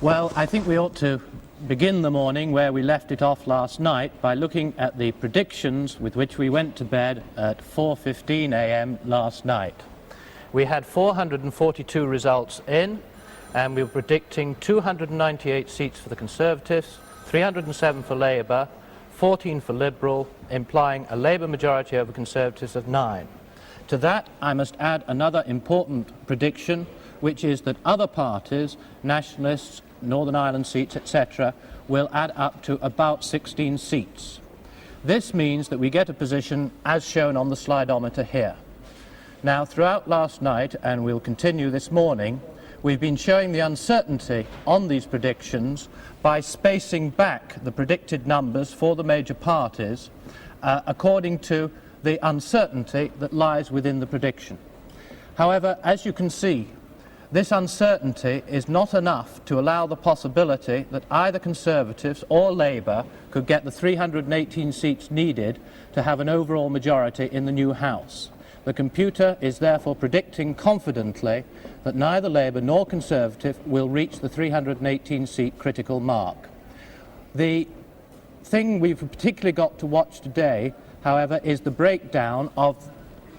Well, I think we ought to begin the morning where we left it off last night by looking at the predictions with which we went to bed at 4:15 a.m. last night. We had 442 results in, and we were predicting 298 seats for the Conservatives, 307 for Labour, 14 for Liberal, implying a Labour majority over Conservatives of 9. To that, I must add another important prediction, which is that other parties, nationalists, Northern Ireland seats, etc., will add up to about 16 seats. This means that we get a position as shown on the slidometer here. Now, throughout last night, and we'll continue this morning, we've been showing the uncertainty on these predictions by spacing back the predicted numbers for the major parties according to the uncertainty that lies within the prediction. However, as you can see, this uncertainty is not enough to allow the possibility that either Conservatives or Labour could get the 318 seats needed to have an overall majority in the new House. The computer is therefore predicting confidently that neither Labour nor Conservative will reach the 318 seat critical mark. The thing we've particularly got to watch today, however, is the breakdown of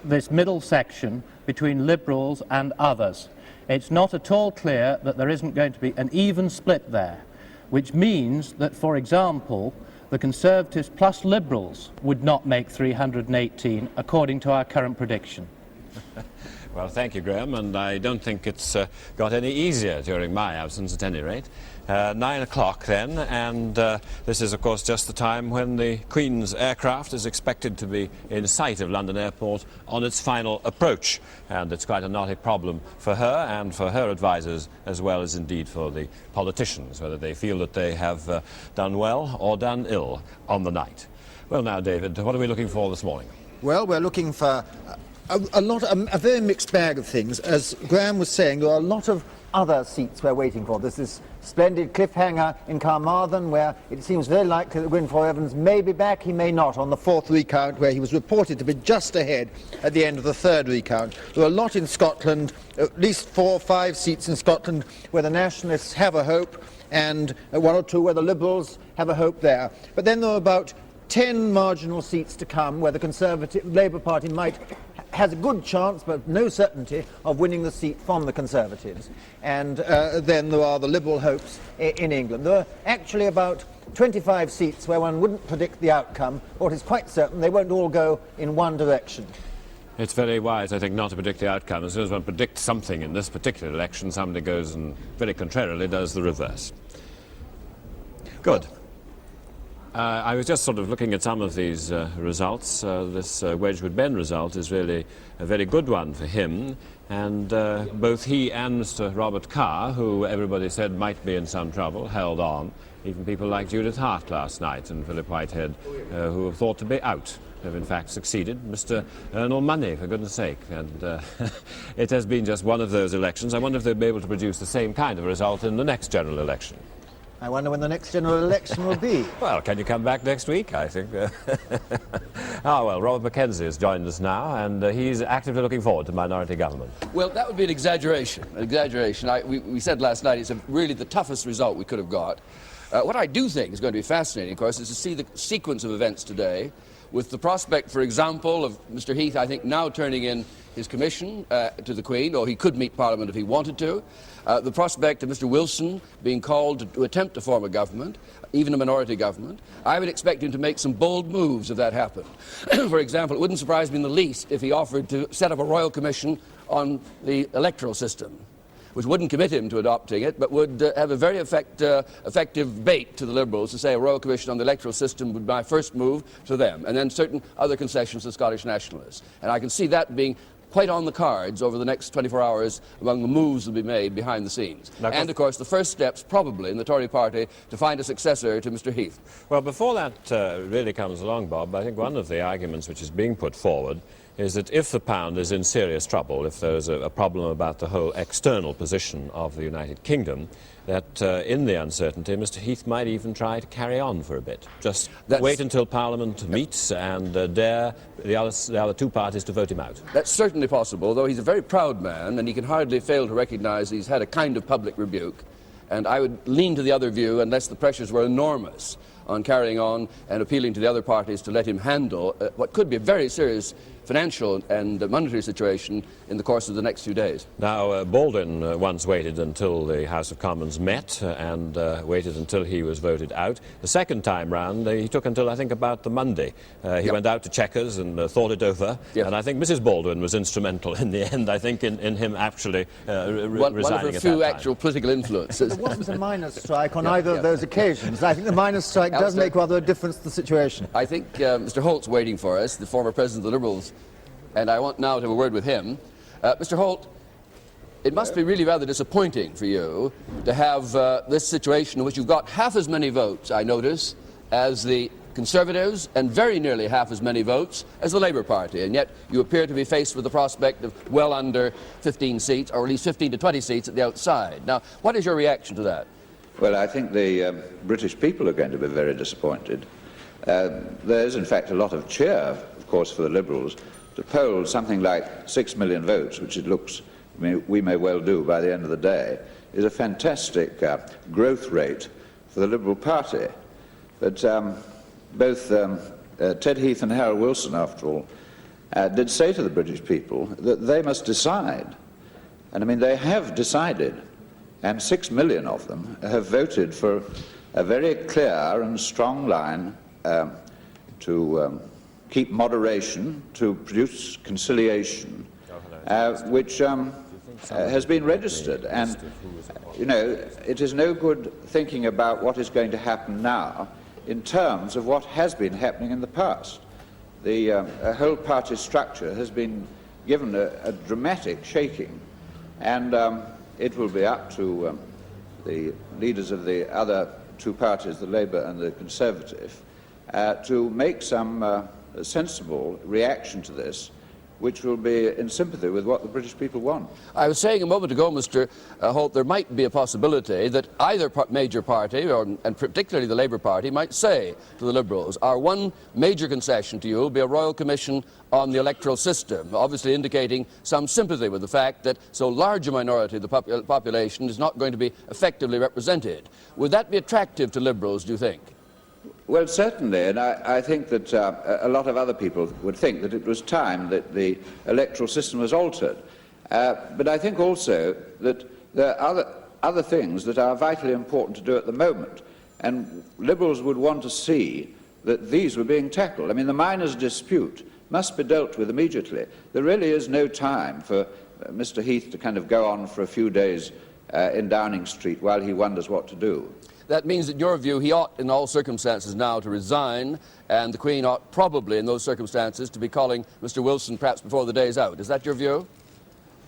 this middle section between Liberals and others. It's not at all clear that there isn't going to be an even split there, which means that, for example, the Conservatives plus Liberals would not make 318 according to our current prediction. Well, thank you, Graham, and I don't think it's got any easier during my absence at any rate. 9 o'clock then, and this is of course just the time when the Queen's aircraft is expected to be in sight of London Airport on its final approach, and it's quite a knotty problem for her and for her advisers, as well as indeed for the politicians, whether they feel that they have done well or done ill on the night. Well now, David, what are we looking for this morning? Well, we're looking for a very mixed bag of things. As Graham was saying, there are a lot of other seats we're waiting for. There's this splendid cliffhanger in Carmarthen where it seems very likely that Gwynfor Evans may be back, he may not, on the fourth recount, where he was reported to be just ahead at the end of the third recount. There are a lot in Scotland, at least 4 or 5 seats in Scotland where the Nationalists have a hope, and 1 or 2 where the Liberals have a hope there. But then there are about 10 marginal seats to come where the Conservative Labour Party has a good chance, but no certainty, of winning the seat from the Conservatives. And then there are the Liberal hopes in England. There are actually about 25 seats where one wouldn't predict the outcome, or it is quite certain they won't all go in one direction. It's very wise, I think, not to predict the outcome. As soon as one predicts something in this particular election, somebody goes and very contrarily does the reverse. Good. I was just sort of looking at some of these results. This Wedgwood Ben result is really a very good one for him, and both he and Mr. Robert Carr, who everybody said might be in some trouble, held on. Even people like Judith Hart last night and Philip Whitehead, who were thought to be out, have in fact succeeded. Mr. Ernell Money, for goodness sake. And it has been just one of those elections. I wonder if they'll be able to produce the same kind of result in the next general election. I wonder when the next general election will be. Well, can you come back next week, I think? Well, Robert Mackenzie has joined us now, and he's actively looking forward to minority government. Well, that would be an exaggeration. We said last night it's really the toughest result we could have got. What I do think is going to be fascinating, of course, is to see the sequence of events today, with the prospect, for example, of Mr. Heath, I think, now turning in his commission to the Queen, or he could meet Parliament if he wanted to. The prospect of Mr. Wilson being called to attempt to form a government, even a minority government. I would expect him to make some bold moves if that happened. For example, it wouldn't surprise me in the least if he offered to set up a royal commission on the electoral system, which wouldn't commit him to adopting it, but would have a very effective bait to the Liberals to say a royal commission on the electoral system would be my first move to them, and then certain other concessions to Scottish nationalists. And I can see that being quite on the cards over the next 24 hours among the moves that will be made behind the scenes. And, of course, the first steps probably in the Tory party to find a successor to Mr. Heath. Well, before that really comes along, Bob, I think one of the arguments which is being put forward is that if the pound is in serious trouble, if there is a problem about the whole external position of the United Kingdom, that in the uncertainty, Mr. Heath might even try to carry on for a bit. Just wait until Parliament meets and dare the other two parties to vote him out. That's certainly possible, though he's a very proud man, and he can hardly fail to recognise he's had a kind of public rebuke. And I would lean to the other view unless the pressures were enormous on carrying on and appealing to the other parties to let him handle what could be a very serious financial and monetary situation in the course of the next few days. Now, Baldwin once waited until the House of Commons met and waited until he was voted out. The second time round, he took until, I think, about the Monday. He went out to Chequers and thought it over. Yes. And I think Mrs. Baldwin was instrumental in the end, I think, in him actually resigning One of at a that few time. actual political influences. There wasn't a miners' strike on either of those occasions. I think the miners' strike does Alistair? make rather a difference to the situation. I think Mr. Holt's waiting for us, the former president of the Liberals, and I want now to have a word with him. Mr. Holt, it must be really rather disappointing for you to have this situation in which you've got half as many votes, I notice, as the Conservatives and very nearly half as many votes as the Labour Party, and yet you appear to be faced with the prospect of well under 15 seats, or at least 15 to 20 seats at the outside. Now, what is your reaction to that? Well, I think the British people are going to be very disappointed. There is, in fact, a lot of cheer, of course, for the Liberals. To poll something like 6 million votes, which it looks we may well do by the end of the day, is a fantastic growth rate for the Liberal Party. But both Ted Heath and Harold Wilson, after all, did say to the British people that they must decide. And I mean, they have decided, and 6 million of them have voted for a very clear and strong line to keep moderation, to produce conciliation, which has been registered. And, you know, it is no good thinking about what is going to happen now in terms of what has been happening in the past. The whole party structure has been given a dramatic shaking, and it will be up to the leaders of the other two parties, the Labour and the Conservative, to make some sensible reaction to this, which will be in sympathy with what the British people want. I was saying a moment ago, Mr. Holt, there might be a possibility that either major party, and particularly the Labour Party, might say to the Liberals, our one major concession to you will be a royal commission on the electoral system, obviously indicating some sympathy with the fact that so large a minority of the population is not going to be effectively represented. Would that be attractive to Liberals, do you think? Well, certainly, and I think that a lot of other people would think that it was time that the electoral system was altered. But I think also that there are other things that are vitally important to do at the moment, and Liberals would want to see that these were being tackled. I mean, the miners' dispute must be dealt with immediately. There really is no time for Mr. Heath to kind of go on for a few days in Downing Street while he wonders what to do. That means that, in your view, he ought in all circumstances now to resign, and the Queen ought probably in those circumstances to be calling Mr. Wilson perhaps before the day's out. Is that your view?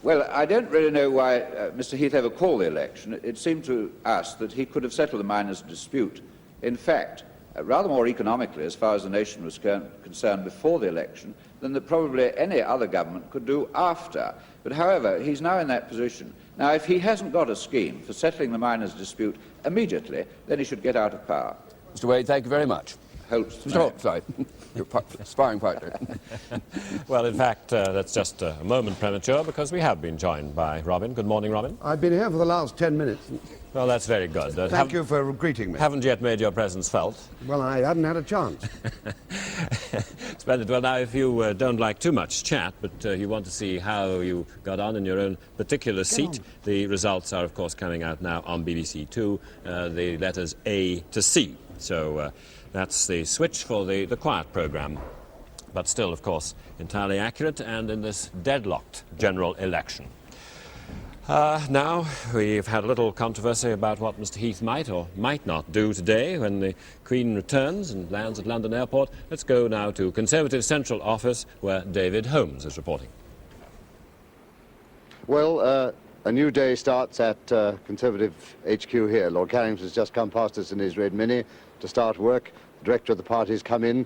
Well, I don't really know why Mr. Heath ever called the election. It seemed to us that he could have settled the miners' dispute, in fact, rather more economically as far as the nation was concerned before the election than that probably any other government could do after. But however, he's now in that position. Now, if he hasn't got a scheme for settling the miners' dispute immediately, then he should get out of power. Mr. Wade, thank you very much. Mr. Holt, sorry, your sparring partner. Well, in fact, that's just a moment premature because we have been joined by Robin. Good morning, Robin. I've been here for the last 10 minutes. Well, that's very good. Thank you for greeting me. Haven't yet made your presence felt. Well, I hadn't had a chance. Splendid. Well, now, if you don't like too much chat, but you want to see how you got on in your own particular seat, the results are, of course, coming out now on BBC Two, the letters A to C. So that's the switch for the quiet programme, but still, of course, entirely accurate and in this deadlocked general election. Now, we've had a little controversy about what Mr. Heath might or might not do today when the Queen returns and lands at London Airport. Let's go now to Conservative Central Office, where David Holmes is reporting. Well, a new day starts at Conservative HQ here. Lord Carrington has just come past us in his red Mini to start work. The director of the party has come in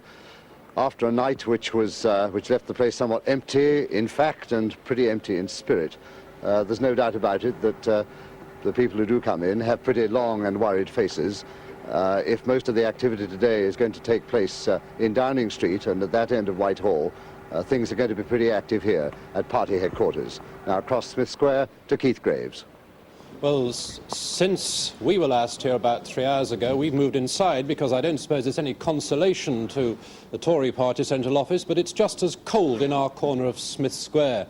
after a night which left the place somewhat empty in fact and pretty empty in spirit. There's no doubt about it that the people who do come in have pretty long and worried faces. If most of the activity today is going to take place in Downing Street and at that end of Whitehall, things are going to be pretty active here at party headquarters. Now across Smith Square to Keith Graves. Well, since we were last here about 3 hours ago, we've moved inside because I don't suppose it's any consolation to the Tory party central office, but it's just as cold in our corner of Smith Square.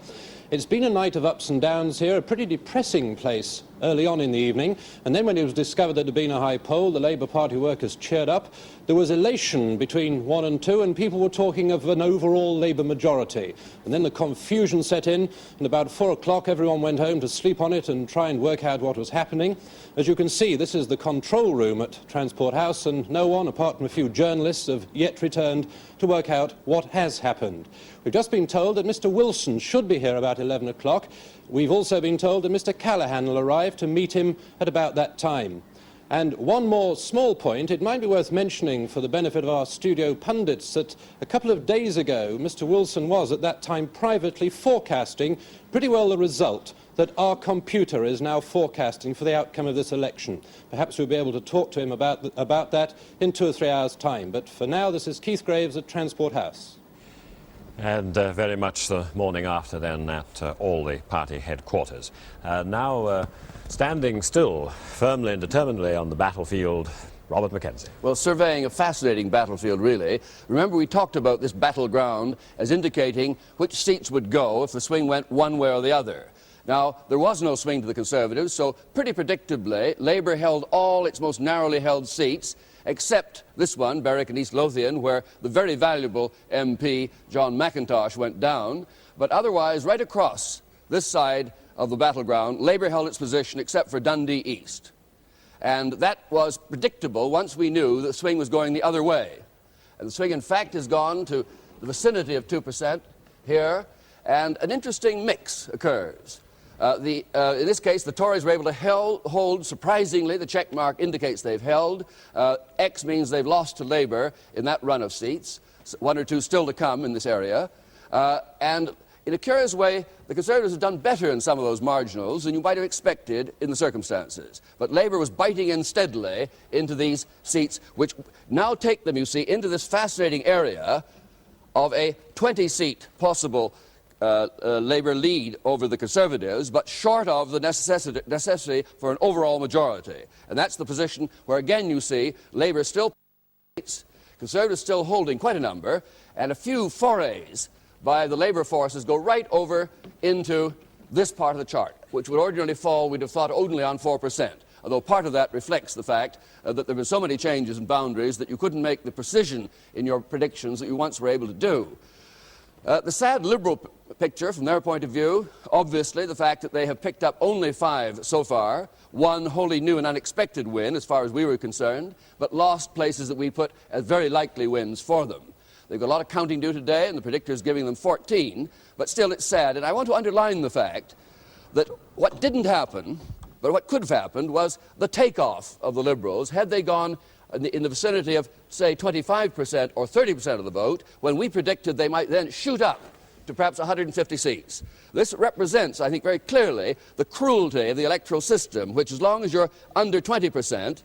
It's been a night of ups and downs here, a pretty depressing place early on in the evening, and then when it was discovered that there had been a high poll, the Labour Party workers cheered up. There was elation between 1 and 2, and people were talking of an overall Labour majority. And then the confusion set in, and about 4 o'clock everyone went home to sleep on it and try and work out what was happening. As you can see, this is the control room at Transport House, and no one, apart from a few journalists, have yet returned to work out what has happened. We've just been told that Mr. Wilson should be here about 11 o'clock. We've also been told that Mr. Callaghan will arrive to meet him at about that time. And one more small point, it might be worth mentioning for the benefit of our studio pundits that a couple of days ago, Mr. Wilson was at that time privately forecasting pretty well the result that our computer is now forecasting for the outcome of this election. Perhaps we'll be able to talk to him about that in 2 or 3 hours' time. But for now, this is Keith Graves at Transport House. And very much the morning after then at all the party headquarters. Now standing still, firmly and determinedly on the battlefield, Robert Mackenzie. Well, surveying a fascinating battlefield, really. Remember, we talked about this battleground as indicating which seats would go if the swing went one way or the other. Now, there was no swing to the Conservatives, so pretty predictably, Labour held all its most narrowly held seats, except this one, Berwick and East Lothian, where the very valuable MP, John McIntosh, went down. But otherwise, right across this side of the battleground, Labour held its position except for Dundee East. And that was predictable once we knew the swing was going the other way. And the swing, in fact, has gone to the vicinity of 2% here, and an interesting mix occurs. In this case, the Tories were able to hold, surprisingly, the check mark indicates they've held. X means they've lost to Labour in that run of seats, 1 or 2 still to come in this area. And in a curious way, the Conservatives have done better in some of those marginals than you might have expected in the circumstances. But Labour was biting in steadily into these seats, which now take them, you see, into this fascinating area of a 20-seat possible Labour lead over the Conservatives, but short of the necessity for an overall majority. And that's the position where, again, you see Labour still, Conservatives still holding quite a number, and a few forays by the Labour forces go right over into this part of the chart, which would ordinarily fall, we'd have thought, only on 4%. Although part of that reflects the fact that there have been so many changes in boundaries that you couldn't make the precision in your predictions that you once were able to do. The sad Liberal picture, from their point of view, obviously the fact that they have picked up only 5 so far, 1 wholly new and unexpected win as far as we were concerned, but lost places that we put as very likely wins for them. They've got a lot of counting due today, and the predictor is giving them 14, but still it's sad. And I want to underline the fact that what didn't happen, but what could have happened, was the takeoff of the Liberals had they gone in the vicinity of, say, 25% or 30% of the vote, when we predicted they might then shoot up to perhaps 150 seats. This represents, I think, very clearly the cruelty of the electoral system, which, as long as you're under 20%,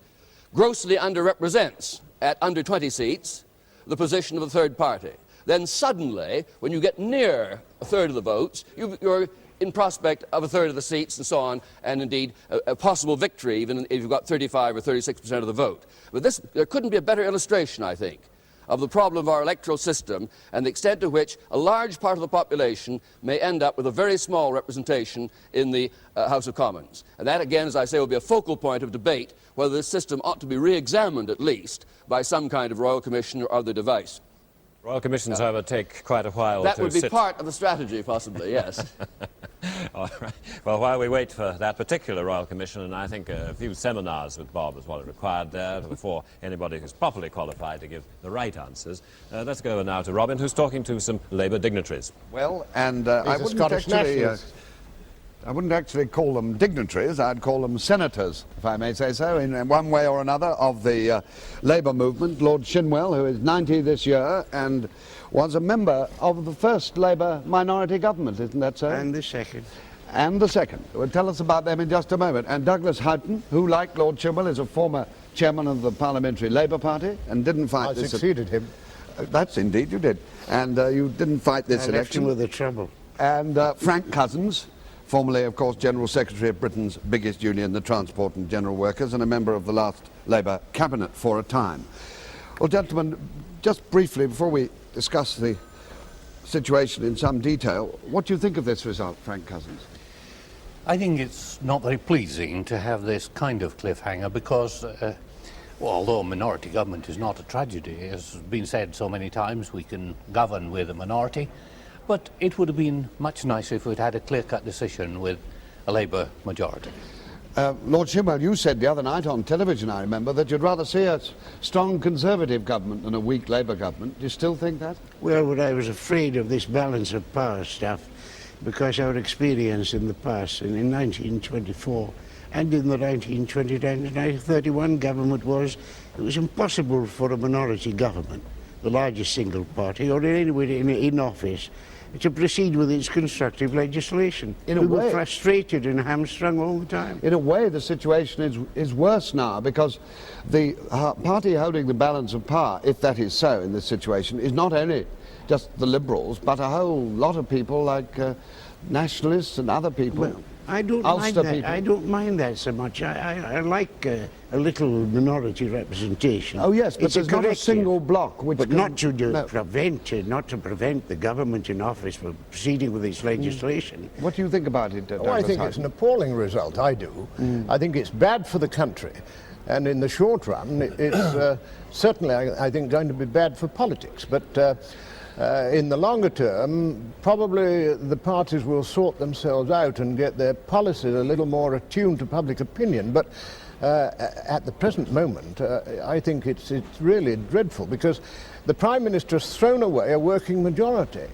grossly underrepresents at under 20 seats the position of a third party. Then suddenly, when you get near a third of the votes, you're in prospect of a third of the seats and so on, and indeed a possible victory even if you've got 35 or 36% of the vote. But there couldn't be a better illustration, I think, of the problem of our electoral system and the extent to which a large part of the population may end up with a very small representation in the House of Commons. And that, again, as I say, will be a focal point of debate, whether this system ought to be re-examined at least by some kind of Royal Commission or other device. Royal Commissions, however, take quite a while that to would be sit. part of the strategy, possibly, yes. All right. Well, while we wait for that particular Royal Commission, and I think a few seminars with Bob is what is required there before anybody who's properly qualified to give the right answers, let's go now to Robin, who's talking to some Labour dignitaries. Well, and I wouldn't actually call them dignitaries, I'd call them senators, if I may say so, in one way or another, of the Labour movement. Lord Shinwell, who is 90 this year, and was a member of the first Labour minority government, isn't that so? And the second. And the second. Well, tell us about them in just a moment. And Douglas Houghton, who, like Lord Shinwell, is a former chairman of the Parliamentary Labour Party, and didn't fight this... I succeeded him. That's indeed, you did. And you didn't fight this election. I left him with the trouble. And Frank Cousins, formerly, of course, General Secretary of Britain's biggest union, the Transport and General Workers, and a member of the last Labour cabinet for a time. Well, gentlemen, just briefly, before we discuss the situation in some detail, what do you think of this result, Frank Cousins? I think it's not very pleasing to have this kind of cliffhanger because, well, although a minority government is not a tragedy, as has been said so many times, we can govern with a minority, but it would have been much nicer if we'd had a clear-cut decision with a Labour majority. Lord Shimwell, you said the other night on television, I remember, that you'd rather see a strong Conservative government than a weak Labour government. Do you still think that? Well, I was afraid of this balance of power stuff because our experience in the past, in 1924 and in the 1929 and 1931 government was, it was impossible for a minority government, the largest single party, or anybody in office, to proceed with its constructive legislation. We were frustrated and hamstrung all the time. In a way, the situation is worse now because the party holding the balance of power, if that is so in this situation, is not only just the Liberals, but a whole lot of people like nationalists and other people. Well, I don't mind that. I don't mind that so much. I like a little minority representation. Oh yes, but there's not a single bloc which but can, not to prevent the government in office from proceeding with its legislation. What do you think about it, Douglas I think Hutton? it's an appalling result, I do. I think it's bad for the country, and in the short run it's certainly, I think, going to be bad for politics, but in the longer term, probably the parties will sort themselves out and get their policies a little more attuned to public opinion. But at the present moment, I think it's really dreadful because the Prime Minister has thrown away a working majority.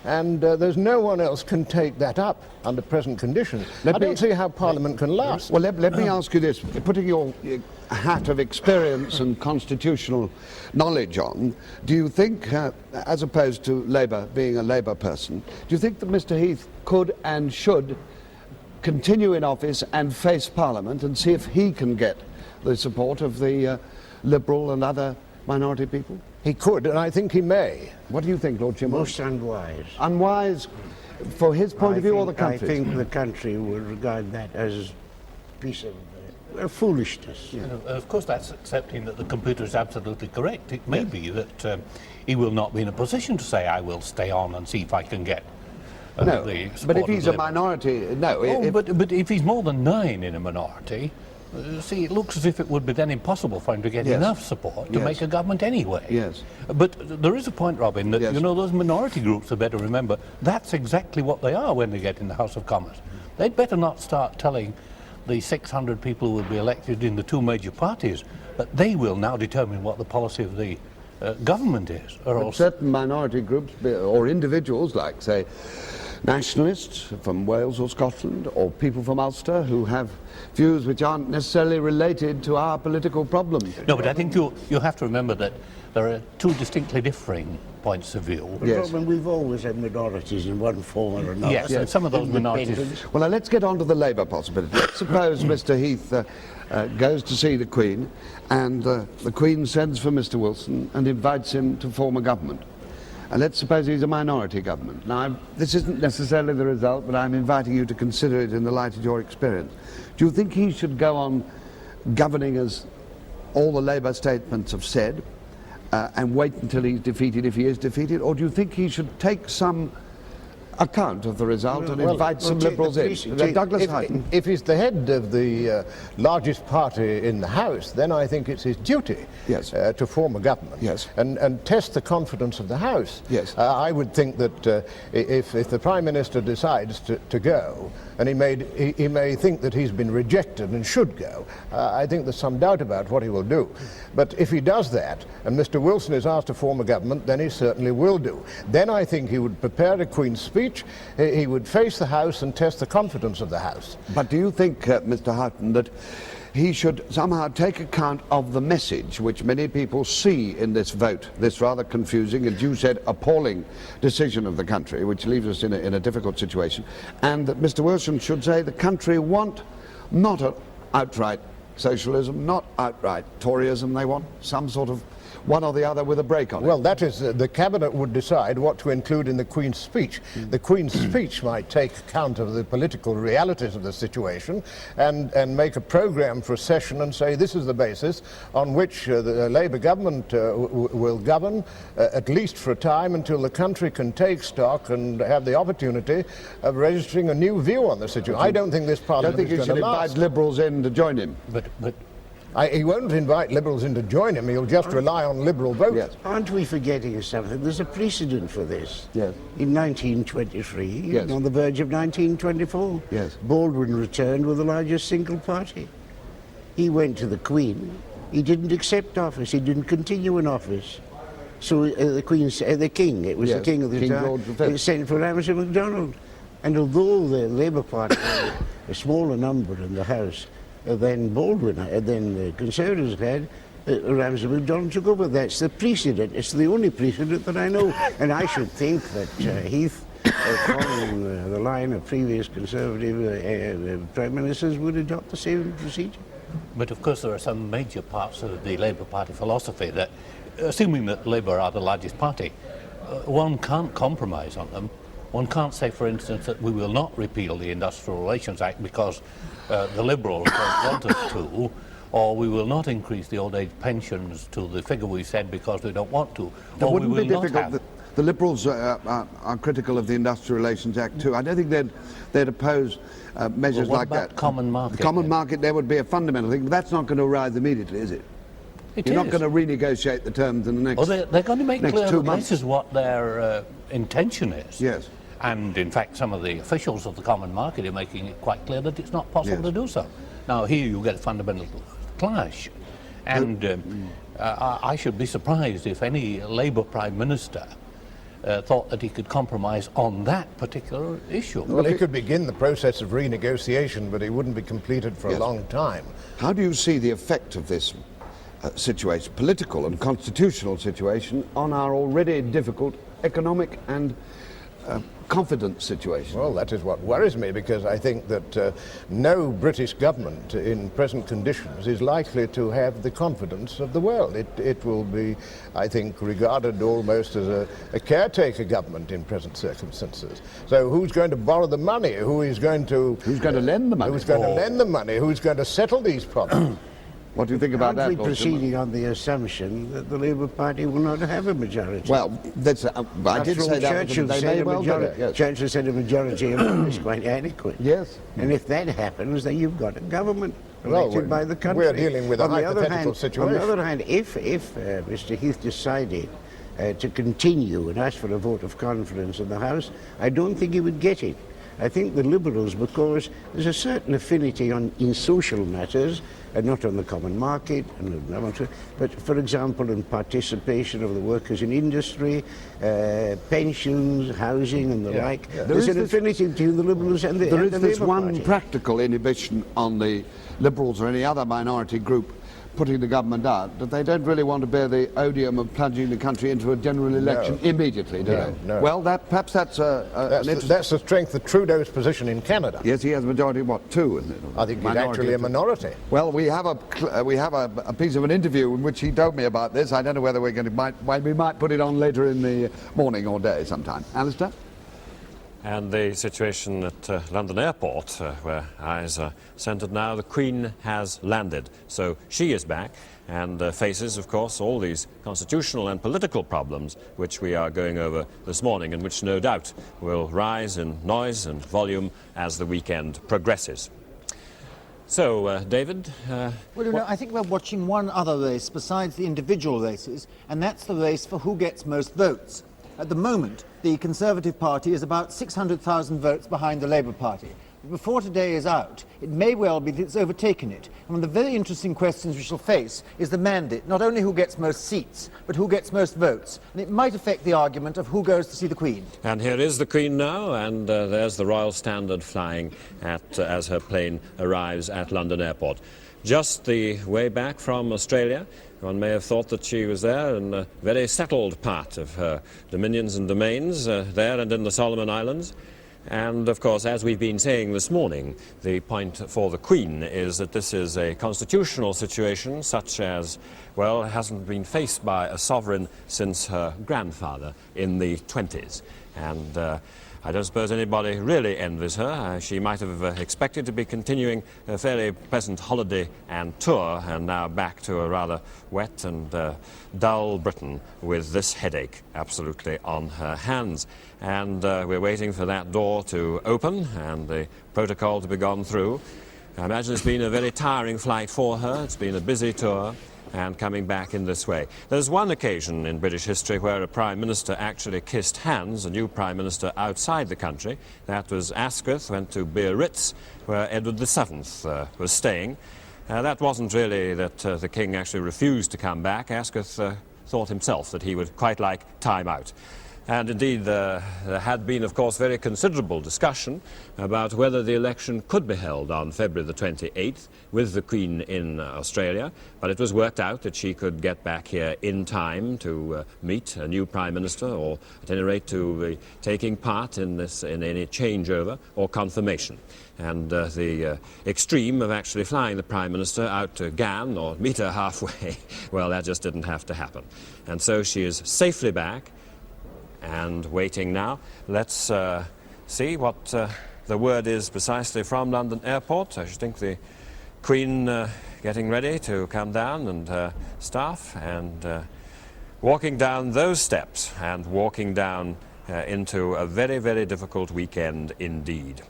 And there's no one else can take that up under present conditions. I don't see how Parliament can last. Well, let me ask you this. Putting your hat of experience and constitutional knowledge on, do you think, as opposed to Labour being a Labour person, do you think that Mr Heath could and should continue in office and face Parliament and see if he can get the support of the Liberal and other minority people? He could, and I think he may. What do you think, Lord Chimwell? Most unwise. Unwise for his point of view or the country? I think the country will regard that as a piece of foolishness. Yeah. Of course, that's accepting that the computer is absolutely correct. It may be that he will not be in a position to say, I will stay on and see if I can get no, the support but if he's a Liberals. minority, no. Oh, but if he's more than 9 in a minority, see, it looks as if it would be then impossible for him to get enough support to make a government anyway. Yes. But there is a point, Robin, that, you know, those minority groups are better remember, that's exactly what they are when they get in the House of Commons. They'd better not start telling the 600 people who will be elected in the 2 major parties that they will now determine what the policy of the government is. Or else certain minority groups or individuals, like, say, nationalists from Wales or Scotland, or people from Ulster who have views which aren't necessarily related to our political problems. No, but I think you have to remember that there are 2 distinctly differing points of view. Yes. Robin, we've always had minorities in one form or another. Yes, and some of those minorities. Well, now let's get on to the Labour possibility. Let's suppose Mr Heath goes to see the Queen, and the Queen sends for Mr Wilson and invites him to form a government. And let's suppose he's a minority government. Now, this isn't necessarily the result, but I'm inviting you to consider it in the light of your experience. Do you think he should go on governing as all the Labour statements have said, and wait until he's defeated if he is defeated? Or do you think he should take some account of the result and invite some Liberals in? Douglas Hutton. If he's the head of the largest party in the House, then I think it's his duty to form a government and test the confidence of the House. I would think that if the Prime Minister decides to go, and he may think that he's been rejected and should go, I think there's some doubt about what he will do. But if he does that, and Mr Wilson is asked to form a government, then he certainly will do. Then I think he would prepare a Queen's speech, he would face the House and test the confidence of the House. But do you think, Mr Hutton, that he should somehow take account of the message which many people see in this vote, this rather confusing, as you said, appalling decision of the country, which leaves us in a difficult situation, and that Mr Wilson should say the country want not an outright socialism, not outright Toryism. They want some sort of one or the other with a break on it. Well, that is, the Cabinet would decide what to include in the Queen's speech. The Queen's speech might take account of the political realities of the situation and make a programme for a session and say this is the basis on which the Labour government will govern, at least for a time, until the country can take stock and have the opportunity of registering a new view on the situation. I don't think this Parliament don't think is he going should to last. invite Liberals in to join him. But He won't invite Liberals in to join him. He'll just rely on Liberal votes. Yes. Aren't we forgetting something? There's a precedent for this. Yes. In 1923, Yes. on the verge of 1924, Yes. Baldwin returned with the largest single party. He went to the Queen. He didn't accept office. He didn't continue in office. So the King, it was Yes, the King of the King time, George V. sent for Ramsay MacDonald. And although the Labour Party had a smaller number in the House than Baldwin, than the Conservatives had, Ramsay MacDonald took over. That's the precedent. It's the only precedent that I know. And I should think that Heath, following the line of previous Conservative Prime Ministers, would adopt the same procedure. But of course there are some major parts of the Labour Party philosophy that, assuming that Labour are the largest party, one can't compromise on them. One can't say, for instance, that we will not repeal the Industrial Relations Act because the Liberals don't want us to, or we will not increase the old age pensions to the figure we said because we don't want to, That or we wouldn't will be not difficult. have. The Liberals are critical of the Industrial Relations Act too. I don't think they'd oppose measures Well, what like about that. common market, The common then? market, there would be a fundamental thing, but that's not going to arise immediately, is it? You're not going to renegotiate the terms in the next. Well, they're going to make next clear 2 that months. this is what their intention is. Yes. And in fact, some of the officials of the common market are making it quite clear that it's not possible Yes. to do so. Now, here you get a fundamental clash. And I should be surprised if any Labour Prime Minister thought that he could compromise on that particular issue. Well, he could begin the process of renegotiation, but it wouldn't be completed for Yes. a long time. How do you see the effect of this situation, political and constitutional situation, on our already difficult economic and confidence situation? Well, that is what worries me, because I think that no British government in present conditions is likely to have the confidence of the world. It will be, I think, regarded almost as a caretaker government in present circumstances. So who's going to borrow the money? Who's going to lend the money? Who's going to lend the money? Who's going to settle these problems? What do you think about that, Aren't we Lord Jim? proceeding on the assumption that the Labour Party will not have a majority? Well, that's, I did After all, say that. Churchill They said may a well do majority. that, yes. Churchill said a majority of them is quite adequate. Yes. And if that happens, then you've got a government Well, elected by the country. we're dealing with a On the other hypothetical hand- situation. On the other hand, if Mr. Heath decided to continue and ask for a vote of confidence in the House, I don't think he would get it. I think the Liberals, because there's a certain affinity in social matters, and not on the common market, but for example in participation of the workers in industry, pensions, housing and the like. There's an affinity between the Liberals and the There is and the this Labour one Party. practical inhibition on the Liberals or any other minority group putting the government out, that they don't really want to bear the odium of plunging the country into a general election immediately, do they? No. Well, perhaps that's That's the strength of Trudeau's position in Canada. Yes, he has a majority of what, 2? Isn't it? I think he's Minority actually a of 2. minority. Well, we have a piece of an interview in which he told me about this. I don't know whether we might put it on later in the morning or day sometime. Alistair? And the situation at London Airport, where eyes are centred now, the Queen has landed. So she is back and faces, of course, all these constitutional and political problems which we are going over this morning and which no doubt will rise in noise and volume as the weekend progresses. So, David? Well, you know, I think we're watching one other race besides the individual races, and that's the race for who gets most votes. At the moment, the Conservative Party is about 600,000 votes behind the Labour Party. But before today is out, it may well be that it's overtaken it. And one of the very interesting questions we shall face is the mandate, not only who gets most seats, but who gets most votes. And it might affect the argument of who goes to see the Queen. And here is the Queen now, and there's the Royal Standard flying as her plane arrives at London Airport. Just the way back from Australia. One may have thought that she was there in a very settled part of her dominions and domains, there and in the Solomon Islands. And of course, as we've been saying this morning, the point for the Queen is that this is a constitutional situation such as, well, hasn't been faced by a sovereign since her grandfather in the 20s. And I don't suppose anybody really envies her. She might have expected to be continuing a fairly pleasant holiday and tour, and now back to a rather wet and dull Britain with this headache absolutely on her hands. And we're waiting for that door to open and the protocol to be gone through. I imagine it's been a very tiring flight for her. It's been a busy tour, and coming back in this way. There's one occasion in British history where a Prime Minister actually kissed hands, a new Prime Minister outside the country. That was Asquith, went to Biarritz, where Edward VII was staying. That wasn't really that the King actually refused to come back. Asquith thought himself that he would quite like time out. And indeed, there had been, of course, very considerable discussion about whether the election could be held on February the 28th with the Queen in Australia, but it was worked out that she could get back here in time to meet a new Prime Minister, or at any rate to be taking part in any changeover or confirmation. And the extreme of actually flying the Prime Minister out to Ghan or meet her halfway, well, that just didn't have to happen. And so she is safely back and waiting now. Let's see what the word is precisely from London Airport. I should think the Queen getting ready to come down, and staff, and walking down those steps and walking down into a very, very difficult weekend indeed.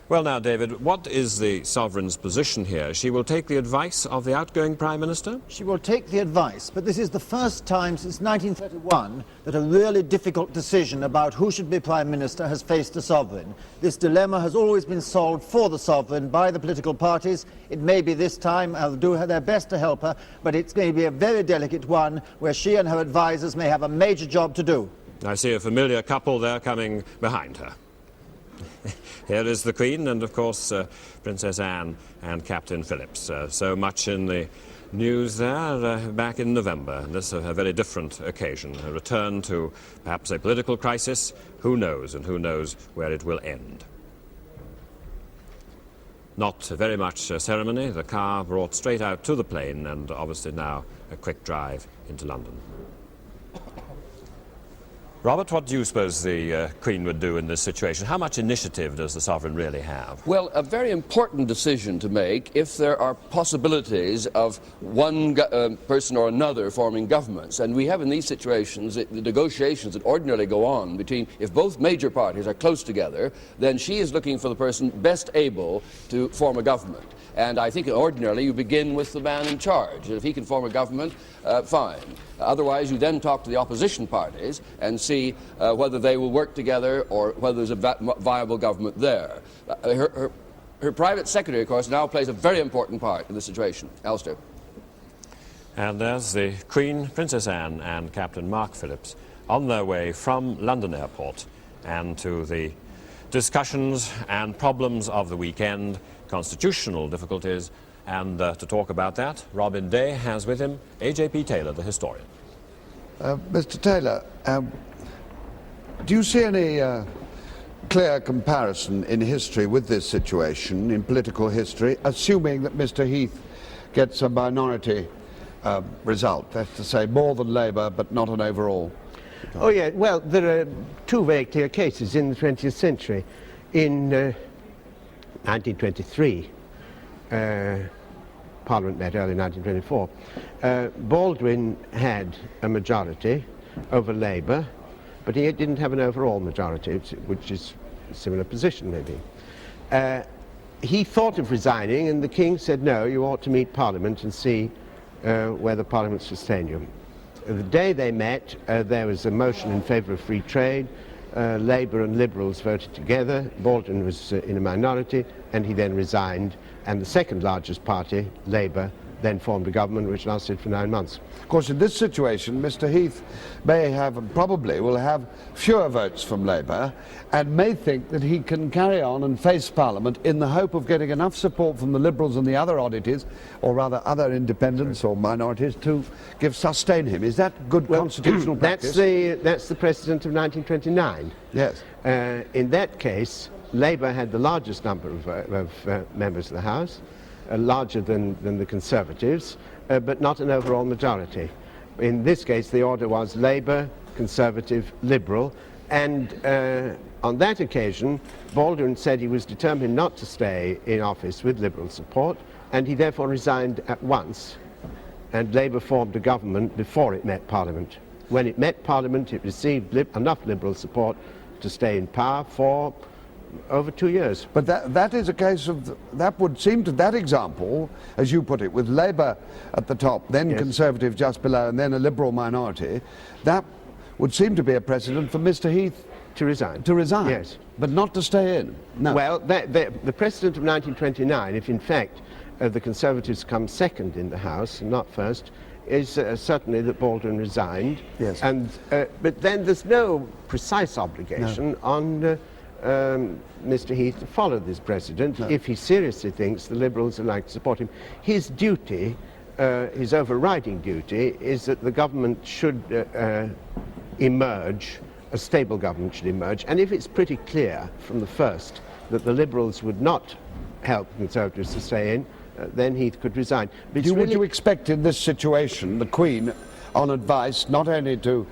Well now, David, what is the Sovereign's position here? She will take the advice of the outgoing Prime Minister? She will take the advice, but this is the first time since 1931 that a really difficult decision about who should be Prime Minister has faced the Sovereign. This dilemma has always been solved for the Sovereign by the political parties. It may be this time, they'll do their best to help her, but it's going to be a very delicate one where she and her advisers may have a major job to do. I see a familiar couple there coming behind her. Here is the Queen and, of course, Princess Anne and Captain Phillips. So much in the news there back in November. And this is a very different occasion, a return to perhaps a political crisis. Who knows, and who knows where it will end. Not very much ceremony. The car brought straight out to the plane, and obviously now a quick drive into London. Robert, what do you suppose the Queen would do in this situation? How much initiative does the Sovereign really have? Well, a very important decision to make if there are possibilities of one person or another forming governments. And we have in these situations the negotiations that ordinarily go on between, if both major parties are close together, then she is looking for the person best able to form a government. And I think ordinarily you begin with the man in charge. And if he can form a government, fine. Otherwise, you then talk to the opposition parties and see whether they will work together or whether there's a viable government there. Her private secretary, of course, now plays a very important part in the situation. Alistair. And there's the Queen, Princess Anne and Captain Mark Phillips on their way from London Airport and to the discussions and problems of the weekend, constitutional difficulties, and to talk about that, Robin Day has with him A.J.P. Taylor, the historian. Mr. Taylor, do you see any clear comparison in history with this situation, in political history, assuming that Mr. Heath gets a minority result, that's to say more than Labour but not an overall? Oh yeah, well, there are two very clear cases in the 20th century. In 1923, Parliament met early 1924, Baldwin had a majority over Labour, but he didn't have an overall majority, which is a similar position maybe. He thought of resigning, and the King said, no, you ought to meet Parliament and see whether Parliament sustain you. The day they met, there was a motion in favour of free trade. Labour and Liberals voted together. Baldwin was in a minority, and he then resigned. And the second largest party, Labour, then formed a government which lasted for 9 months. Of course, in this situation, Mr. Heath may have, and probably will have, fewer votes from Labour and may think that he can carry on and face Parliament in the hope of getting enough support from the Liberals and the other oddities, or rather other independents or minorities, to sustain him. Is that good constitutional practice? That's the precedent of 1929. Yes. In that case, Labour had the largest number of members of the House, larger than the Conservatives, but not an overall majority. In this case, the order was Labour, Conservative, Liberal, and on that occasion, Baldwin said he was determined not to stay in office with Liberal support, and he therefore resigned at once, and Labour formed a government before it met Parliament. When it met Parliament, it received enough Liberal support to stay in power for over 2 years. But that is a case of, that would seem to, that example, as you put it, with Labour at the top, then Yes. Conservative just below, and then a Liberal minority, that would seem to be a precedent for Mr. Heath To resign. to resign. Yes. But not to stay in. No. Well, the precedent of 1929, if in fact the Conservatives come second in the House and not first, is certainly that Baldwin resigned. Yes. And, but then there's no precise obligation on Mr. Heath to follow this precedent if he seriously thinks the Liberals are like to support him. His duty, his overriding duty, is that the government should emerge, a stable government should emerge, and if it's pretty clear from the first that the Liberals would not help the Conservatives to stay in, then Heath could resign. But it's Would really- you expect in this situation the Queen, on advice, not only to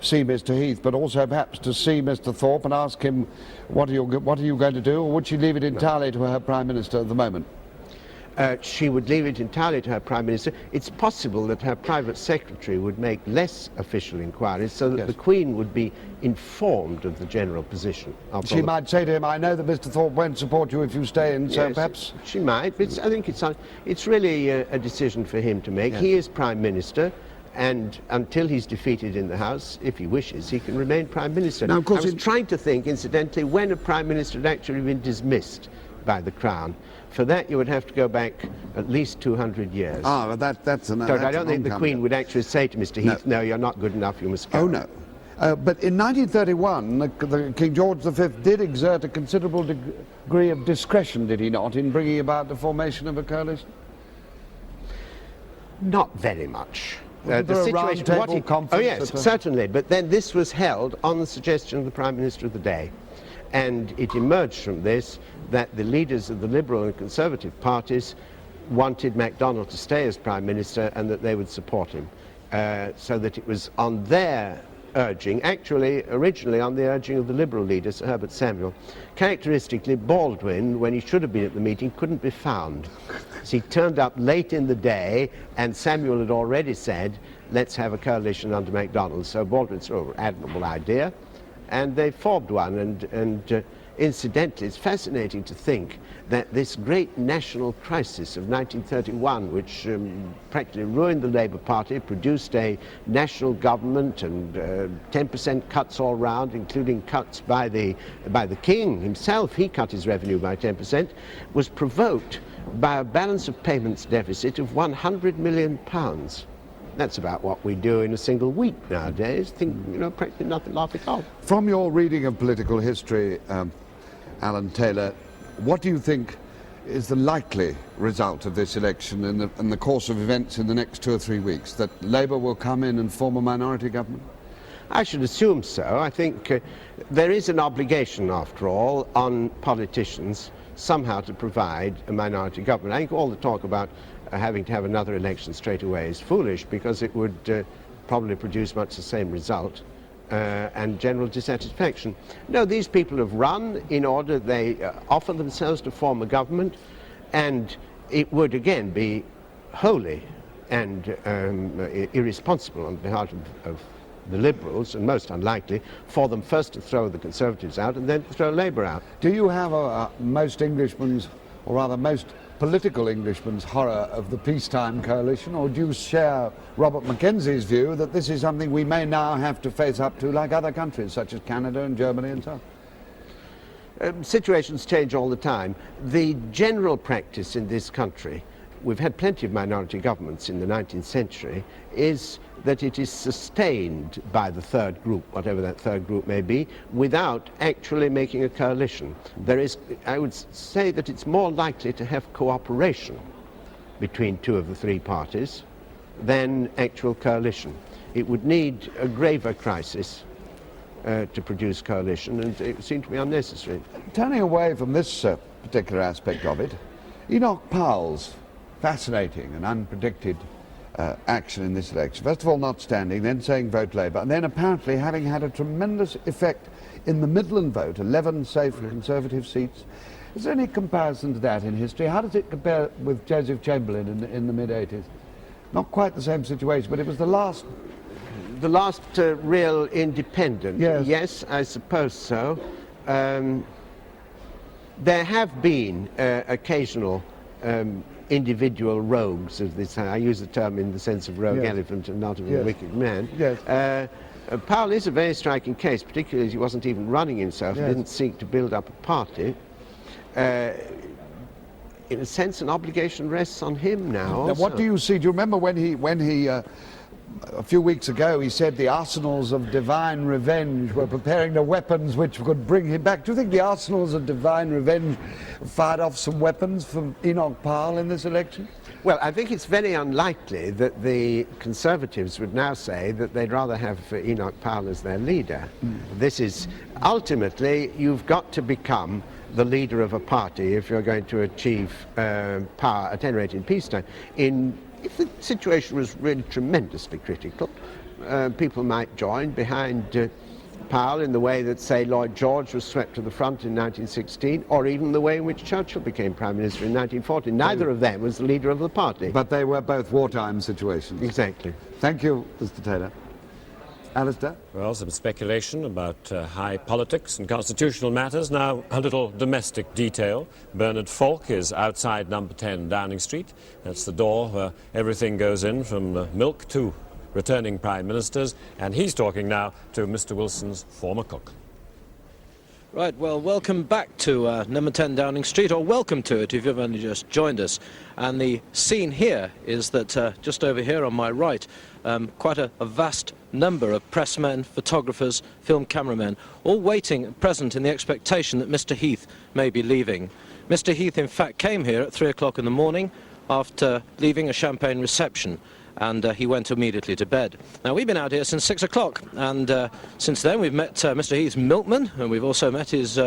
see Mr. Heath, but also perhaps to see Mr. Thorpe and ask him, what are you going to do, or would she leave it entirely to her Prime Minister at the moment? She would leave it entirely to her Prime Minister. It's possible that her private secretary would make less official inquiries so that Yes. the Queen would be informed of the general position. She might say to him, I know that Mr. Thorpe won't support you if you stay in, so Yes, perhaps... she might, but I think it's really a decision for him to make. Yes. He is Prime Minister, and until he's defeated in the House, if he wishes, he can remain Prime Minister. Now, of course, I was trying to think, incidentally, when a Prime Minister had actually been dismissed by the Crown. For that, you would have to go back at least 200 years. Ah, well, that's an... So I don't think the Queen would actually say to Mr. Heath, no, you're not good enough, you must go. Oh, no. But in 1931, the King George V did exert a considerable degree of discretion, did he not, in bringing about the formation of a coalition? Not very much. Wasn't there a round-table conference Oh yes, at a- certainly. But then this was held on the suggestion of the Prime Minister of the day. And it emerged from this that the leaders of the Liberal and Conservative parties wanted MacDonald to stay as Prime Minister and that they would support him. So that it was on their urging, actually originally on the urging of the Liberal leader, Sir Herbert Samuel. Characteristically, Baldwin, when he should have been at the meeting, couldn't be found. So he turned up late in the day, and Samuel had already said, let's have a coalition under MacDonald. So Baldwin said, oh, admirable idea. And they formed one, and incidentally, it's fascinating to think that this great national crisis of 1931, which practically ruined the Labour Party, produced a national government and 10% cuts all round, including cuts by the King himself. He cut his revenue by 10%, was provoked by a balance of payments deficit of £100 million. That's about what we do in a single week nowadays. Practically nothing like at all. From your reading of political history, Alan Taylor, what do you think is the likely result of this election in the course of events in the next 2 or 3 weeks? That Labour will come in and form a minority government? I should assume so. I think there is an obligation, after all, on politicians somehow to provide a minority government. I think all the talk about having to have another election straight away is foolish, because it would probably produce much the same result and general dissatisfaction. No, these people have run in order, they offer themselves to form a government, and it would again be wholly and irresponsible on behalf of the Liberals, and most unlikely, for them first to throw the Conservatives out and then to throw Labour out. Do you have most Englishmen's, or rather most political Englishmen's, horror of the peacetime coalition, or do you share Robert Mackenzie's view that this is something we may now have to face up to like other countries such as Canada and Germany and so on? Situations change all the time. The general practice in this country we've had plenty of minority governments in the 19th century, is that it is sustained by the third group, whatever that third group may be, without actually making a coalition. There is, I would say that it's more likely to have cooperation between two of the three parties than actual coalition. It would need a graver crisis to produce coalition, and it seemed to be unnecessary. Turning away from this particular aspect of it, Enoch Powell's fascinating and unpredicted action in this election. First of all, not standing, then saying vote Labour, and then apparently having had a tremendous effect in the Midland vote, 11 safe Conservative seats. Is there any comparison to that in history? How does it compare with Joseph Chamberlain in the mid-80s? Not quite the same situation, but it was the last real independent. Yes. Yes, I suppose so. There have been occasional individual rogues, as this. I use the term in the sense of rogue elephant and not of a wicked man. Yes. Powell is a very striking case, particularly as he wasn't even running himself. He didn't seek to build up a party. In a sense, an obligation rests on him now. Now, what do you see? Do you remember when he a few weeks ago, he said the arsenals of divine revenge were preparing the weapons which could bring him back? Do you think the arsenals of divine revenge fired off some weapons from Enoch Powell in this election? Well, I think it's very unlikely that the Conservatives would now say that they'd rather have Enoch Powell as their leader. This is, ultimately, you've got to become the leader of a party if you're going to achieve power at any rate in peacetime. If the situation was really tremendously critical, people might join behind Powell in the way that, say, Lloyd George was swept to the front in 1916, or even the way in which Churchill became Prime Minister in 1940. Neither of them was the leader of the party. But they were both wartime situations. Exactly. Thank you, Mr. Taylor. Alistair? Well, some speculation about high politics and constitutional matters. Now, a little domestic detail. Bernard Falk is outside number 10 Downing Street. That's the door where everything goes in, from milk to returning prime ministers. And he's talking now to Mr. Wilson's former cook. Right, well, welcome back to number 10 Downing Street, or welcome to it if you've only just joined us. And the scene here is that just over here on my right, quite a vast number of pressmen, photographers, film cameramen, all waiting present in the expectation that Mr. Heath may be leaving. Mr. Heath, in fact, came here at 3 o'clock in the morning after leaving a champagne reception, and he went immediately to bed. Now, we've been out here since 6 o'clock, and since then we've met Mr. Heath's milkman, and we've also met his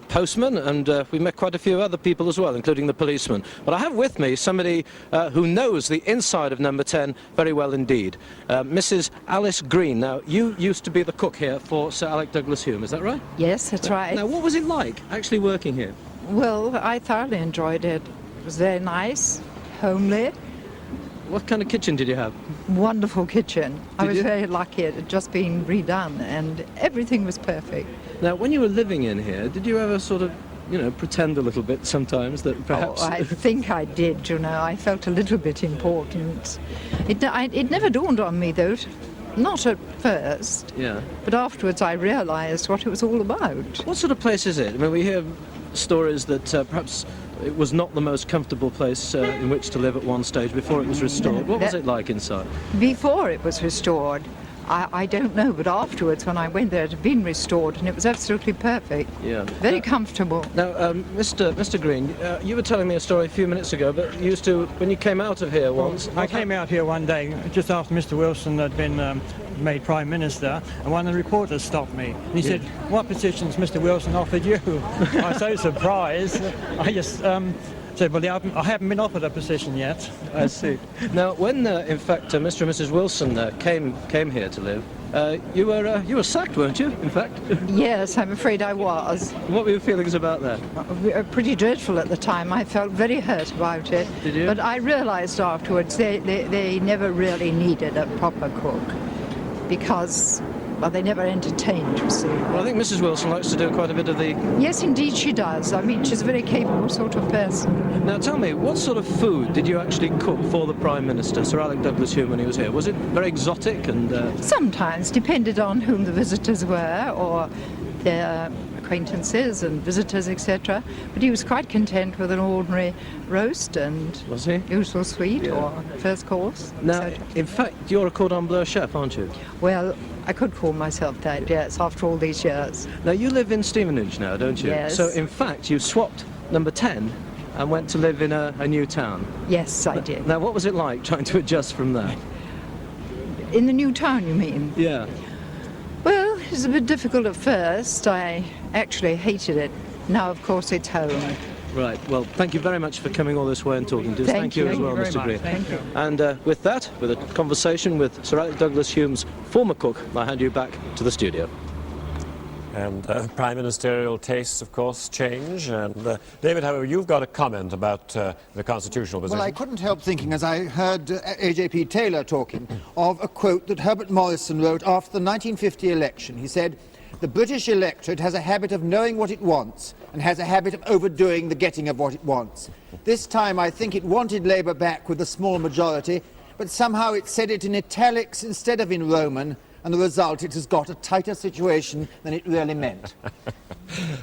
postman, and we've met quite a few other people as well, including the policeman. But I have with me somebody who knows the inside of number 10 very well indeed, Mrs. Alice Green. Now, you used to be the cook here for Sir Alec Douglas-Home, is that right? Yes, that's right. Now, what was it like actually working here? Well, I thoroughly enjoyed it. It was very nice, homely. What kind of kitchen did you have? Wonderful kitchen. I was you? very lucky. It had just been redone and everything was perfect. Now, when you were living in here, did you ever sort of, you know, pretend a little bit sometimes that perhaps... Oh, I think I did, you know. I felt a little bit important. It never dawned on me, though, not at first. Yeah. But afterwards I realised what it was all about. What sort of place is it? I mean, we hear stories that perhaps it was not the most comfortable place in which to live at one stage before it was restored. What was it like inside? Before it was restored, I don't know, but afterwards when I went there it had been restored and it was absolutely perfect. Yeah. Very comfortable. Now, Mr. Green, you were telling me a story a few minutes ago, but you used to, when you came out of here once... I came out here one day just after Mr. Wilson had been made Prime Minister, and one of the reporters stopped me. He said, "What positions Mr. Wilson offered you?" I was so surprised. I just said, "Well, I haven't been offered a position yet." I see. Now, when in fact Mr. and Mrs. Wilson came here to live, you were sacked, weren't you? In fact. Yes, I'm afraid I was. What were your feelings about that? Pretty dreadful at the time. I felt very hurt about it. Did you? But I realised afterwards they never really needed a proper cook because, well, they never entertained, you see. Well, I think Mrs. Wilson likes to do quite a bit of the... Yes, indeed she does. I mean, she's a very capable sort of person. Now, tell me, what sort of food did you actually cook for the Prime Minister, Sir Alec Douglas-Home, when he was here? Was it very exotic and... Sometimes, depended on whom the visitors were or their acquaintances and visitors, etc. But he was quite content with an ordinary roast, and Was he? usual sweet Yeah. or first course. Now, etc. in fact, you're a cordon bleu chef, aren't you? Well, I could call myself that, yes, after all these years. Now, you live in Stevenage now, don't you? Yes. So, in fact, you swapped number 10 and went to live in a new town. Yes, I did. Now, what was it like trying to adjust from there? In the new town, you mean? Yeah. Well, it was a bit difficult at first. I actually hated it. Now, of course, it's home. Right. Well, thank you very much for coming all this way and talking to us. Thank you. as well, Thank you Mr. very Green. much. Thank you. And with that, with a conversation with Sir Alec Douglas Hume's former cook, I hand you back to the studio. And prime ministerial tastes, of course, change. And David, however, you've got a comment about the constitutional position. Well, I couldn't help thinking, as I heard A.J.P. Taylor talking, of a quote that Herbert Morrison wrote after the 1950 election. He said, "The British electorate has a habit of knowing what it wants and has a habit of overdoing the getting of what it wants. This time I think it wanted Labour back with a small majority, but somehow it said it in italics instead of in Roman, and the result, it has got a tighter situation than it really meant."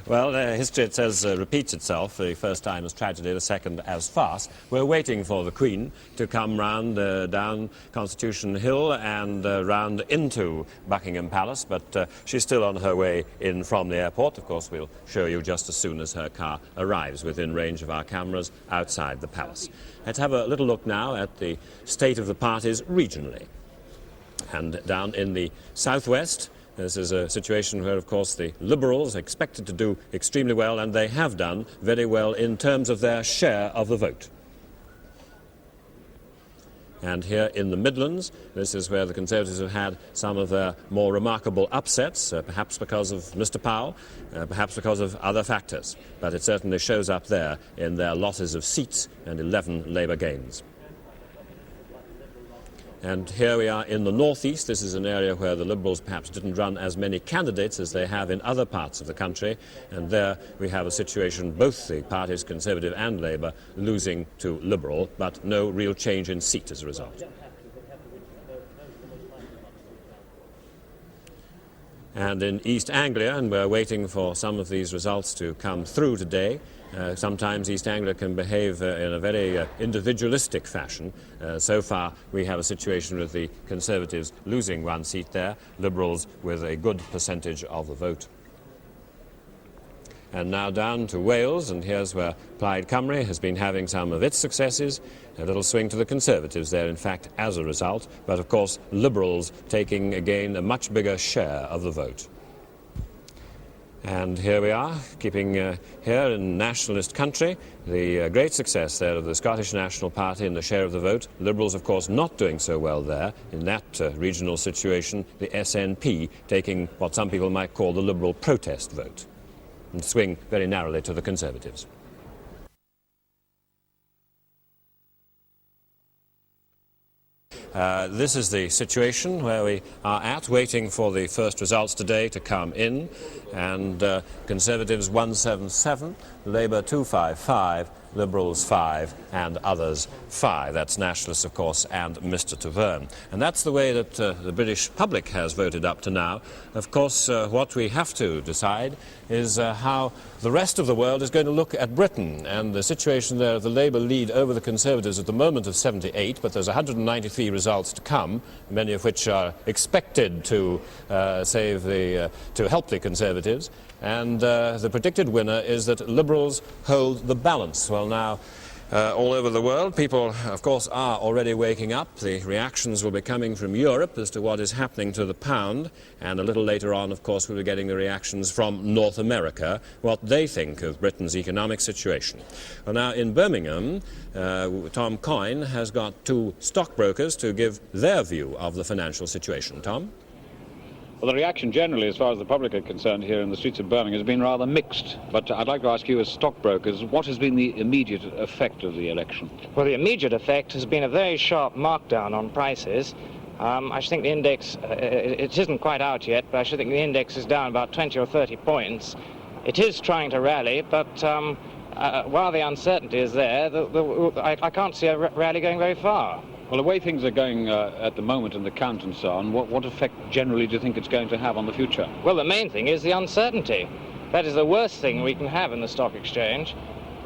Well, history, it says, repeats itself. The first time as tragedy, the second as farce. We're waiting for the Queen to come round down Constitution Hill and round into Buckingham Palace, but she's still on her way in from the airport. Of course, we'll show you just as soon as her car arrives within range of our cameras outside the palace. Let's have a little look now at the state of the parties regionally. And down in the southwest, this is a situation where, of course, the Liberals are expected to do extremely well, and they have done very well in terms of their share of the vote. And here in the Midlands, this is where the Conservatives have had some of their more remarkable upsets, perhaps because of Mr. Powell, perhaps because of other factors. But it certainly shows up there in their losses of seats and 11 Labour gains. And here we are in the northeast. This is an area where the Liberals perhaps didn't run as many candidates as they have in other parts of the country. And there we have a situation, both the parties, Conservative and Labour, losing to Liberal, but no real change in seat as a result. And in East Anglia, and we're waiting for some of these results to come through today. Sometimes East Anglia can behave in a very individualistic fashion. So far, we have a situation with the Conservatives losing one seat there, Liberals with a good percentage of the vote. And now down to Wales, and here's where Plaid Cymru has been having some of its successes. A little swing to the Conservatives there, in fact, as a result. But, of course, Liberals taking, again, a much bigger share of the vote. And here we are, keeping here in nationalist country, the great success there of the Scottish National Party in the share of the vote. Liberals, of course, not doing so well there. In that regional situation, the SNP taking what some people might call the Liberal protest vote, and swing very narrowly to the Conservatives. This is the situation where we are at, waiting for the first results today to come in. And Conservatives 177, Labour 255, Liberals 5, and others 5. That's Nationalists, of course, and Mr. Taverne. And that's the way that the British public has voted up to now. Of course, what we have to decide is how the rest of the world is going to look at Britain. And the situation there of the Labour lead over the Conservatives at the moment of 78, but there's 193 results to come, many of which are expected to to help the Conservatives. And the predicted winner is that Liberals hold the balance. Well, now, all over the world, people, of course, are already waking up. The reactions will be coming from Europe as to what is happening to the pound. And a little later on, of course, we'll be getting the reactions from North America, what they think of Britain's economic situation. Well, now, in Birmingham, Tom Coyne has got two stockbrokers to give their view of the financial situation. Tom? Well, the reaction generally, as far as the public are concerned here in the streets of Birmingham, has been rather mixed. But I'd like to ask you as stockbrokers, what has been the immediate effect of the election? Well, the immediate effect has been a very sharp markdown on prices. I should think the index, it isn't quite out yet, but I should think the index is down about 20 or 30 points. It is trying to rally, but while the uncertainty is there, I can't see a rally going very far. Well, the way things are going at the moment in the count and so on, what effect generally do you think it's going to have on the future? Well, the main thing is the uncertainty. That is the worst thing we can have in the stock exchange.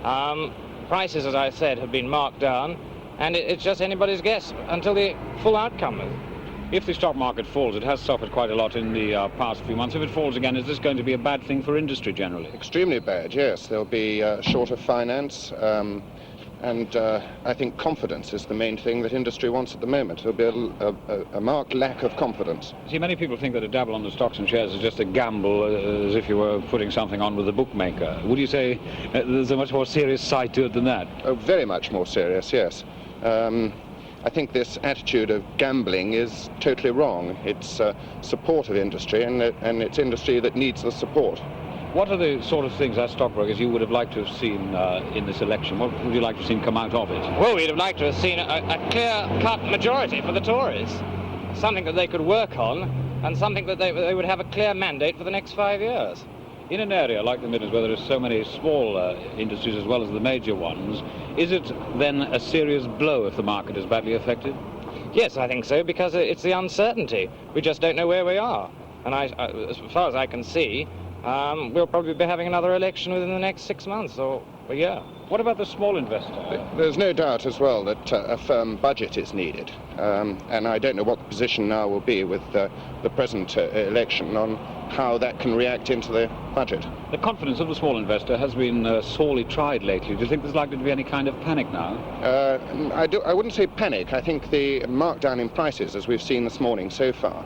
Prices, as I said, have been marked down, and it's just anybody's guess until the full outcome. If the stock market falls, it has suffered quite a lot in the past few months. If it falls again, is this going to be a bad thing for industry generally? Extremely bad, yes. There'll be shorter finance, and I think confidence is the main thing that industry wants at the moment. There'll be a marked lack of confidence. See, many people think that a dabble on the stocks and shares is just a gamble, as if you were putting something on with a bookmaker. Would you say there's a much more serious side to it than that? Oh, very much more serious, yes. I think this attitude of gambling is totally wrong. It's support of industry, and it's industry that needs the support. What are the sort of things as stockbrokers you would have liked to have seen in this election? What would you like to have seen come out of it? Well, we'd have liked to have seen a clear-cut majority for the Tories. Something that they could work on, and something that they would have a clear mandate for the next 5 years. In an area like the Midlands, where there are so many small industries as well as the major ones, is it then a serious blow if the market is badly affected? Yes, I think so, because it's the uncertainty. We just don't know where we are. And as far as I can see, we'll probably be having another election within the next 6 months or a year. What about the small investor? There's no doubt as well that a firm budget is needed. And I don't know what the position now will be with the present election on how that can react into the budget. The confidence of the small investor has been sorely tried lately. Do you think there's likely to be any kind of panic now? I wouldn't say panic. I think the markdown in prices, as we've seen this morning so far,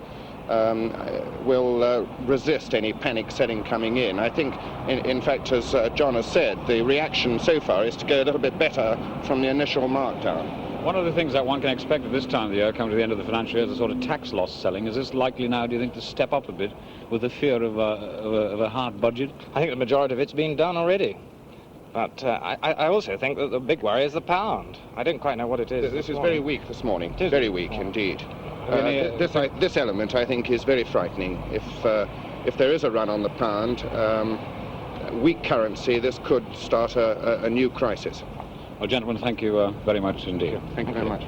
will resist any panic setting coming in. I think, in fact, as John has said, the reaction so far is to go a little bit better from the initial markdown. One of the things that one can expect at this time of the year, coming to the end of the financial year, is a sort of tax loss selling. Is this likely now, do you think, to step up a bit with the fear of a hard budget? I think the majority of it's been done already. But I also think that the big worry is the pound. I don't quite know what it is. This is very weak this morning. Very weak indeed. This element, I think, is very frightening. If there is a run on the pound, weak currency, this could start a new crisis. Well, gentlemen, thank you very much indeed. Thank you very much.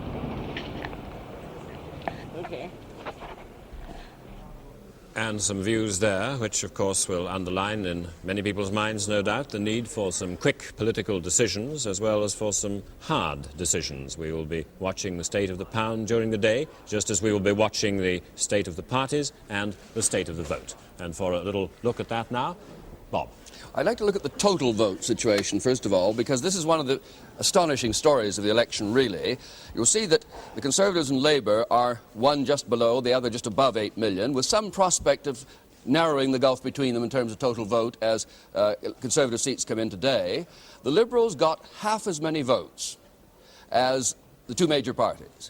Okay. And some views there, which of course will underline in many people's minds, no doubt, the need for some quick political decisions as well as for some hard decisions. We will be watching the state of the pound during the day, just as we will be watching the state of the parties and the state of the vote. And for a little look at that now, Bob. I'd like to look at the total vote situation, first of all, because this is one of the astonishing stories of the election, really. You'll see that the Conservatives and Labour are one just below, the other just above 8 million, with some prospect of narrowing the gulf between them in terms of total vote as Conservative seats come in today. The Liberals got half as many votes as the two major parties.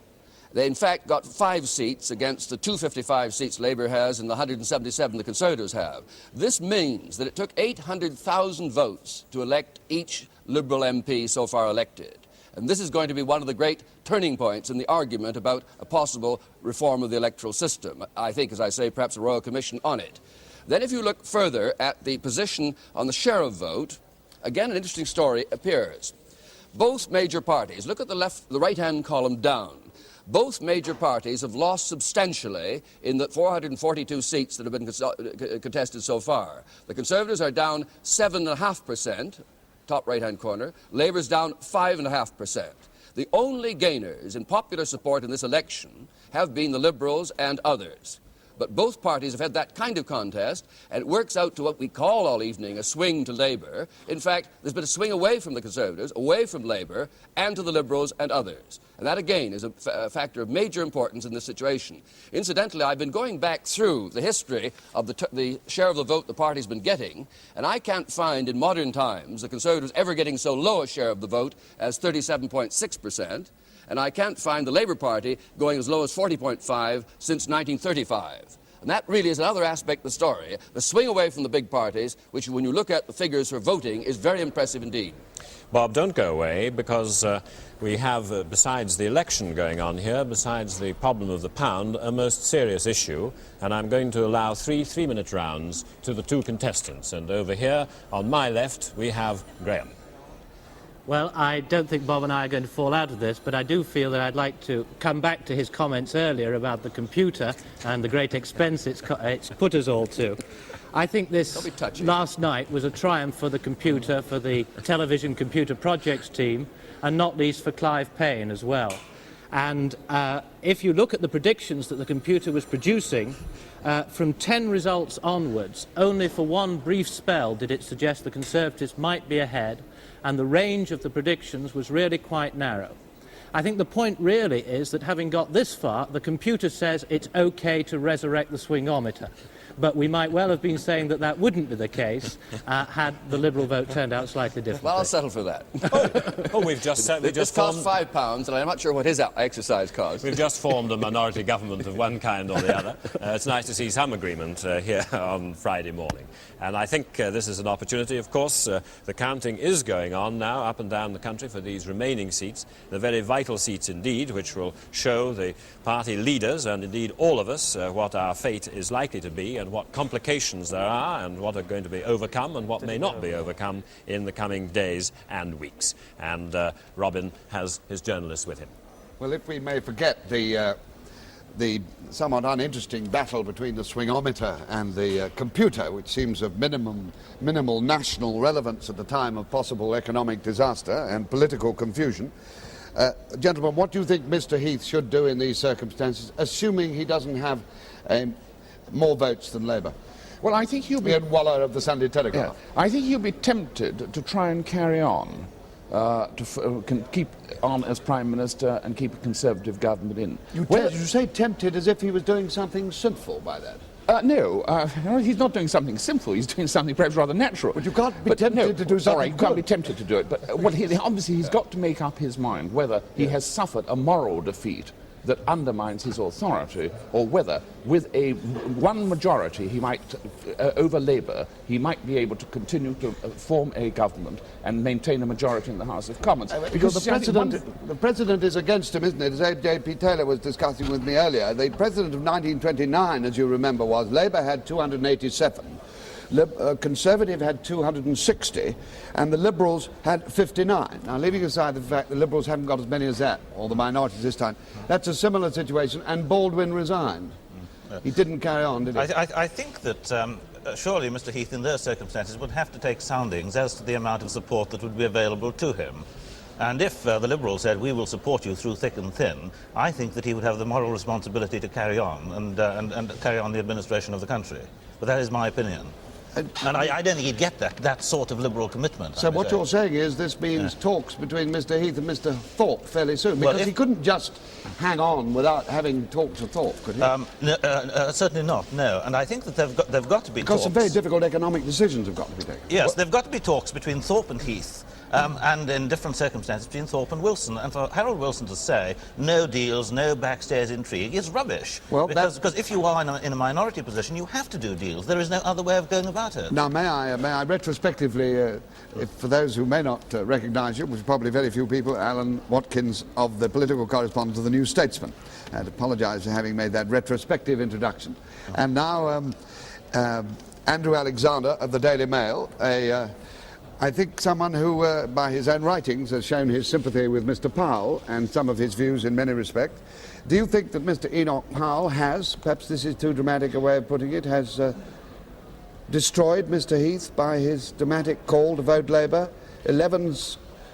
They, in fact, got 5 seats against the 255 seats Labour has and the 177 the Conservatives have. This means that it took 800,000 votes to elect each Liberal MP so far elected. And this is going to be one of the great turning points in the argument about a possible reform of the electoral system. I think, as I say, perhaps a Royal Commission on it. Then if you look further at the position on the share of vote, again an interesting story appears. Both major parties, look at the right-hand column down. Both major parties have lost substantially in the 442 seats that have been contested so far. The Conservatives are down 7.5%, top right-hand corner. Labour's down 5.5%. The only gainers in popular support in this election have been the Liberals and others. But both parties have had that kind of contest, and it works out to what we call all evening a swing to Labour. In fact, there's been a swing away from the Conservatives, away from Labour, and to the Liberals and others. And that, again, is a factor of major importance in this situation. Incidentally, I've been going back through the history of the share of the vote the party's been getting, and I can't find in modern times the Conservatives ever getting so low a share of the vote as 37.6%. And I can't find the Labour Party going as low as 40.5 since 1935. And that really is another aspect of the story, the swing away from the big parties, which when you look at the figures for voting is very impressive indeed. Bob, don't go away, because we have, besides the election going on here, besides the problem of the pound, a most serious issue, and I'm going to allow 3 3-minute rounds to the 2 contestants. And over here, on my left, we have Graham. Well, I don't think Bob and I are going to fall out of this, but I do feel that I'd like to come back to his comments earlier about the computer and the great expense it's put us all to. I think this Don't be touchy. last night was a triumph for the computer, for the television computer projects team, and not least for Clive Payne as well. And if you look at the predictions that the computer was producing, from 10 results onwards, only for one brief spell did it suggest the Conservatives might be ahead, and the range of the predictions was really quite narrow. I think the point really is that having got this far, the computer says it's okay to resurrect the swingometer. But we might well have been saying that that wouldn't be the case had the Liberal vote turned out slightly differently. Well, I'll settle for that. We've just This cost £5, and I'm not sure what his exercise cost. We've just formed a minority government of one kind or the other. It's nice to see some agreement here on Friday morning. And I think this is an opportunity, of course. The counting is going on now up and down the country for these remaining seats. They're very vital seats indeed, which will show the party leaders and indeed all of us what our fate is likely to be and what complications there are and what are going to be overcome and what may not be overcome in the coming days and weeks. And Robin has his journalists with him. Well, if we may forget the somewhat uninteresting battle between the swingometer and the computer, which seems of minimal national relevance at the time of possible economic disaster and political confusion. Gentlemen, what do you think Mr. Heath should do in these circumstances, assuming he doesn't have more votes than Labour? Well, I think he'll be... Ian Waller of the Sunday Telegraph. Yeah, I think he'll be tempted to try and carry on, can keep on as Prime Minister and keep a Conservative government in. You say tempted as if he was doing something sinful by that. No, he's not doing something simple. He's doing something perhaps rather natural. But you can't be tempted to do something. All right, you can't be tempted to do it. But obviously he's got to make up his mind whether he has suffered a moral defeat that undermines his authority, or whether with one majority he might, over Labour, he might be able to continue to form a government and maintain a majority in the House of Commons. Because the President is against him, isn't it? As J.P. Taylor was discussing with me earlier, the President of 1929, as you remember, was Labour had 287. Conservative had 260 and the Liberals had 59. Now, leaving aside the fact the Liberals haven't got as many as that, or the minorities this time, that's a similar situation, and Baldwin resigned. He didn't carry on, did he? I think that surely Mr. Heath in those circumstances would have to take soundings as to the amount of support that would be available to him. And if the Liberals said, we will support you through thick and thin, I think that he would have the moral responsibility to carry on and carry on the administration of the country. But that is my opinion. And I don't think he'd get that sort of Liberal commitment. So what you're saying is this means talks between Mr. Heath and Mr. Thorpe fairly soon, because he couldn't just hang on without having talked to Thorpe, could he? Certainly not, no. And I think that they've got to be talks. Because some very difficult economic decisions have got to be taken. Yes, they've got to be talks between Thorpe and Heath. And in different circumstances between Thorpe and Wilson. And for Harold Wilson to say, no deals, no backstairs intrigue, is rubbish. Well, because if you are in a minority position, you have to do deals. There is no other way of going about it. Now, may I retrospectively, for those who may not recognise you, which are probably very few people, Alan Watkins of the political correspondent of the New Statesman. I'd apologise for having made that retrospective introduction. And now, Andrew Alexander of the Daily Mail, I think someone who, by his own writings, has shown his sympathy with Mr. Powell and some of his views in many respects. Do you think that Mr. Enoch Powell has, perhaps this is too dramatic a way of putting it, has destroyed Mr. Heath by his dramatic call to vote Labour? 11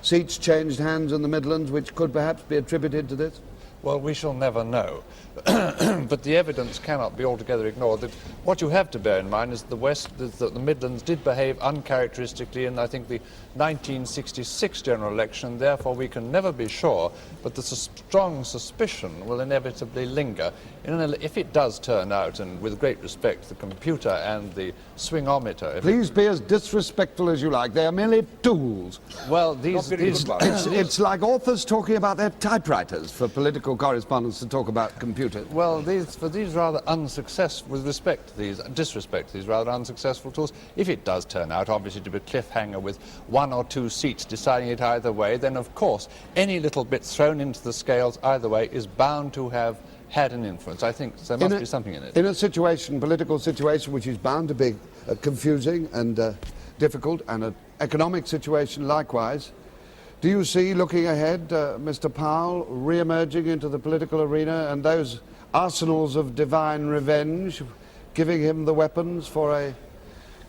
seats changed hands in the Midlands, which could perhaps be attributed to this? Well, we shall never know. But the evidence cannot be altogether ignored. That what you have to bear in mind is that the Midlands did behave uncharacteristically in, I think, the 1966 general election. Therefore, we can never be sure, but the strong suspicion will inevitably linger. If it does turn out, and with great respect, the computer and the swingometer... Please be as disrespectful as you like. They are merely tools. Well, it's like authors talking about their typewriters for political correspondents to talk about computers. Well, these rather unsuccessful, with respect to these, disrespect to these rather unsuccessful tools, if it does turn out, obviously, to be a cliffhanger with 1 or 2 seats deciding it either way, then, of course, any little bit thrown into the scales either way is bound to have had an influence. I think there must be something in it. In a situation, political situation, which is bound to be confusing and difficult, and an economic situation likewise, do you see, looking ahead, Mr. Powell re-emerging into the political arena and those arsenals of divine revenge giving him the weapons for a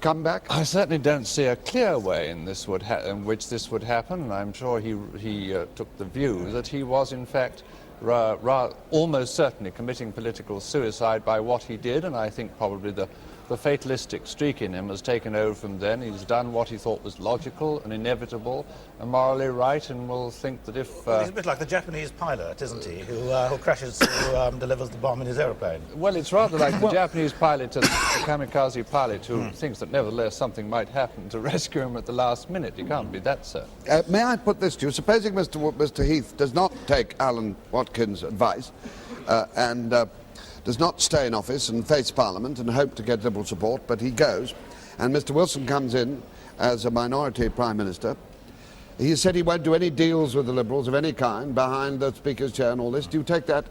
comeback? I certainly don't see a clear way in which this would happen. I'm sure he took the view that he was, in fact, almost certainly committing political suicide by what he did, and I think probably the fatalistic streak in him has taken over from then. He's done what he thought was logical and inevitable and morally right, and will think that if... Well, he's a bit like the Japanese pilot, isn't he, who crashes, who delivers the bomb in his aeroplane. Well, it's rather like the Japanese pilot and the kamikaze pilot who thinks that nevertheless something might happen to rescue him at the last minute. He can't be that certain. May I put this to you? Supposing Mr. Heath does not take Alan Watkins' advice and does not stay in office and face Parliament and hope to get Liberal support, but he goes, and Mr. Wilson comes in as a minority Prime Minister. He said he won't do any deals with the Liberals of any kind behind the Speaker's chair and all this. Do you take that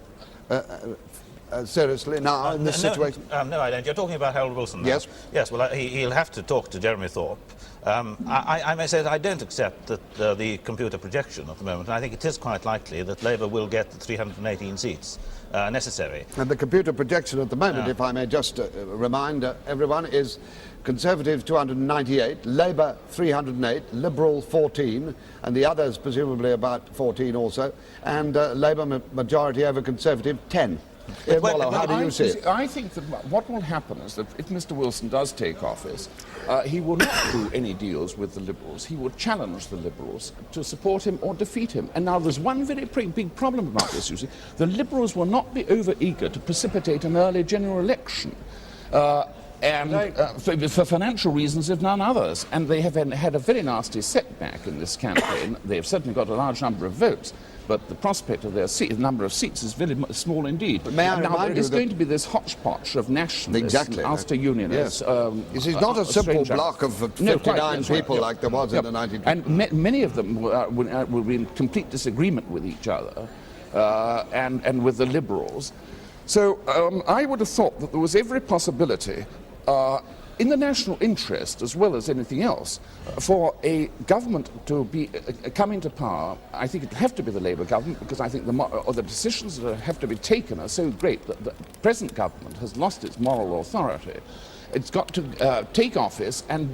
seriously now in this situation? No, I don't. You're talking about Harold Wilson now. Yes. Yes, well, he'll have to talk to Jeremy Thorpe. I may say that I don't accept that the computer projection at the moment, and I think it is quite likely that Labour will get the 318 seats necessary. And the computer projection at the moment, if I may just remind everyone, is Conservative 298, Labour 308, Liberal 14, and the others presumably about 14 also, and Labour majority over Conservative 10. Ian Wallow, how do you see it? I think that what will happen is that if Mr. Wilson does take office, he will not do any deals with the Liberals. He will challenge the Liberals to support him or defeat him. And now there's one very big problem about this, you see. The Liberals will not be over-eager to precipitate an early general election. For financial reasons, if none others. And they have had a very nasty setback in this campaign. They've certainly got a large number of votes, but the prospect of their number of seats is very small indeed. But may I now there remind you is going to be this hodgepodge of nationalists and Ulster Unionists. Yes. It's not a simple block of 59 people like there was in the 1920s. And many of them will be in complete disagreement with each other and with the Liberals. So I would have thought that there was every possibility in the national interest, as well as anything else, for a government to come into power. I think it would have to be the Labour government, because I think the decisions that have to be taken are so great that the present government has lost its moral authority. It's got to take office and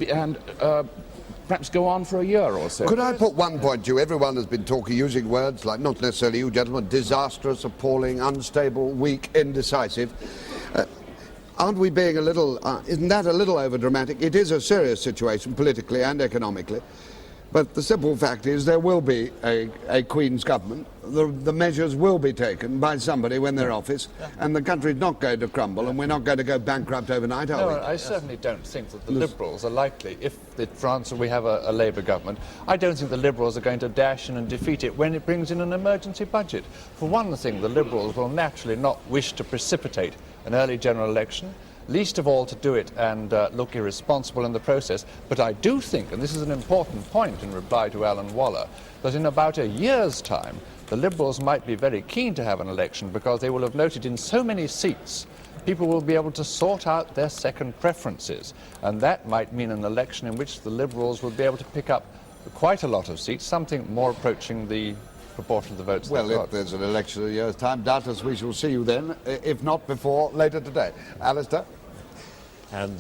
perhaps go on for a year or so. Could I put one point to you? Everyone has been using words like, not necessarily you gentlemen, disastrous, appalling, unstable, weak, indecisive. Aren't we being a little, isn't that a little over-dramatic? It is a serious situation, politically and economically. But the simple fact is there will be a Queen's government. The measures will be taken by somebody when they're in office, and the country's not going to crumble, and we're not going to go bankrupt overnight, are we? No, I certainly don't think that the Liberals are likely, if in France we have a Labour government, I don't think the Liberals are going to dash in and defeat it when it brings in an emergency budget. For one thing, the Liberals will naturally not wish to precipitate an early general election, least of all to do it and look irresponsible in the process. But I do think, and this is an important point in reply to Alan Waller, that in about a year's time, the Liberals might be very keen to have an election, because they will have noted in so many seats, people will be able to sort out their second preferences. And that might mean an election in which the Liberals will be able to pick up quite a lot of seats, something more approaching the proportion of the votes. Well, if there's an election in a year's time, doubtless we shall see you then, if not before, later today. Alistair? And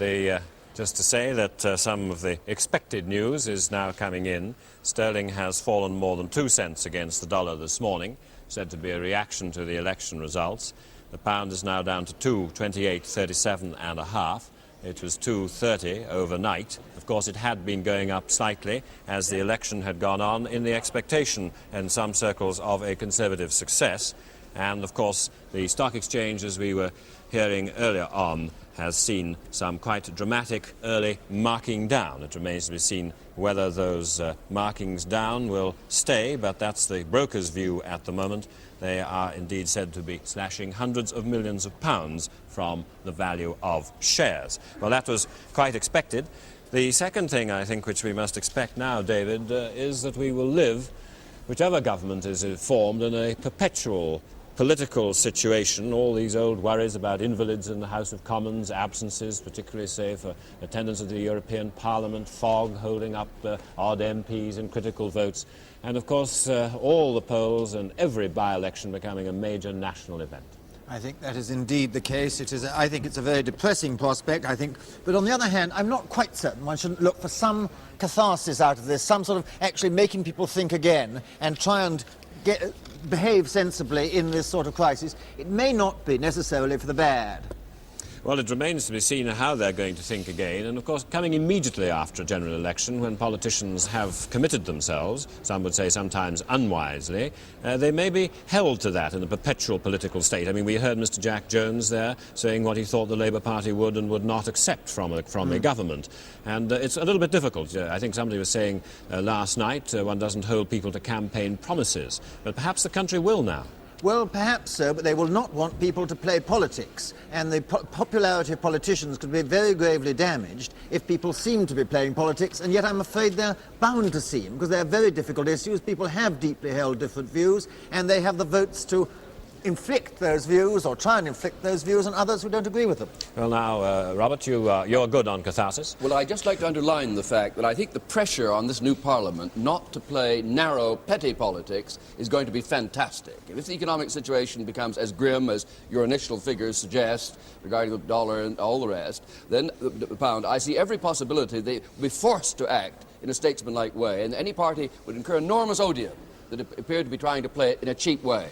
just to say that some of the expected news is now coming in. Sterling has fallen more than 2 cents against the dollar this morning, said to be a reaction to the election results. The pound is now down to 2.2837 and a half. It was 2.30 overnight. Of course, it had been going up slightly as the election had gone on, in the expectation in some circles of a Conservative success. And, of course, the stock exchange, as we were hearing earlier on, has seen some quite dramatic early marking down. It remains to be seen whether those markings down will stay, but that's the broker's view at the moment. They are indeed said to be slashing hundreds of millions of pounds from the value of shares. Well, that was quite expected. The second thing, I think, which we must expect now, David, is that we will live, whichever government is formed, in a perpetual political situation. All these old worries about invalids in the House of Commons, absences, particularly, say, for attendance at the European Parliament, fog holding up odd MPs in critical votes, and, of course, all the polls and every by-election becoming a major national event. I think that is indeed the case. I think it's a very depressing prospect, I think. But on the other hand, I'm not quite certain one shouldn't look for some catharsis out of this, some sort of actually making people think again and try and behave sensibly in this sort of crisis. It may not be necessarily for the bad. Well, it remains to be seen how they're going to think again, and of course coming immediately after a general election when politicians have committed themselves, some would say sometimes unwisely, they may be held to that in a perpetual political state. I mean, we heard Mr. Jack Jones there saying what he thought the Labour Party would and would not accept from a government, and it's a little bit difficult. I think somebody was saying last night one doesn't hold people to campaign promises, but perhaps the country will now. Well, perhaps so, but they will not want people to play politics, and the popularity of politicians could be very gravely damaged if people seem to be playing politics, and yet I'm afraid they're bound to seem, because they're very difficult issues. People have deeply held different views, and they have the votes to inflict those views, or try and inflict those views on others who don't agree with them. Well, now, Robert, you're good on catharsis. Well, I'd just like to underline the fact that I think the pressure on this new Parliament not to play narrow, petty politics is going to be fantastic. If the economic situation becomes as grim as your initial figures suggest regarding the dollar and all the rest, then the pound, I see every possibility they will be forced to act in a statesmanlike way, and any party would incur enormous odium that appeared to be trying to play it in a cheap way.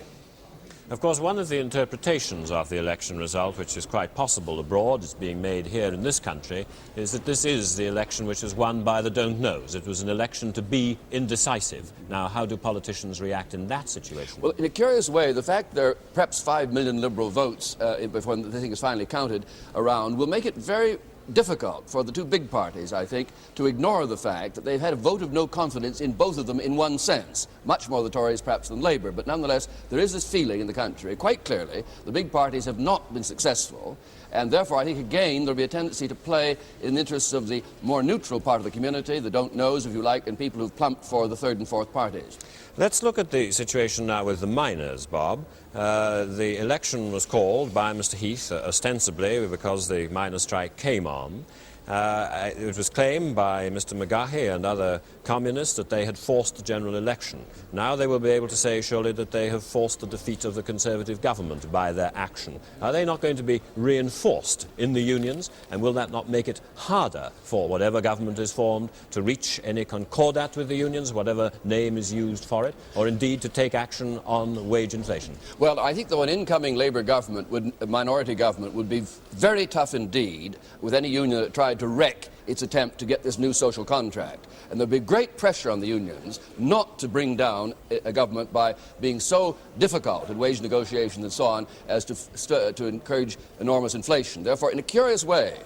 Of course, one of the interpretations of the election result, which is quite possible abroad, is being made here in this country, is that this is the election which is won by the don't-knows. It was an election to be indecisive. Now, how do politicians react in that situation? Well, in a curious way, the fact there are perhaps 5 million Liberal votes before the thing is finally counted around will make it very difficult for the two big parties, I think, to ignore the fact that they've had a vote of no confidence in both of them in one sense, much more the Tories perhaps than Labour, but nonetheless there is this feeling in the country, quite clearly, the big parties have not been successful, and therefore I think again there'll be a tendency to play in the interests of the more neutral part of the community, the don't-knows, if you like, and people who've plumped for the third and fourth parties. Let's look at the situation now with the miners, Bob. The election was called by Mr. Heath, ostensibly because the miners' strike came on. It was claimed by Mr. McGahey and other communists that they had forced the general election. Now they will be able to say, surely, that they have forced the defeat of the Conservative government by their action. Are they not going to be reinforced in the unions, and will that not make it harder for whatever government is formed to reach any concordat with the unions, whatever name is used for it, or indeed to take action on wage inflation? Well, I think, though, an incoming Labour government, a minority government, would be very tough indeed with any union that tried to wreck its attempt to get this new social contract. And there'll be great pressure on the unions not to bring down a government by being so difficult in wage negotiations and so on as to encourage enormous inflation. Therefore, in a curious way,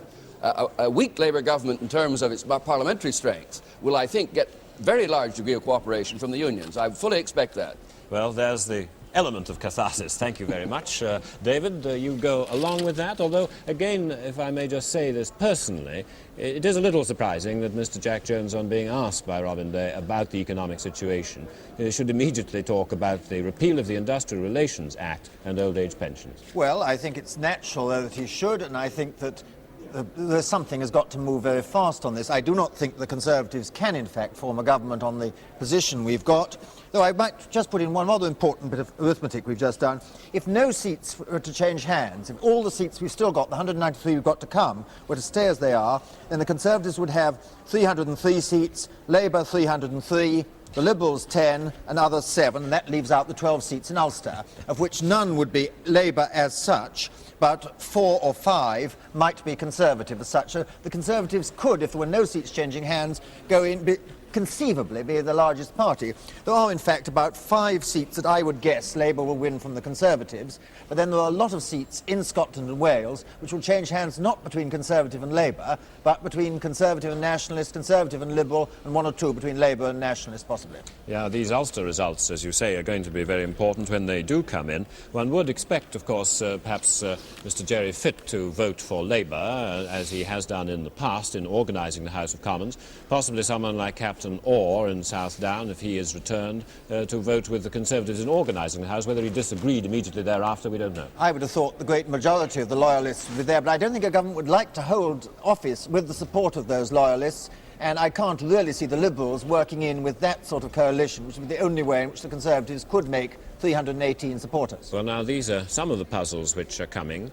a weak Labour government in terms of its parliamentary strength will, I think, get very large degree of cooperation from the unions. I fully expect that. Well, there's the element of catharsis. Thank you very much. David, you go along with that, although, again, if I may just say this personally, it is a little surprising that Mr. Jack Jones, on being asked by Robin Day about the economic situation, should immediately talk about the repeal of the Industrial Relations Act and old age pensions. Well, I think it's natural that he should, and I think that there's something has got to move very fast on this. I do not think the Conservatives can, in fact, form a government on the position we've got. Though I might just put in one rather important bit of arithmetic we've just done. If no seats were to change hands, if all the seats we've still got, the 193 we've got to come, were to stay as they are, then the Conservatives would have 303 seats, Labour 303, the Liberals 10, and others 7, and that leaves out the 12 seats in Ulster, of which none would be Labour as such, but 4 or 5 might be Conservative as such. So the Conservatives could, if there were no seats changing hands, go in, conceivably be the largest party. There are, in fact, about 5 seats that I would guess Labour will win from the Conservatives, but then there are a lot of seats in Scotland and Wales which will change hands not between Conservative and Labour, but between Conservative and Nationalist, Conservative and Liberal, and 1 or 2 between Labour and Nationalist, possibly. Yeah, these Ulster results, as you say, are going to be very important when they do come in. One would expect, of course, perhaps Mr. Jerry Fitt to vote for Labour, as he has done in the past in organising the House of Commons. Possibly someone like Captain Orr in South Down, if he is returned, to vote with the Conservatives in organising the House. Whether he disagreed immediately thereafter, we don't know. I would have thought the great majority of the loyalists would be there, but I don't think a government would like to hold office with the support of those loyalists, and I can't really see the Liberals working in with that sort of coalition, which would be the only way in which the Conservatives could make 318 supporters. Well, now, these are some of the puzzles which are coming.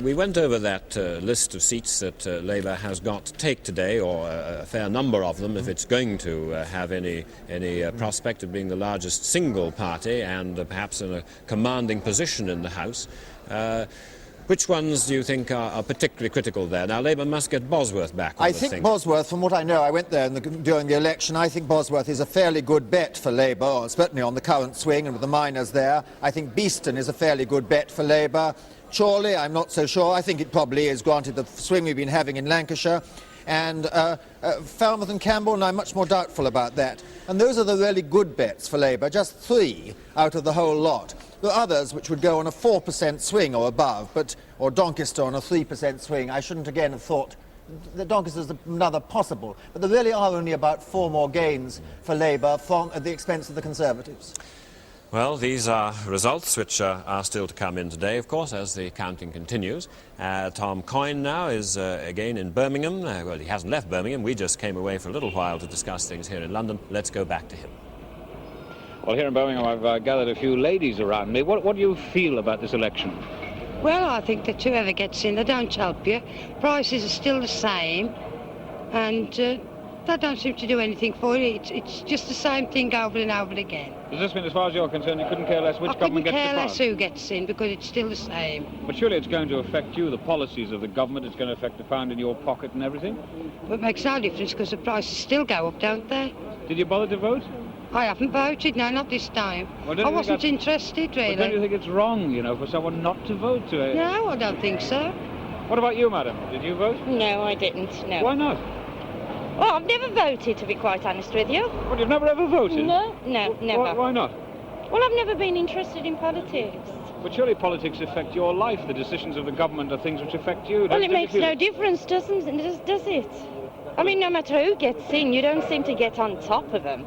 We went over that list of seats that Labour has got to take today, or a fair number of them, if it's going to have any prospect of being the largest single party and perhaps in a commanding position in the House. Which ones do you think are particularly critical there? Now, Labour must get Bosworth back on I the think thing. Bosworth, from what I know, I went there during the election, I think Bosworth is a fairly good bet for Labour, or certainly on the current swing and with the miners there. I think Beeston is a fairly good bet for Labour. Chorley, I'm not so sure. I think it probably is, granted the swing we've been having in Lancashire. And Falmouth and Campbell, and I'm much more doubtful about that. And those are the really good bets for Labour, just 3 out of the whole lot. There are others which would go on a 4% swing or above, or Doncaster on a 3% swing. I shouldn't again have thought that Doncaster is another possible. But there really are only about 4 more gains for Labour at the expense of the Conservatives. Well, these are results which are still to come in today, of course, as the counting continues. Tom Coyne now is again in Birmingham. Well, he hasn't left Birmingham. We just came away for a little while to discuss things here in London. Let's go back to him. Well, here in Birmingham, I've gathered a few ladies around me. What do you feel about this election? Well, I think that whoever gets in, they don't help you. Prices are still the same, and they don't seem to do anything for you. It's just the same thing over and over again. Does this mean, as far as you're concerned, you couldn't care less which government gets to power? I couldn't care less who gets in, because it's still the same. But surely it's going to affect you, the policies of the government. It's going to affect the pound in your pocket and everything. But it makes no difference, because the prices still go up, don't they? Did you bother to vote? I haven't voted, no, not this time. Well, I wasn't interested, really. But don't you think it's wrong, you know, for someone not to vote? No, I don't think so. What about you, madam? Did you vote? No, I didn't, no. Why not? Well, I've never voted, to be quite honest with you. Well, you've never ever voted? No, never. Why not? Well, I've never been interested in politics. But surely politics affect your life. The decisions of the government are things which affect you. Well, it makes no difference, does it? I mean, no matter who gets in, you don't seem to get on top of them.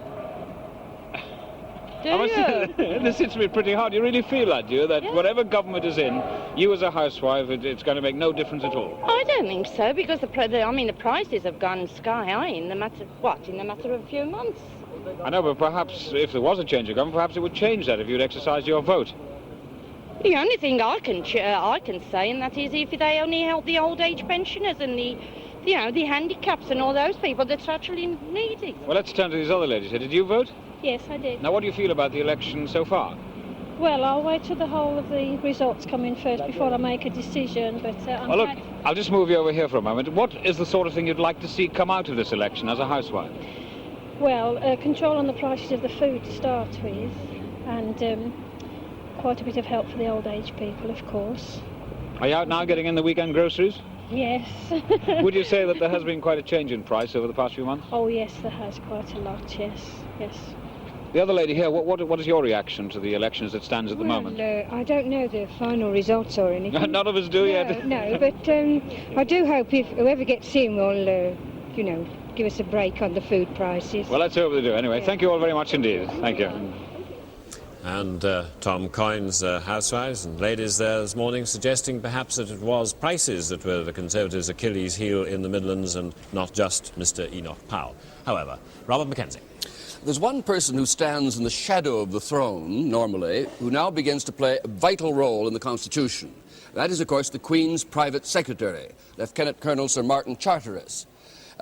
Do you? This hits me pretty hard. You really feel that, do you? That whatever government is in, you as a housewife, it's going to make no difference at all. I don't think so, because the prices have gone sky high in the matter of a few months. I know, but perhaps if there was a change of government, perhaps it would change that if you'd exercise your vote. The only thing I can say, and that is if they only help the old age pensioners and the handicaps and all those people that actually need it. Well, let's turn to these other ladies here. Did you vote? Yes, I did. Now, what do you feel about the election so far? Well, I'll wait till the whole of the results come in first before I make a decision, but well, look, I'll just move you over here for a moment. What is the sort of thing you'd like to see come out of this election as a housewife? Well, control on the prices of the food to start with, and quite a bit of help for the old age people, of course. Are you out now getting in the weekend groceries? Yes. Would you say that there has been quite a change in price over the past few months? Oh, yes, there has quite a lot, yes. The other lady here, what is your reaction to the election as it stands at the moment? I don't know the final results or anything. None of us do yet. No, but I do hope if whoever gets in will, give us a break on the food prices. Well, let's hope they do. Anyway, thank you all very much indeed. Thank you. And Tom Coyne's housewives and ladies there this morning suggesting perhaps that it was prices that were the Conservatives' Achilles heel in the Midlands and not just Mr. Enoch Powell. However, Robert Mackenzie. There's one person who stands in the shadow of the throne, normally, who now begins to play a vital role in the Constitution. That is, of course, the Queen's private secretary, Lieutenant Colonel Sir Martin Charteris.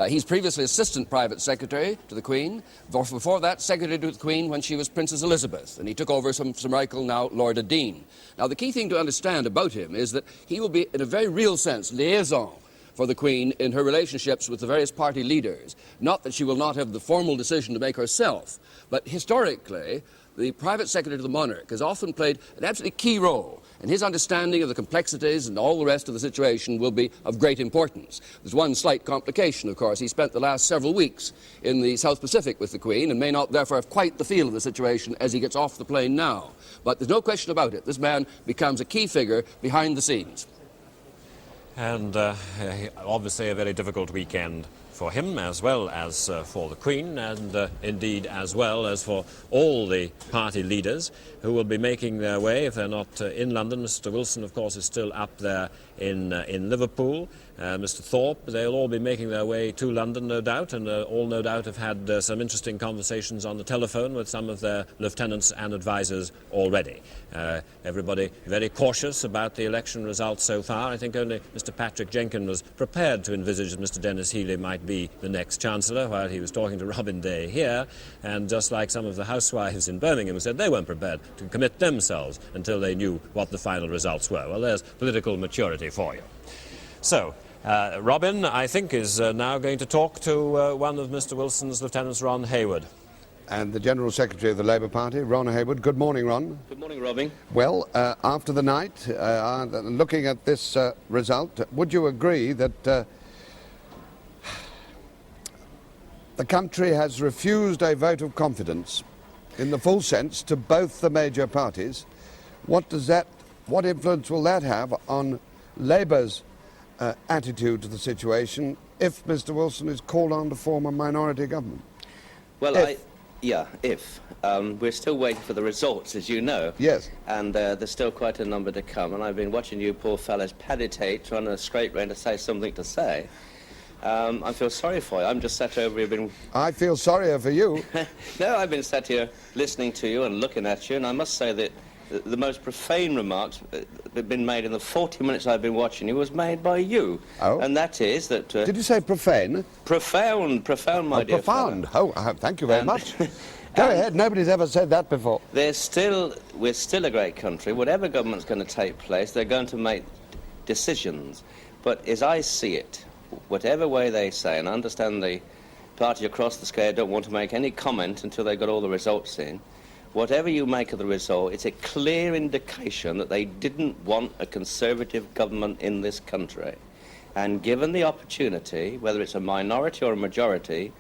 He's previously Assistant Private Secretary to the Queen. Before that, Secretary to the Queen when she was Princess Elizabeth. And he took over from Sir Michael, now Lord Dean. Now, the key thing to understand about him is that he will be, in a very real sense, liaison for the Queen in her relationships with the various party leaders. Not that she will not have the formal decision to make herself, but historically, the private secretary to the monarch has often played an absolutely key role, and his understanding of the complexities and all the rest of the situation will be of great importance. There's one slight complication, of course. He spent the last several weeks in the South Pacific with the Queen and may not therefore have quite the feel of the situation as he gets off the plane now. But there's no question about it. This man becomes a key figure behind the scenes. And obviously a very difficult weekend for him as well as for the Queen, and indeed as well as for all the party leaders who will be making their way, if they're not in London. Mr. Wilson, of course, is still up there in Liverpool. Mr. Thorpe, they'll all be making their way to London, no doubt, and all no doubt have had some interesting conversations on the telephone with some of their lieutenants and advisers already. Everybody very cautious about the election results so far. I think only Mr. Patrick Jenkin was prepared to envisage that Mr. Dennis Healey might be the next Chancellor while he was talking to Robin Day here, and just like some of the housewives in Birmingham said, they weren't prepared to commit themselves until they knew what the final results were. Well, there's political maturity for you. So, Robin, I think, is now going to talk to one of Mr. Wilson's lieutenants, Ron Hayward. And the General Secretary of the Labour Party, Ron Hayward. Good morning, Ron. Good morning, Robin. Well, after the night, looking at this result, would you agree that the country has refused a vote of confidence in the full sense to both the major parties? What influence will that have on Labour's attitude to the situation if Mr. Wilson is called on to form a minority government? Well, if. We're still waiting for the results, as you know. Yes. And there's still quite a number to come. And I've been watching you poor fellas pallitate, trying to scrape round to say something to say. I feel sorry for you. I'm just sat over here. I feel sorrier for you. No, I've been sat here listening to you and looking at you, and I must say that the most profane remarks that have been made in the 40 minutes I've been watching you was made by you. Oh. And that is that... Did you say profane? Profound, my dear profound. fellow. Thank you very much. Go ahead, nobody's ever said that before. We're still a great country. Whatever government's going to take place, they're going to make decisions. But as I see it, whatever way they say, and I understand the party across the square don't want to make any comment until they've got all the results in, whatever you make of the result, it's a clear indication that they didn't want a Conservative government in this country. And given the opportunity, whether it's a minority or a majority,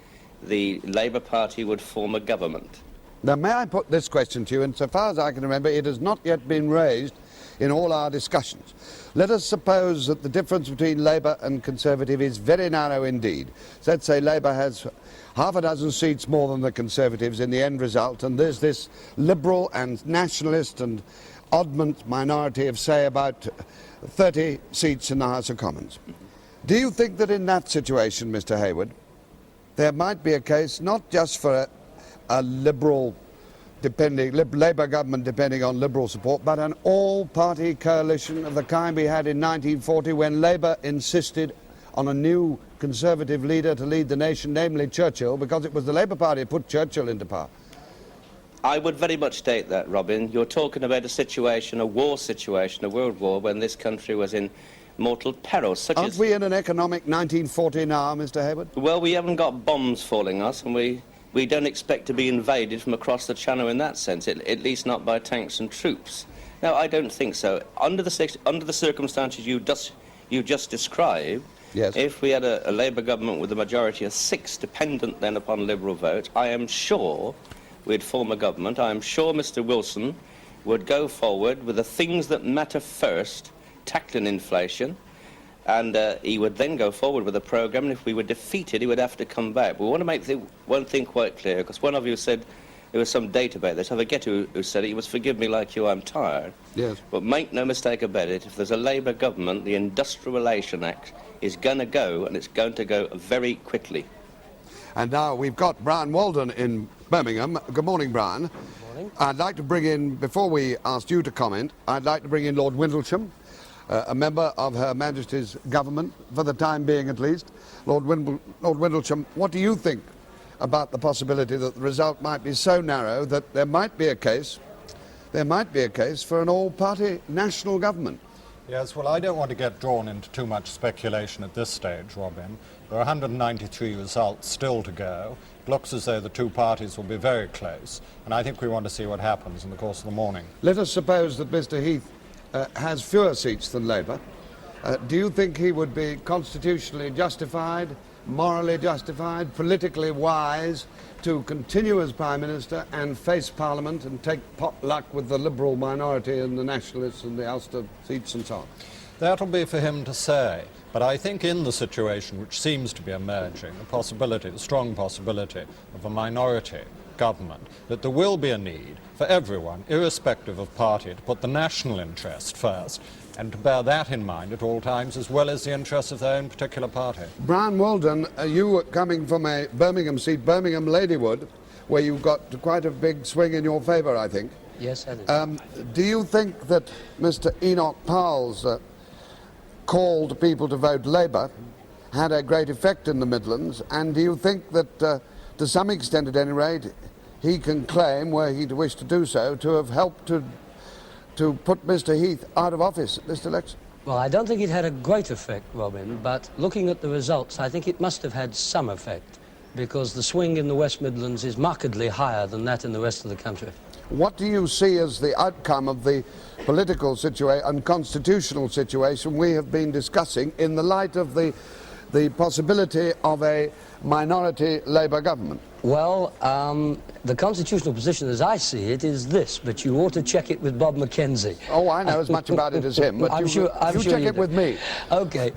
the Labour Party would form a government. Now, may I put this question to you? And so far as I can remember, it has not yet been raised in all our discussions. Let us suppose that the difference between Labour and Conservative is very narrow indeed. So let's say Labour has half a dozen seats more than the Conservatives in the end result, and there's this Liberal and Nationalist and oddment minority of, say, about 30 seats in the House of Commons. Do you think that in that situation, Mr. Hayward, there might be a case not just for a Labour government depending on Liberal support, but an all-party coalition of the kind we had in 1940 when Labour insisted on a new Conservative leader to lead the nation, namely Churchill, because it was the Labour Party that put Churchill into power? I would very much state that, Robin. You're talking about a situation, a war situation, a world war, when this country was in mortal peril. Aren't we in an economic 1940 now, Mr. Hayward? Well, we haven't got bombs falling us, and we don't expect to be invaded from across the Channel in that sense, at least not by tanks and troops. No, I don't think so. Under the circumstances you just described, yes. If we had a Labour government with a majority of 6 dependent then upon Liberal votes, I am sure we'd form a government. I am sure Mr. Wilson would go forward with the things that matter first, tackling inflation, and he would then go forward with a programme, and if we were defeated, he would have to come back. But we want to make one thing quite clear, because one of you said there was some date about this. I forget who said it. You must forgive me like you, I'm tired. Yes. But make no mistake about it, if there's a Labour government, the Industrial Relations Act is going to go, and it's going to go very quickly. And now we've got Brian Walden in Birmingham. Good morning, Brian. Good morning. I'd like to bring in, before we ask you to comment, I'd like to bring in Lord Windlesham, a member of Her Majesty's government, for the time being at least. Lord Windlesham, what do you think about the possibility that the result might be so narrow that there might be a case for an all-party national government? Yes, well, I don't want to get drawn into too much speculation at this stage, Robin. There are 193 results still to go. It looks as though the two parties will be very close, and I think we want to see what happens in the course of the morning. Let us suppose that Mr. Heath has fewer seats than Labour. Do you think he would be constitutionally justified, morally justified, politically wise to continue as Prime Minister and face Parliament and take pot luck with the Liberal minority and the Nationalists and the Ulster seats and so on? That'll be for him to say. But I think in the situation which seems to be emerging, the possibility, the strong possibility of a minority government, that there will be a need for everyone, irrespective of party, to put the national interest first and to bear that in mind at all times, as well as the interests of their own particular party. Brian Walden, you were coming from a Birmingham seat, Birmingham Ladywood, where you got quite a big swing in your favour, I think. Yes, I did. Do you think that Mr. Enoch Powell's call to people to vote Labour had a great effect in the Midlands, and do you think that, to some extent at any rate, he can claim, were he to wish to do so, to have helped to put Mr. Heath out of office at this election? Well, I don't think it had a great effect, Robin, but looking at the results, I think it must have had some effect, because the swing in the West Midlands is markedly higher than that in the rest of the country. What do you see as the outcome of the political situation and constitutional situation we have been discussing in the light of the possibility of a minority Labour government? Well, the constitutional position as I see it is this, but you ought to check it with Bob Mackenzie. Oh, I know as much about it as him, but I'm sure check you it with me. Okay,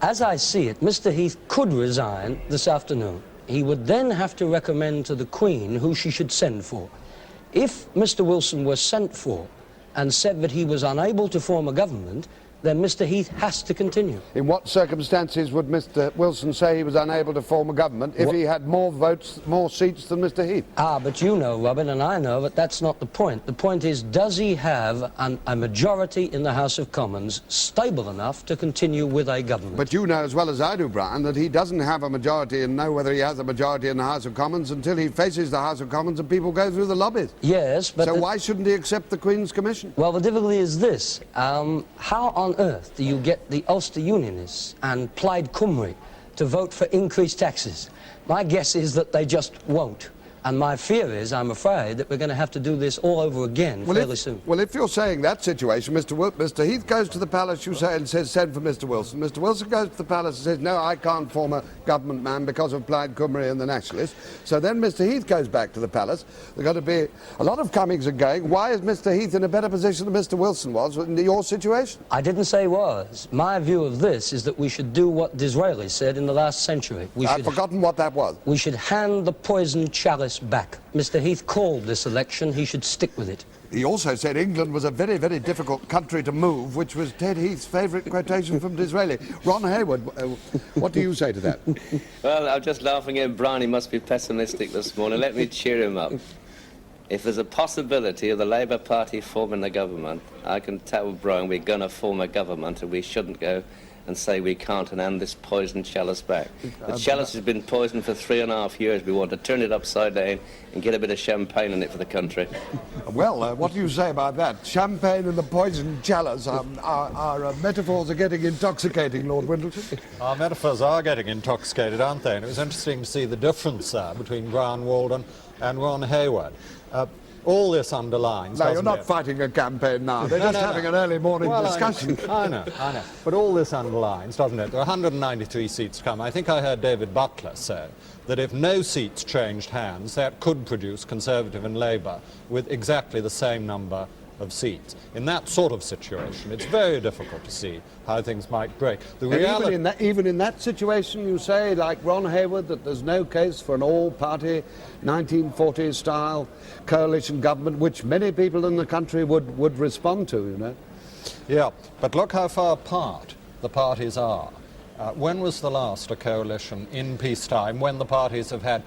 as I see it, Mr. Heath could resign this afternoon. He would then have to recommend to the Queen who she should send for. If Mr. Wilson were sent for and said that he was unable to form a government, then Mr. Heath has to continue. In what circumstances would Mr. Wilson say he was unable to form a government if he had more votes, more seats than Mr. Heath? Ah, but you know, Robin, and I know that that's not the point. The point is, does he have a majority in the House of Commons stable enough to continue with a government? But you know as well as I do, Brian, that he doesn't have a majority and know whether he has a majority in the House of Commons until he faces the House of Commons and people go through the lobbies. Yes, but... So why shouldn't he accept the Queen's commission? Well, the difficulty is this. How on earth do you get the Ulster Unionists and Plaid Cymru to vote for increased taxes? My guess is that they just won't. And my fear is, I'm afraid, that we're going to have to do this all over again fairly soon. Well, if you're saying that situation, Mr. Heath goes to the palace, you say, and says, send for Mr. Wilson. Mr. Wilson goes to the palace and says, no, I can't form a government, man, because of Plaid Cymru and the Nationalists. So then Mr. Heath goes back to the palace. There's got to be a lot of comings and going. Why is Mr. Heath in a better position than Mr. Wilson was in your situation? I didn't say was. My view of this is that we should do what Disraeli said in the last century. I've forgotten what that was. We should hand the poisoned chalice back. Mr. Heath called this election. He should stick with it. He also said England was a very, very difficult country to move, which was Ted Heath's favourite quotation from Disraeli. Ron Hayward, what do you say to that? Well, I'm just laughing at Brian. He must be pessimistic this morning. Let me cheer him up. If there's a possibility of the Labour Party forming a government, I can tell Brian we're going to form a government and we shouldn't go and say we can't and hand this poisoned chalice back. The chalice has been poisoned for 3.5 years. We want to turn it upside down and get a bit of champagne in it for the country. Well, what do you say about that? Champagne and the poisoned chalice, our metaphors are getting intoxicating, Lord Windleton. Our metaphors are getting intoxicated, aren't they? And it was interesting to see the difference there between Brian Walden and Ron Hayward. All this underlines, No, you're not fighting a campaign now. They're just having an early morning discussion. I know. But all this underlines, doesn't it? There are 193 seats to come. I think I heard David Butler say that if no seats changed hands, that could produce Conservative and Labour with exactly the same number of seats. In that sort of situation, it's very difficult to see how things might break. Even in that situation, you say, like Ron Hayward, that there's no case for an all-party 1940s style coalition government, which many people in the country would respond to, you know. Yeah, but look how far apart the parties are. When was the last a coalition in peacetime when the parties have had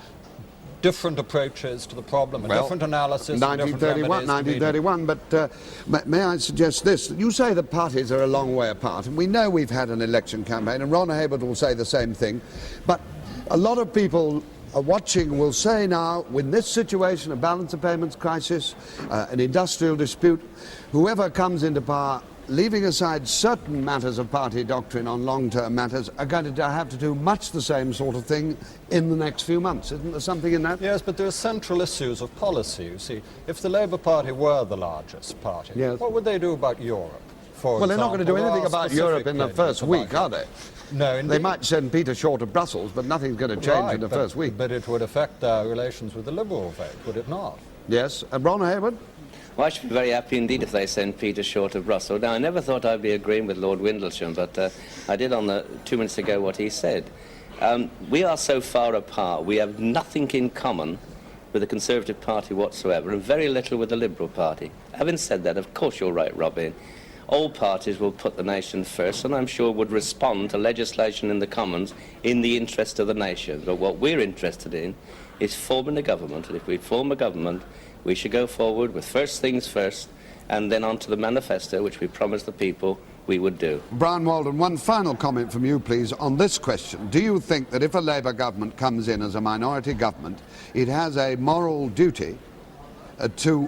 different approaches to the problem, a different analysis, 1931, but may I suggest this? You say the parties are a long way apart, and we know we've had an election campaign, and Ron Hayward will say the same thing, but a lot of people watching will say now, in this situation, a balance of payments crisis, an industrial dispute, whoever comes into power, leaving aside certain matters of party doctrine on long-term matters, are going to have to do much the same sort of thing in the next few months. Isn't there something in that? Yes, but there are central issues of policy, you see. If the Labour Party were the largest party, what would they do about Europe, for Well, they're not example? going to do anything about Europe in the first week, are they? No, they might send Peter Shaw to Brussels, but nothing's going to change in the first week. But it would affect our relations with the Liberal vote, would it not? Yes. And Ron Hayward? Well, I should be very happy indeed if they send Peter Shaw to Brussels. Now, I never thought I'd be agreeing with Lord Windlesham, but I did on the 2 minutes ago what he said. We are so far apart. We have nothing in common with the Conservative Party whatsoever, and very little with the Liberal Party. Having said that, of course you're right, Robin. All parties will put the nation first, and I'm sure would respond to legislation in the Commons in the interest of the nation. But what we're interested in is forming a government, and if we form a government, we should go forward with first things first, and then on to the manifesto, which we promised the people we would do. Brian Walden, one final comment from you, please, on this question. Do you think that if a Labour government comes in as a minority government, it has a moral duty to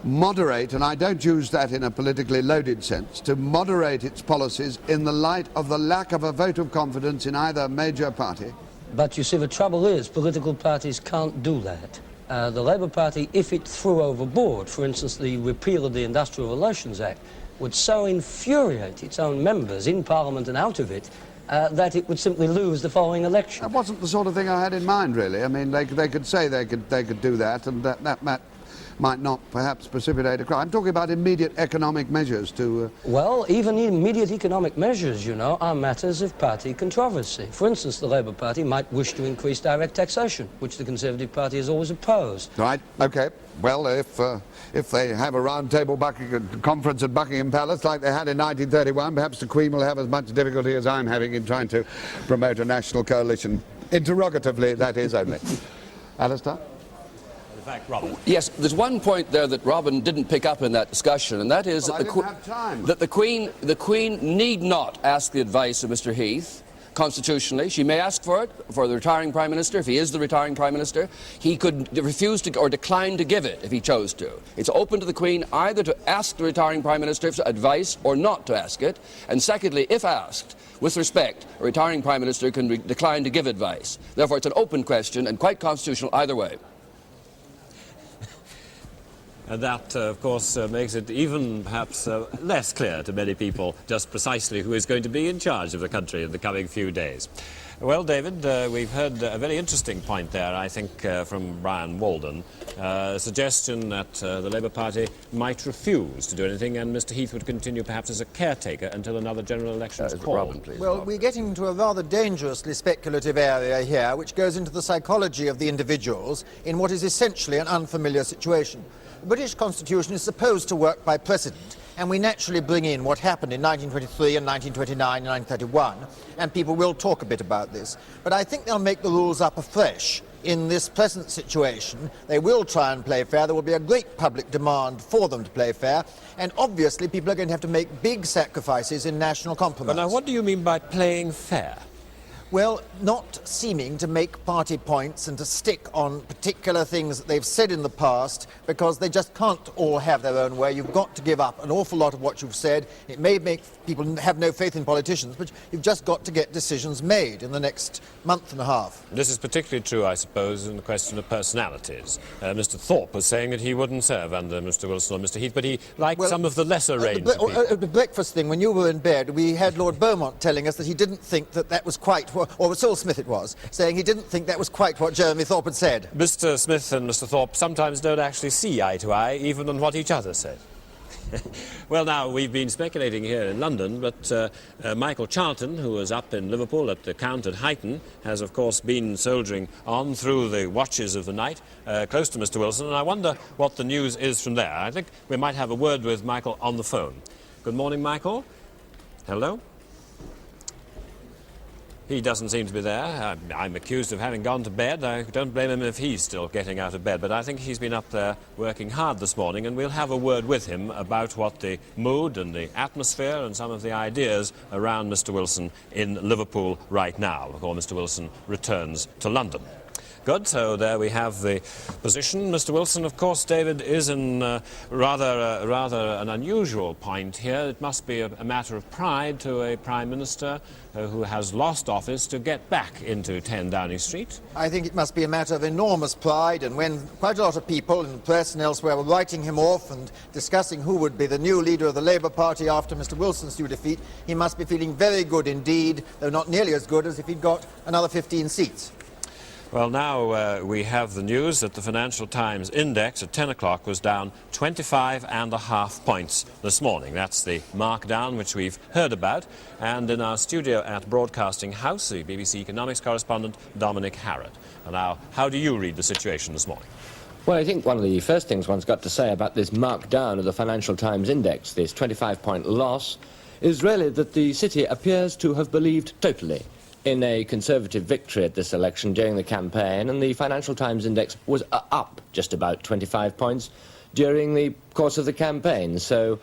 moderate, and I don't use that in a politically loaded sense, to moderate its policies in the light of the lack of a vote of confidence in either major party? But you see, the trouble is, political parties can't do that. The Labour Party, if it threw overboard, for instance, the repeal of the Industrial Relations Act, would so infuriate its own members in Parliament and out of it that it would simply lose the following election. That wasn't the sort of thing I had in mind, really. I mean, they could say they could do that, and that might not perhaps precipitate a crime. I'm talking about immediate economic measures to... Well, even immediate economic measures, you know, are matters of party controversy. For instance, the Labour Party might wish to increase direct taxation, which the Conservative Party has always opposed. Right, OK. Well, if they have a round-table conference at Buckingham Palace like they had in 1931, perhaps the Queen will have as much difficulty as I'm having in trying to promote a national coalition. Interrogatively, that is only. Alistair? Fact, Robin. Yes, there's one point there that Robin didn't pick up in that discussion, and that is that the Queen need not ask the advice of Mr. Heath constitutionally. She may ask for it for the retiring Prime Minister. If he is the retiring Prime Minister, he could refuse to or decline to give it if he chose to. It's open to the Queen either to ask the retiring Prime Minister for advice or not to ask it. And secondly, if asked, with respect, a retiring Prime Minister can decline to give advice. Therefore, it's an open question and quite constitutional either way. And that, of course, makes it even perhaps less clear to many people just precisely who is going to be in charge of the country in the coming few days. Well, David, we've heard a very interesting point there, I think, from Brian Walden, a suggestion that the Labour Party might refuse to do anything and Mr. Heath would continue perhaps as a caretaker until another general election is called. Robin, please. Well, we're getting into a rather dangerously speculative area here, which goes into the psychology of the individuals in what is essentially an unfamiliar situation. The British Constitution is supposed to work by precedent, and we naturally bring in what happened in 1923 and 1929 and 1931, and people will talk a bit about this. But I think they'll make the rules up afresh in this present situation. They will try and play fair. There will be a great public demand for them to play fair, and obviously people are going to have to make big sacrifices in national compromise. But now, what do you mean by playing fair? Well, not seeming to make party points and to stick on particular things that they've said in the past, because they just can't all have their own way. You've got to give up an awful lot of what you've said. It may make people have no faith in politicians, but you've just got to get decisions made in the next month and a half. This is particularly true, I suppose, in the question of personalities. Mr. Thorpe was saying that he wouldn't serve under Mr. Wilson or Mr. Heath, but he liked some of the lesser range of people. At the breakfast thing, when you were in bed, we had Lord Beaumont telling us that he didn't think that was quite what, or Cyril Smith it was, saying he didn't think that was quite what Jeremy Thorpe had said. Mr. Smith and Mr. Thorpe sometimes don't actually see eye to eye, even on what each other said. Well, now, we've been speculating here in London, but Michael Charlton, who was up in Liverpool at the Count at Huyton, has, of course, been soldiering on through the watches of the night, close to Mr. Wilson, and I wonder what the news is from there. I think we might have a word with Michael on the phone. Good morning, Michael. Hello? He doesn't seem to be there. I'm accused of having gone to bed. I don't blame him if he's still getting out of bed, but I think he's been up there working hard this morning, and we'll have a word with him about what the mood and the atmosphere and some of the ideas around Mr. Wilson in Liverpool right now, before Mr. Wilson returns to London. Good, so there we have the position. Mr. Wilson, of course, David, is in rather an unusual point here. It must be a matter of pride to a Prime Minister who has lost office to get back into 10 Downing Street. I think it must be a matter of enormous pride, and when quite a lot of people in the press and elsewhere were writing him off and discussing who would be the new leader of the Labour Party after Mr. Wilson's due defeat, he must be feeling very good indeed, though not nearly as good as if he'd got another 15 seats. Well, now we have the news that the Financial Times index at 10 o'clock was down 25.5 points this morning. That's the markdown which we've heard about. And in our studio at Broadcasting House, the BBC economics correspondent Dominic Harrod. And now, how do you read the situation this morning? Well, I think one of the first things one's got to say about this markdown of the Financial Times index, this 25-point loss, is really that the city appears to have believed totally in a Conservative victory at this election during the campaign, and the Financial Times index was up just about 25 points during the course of the campaign. So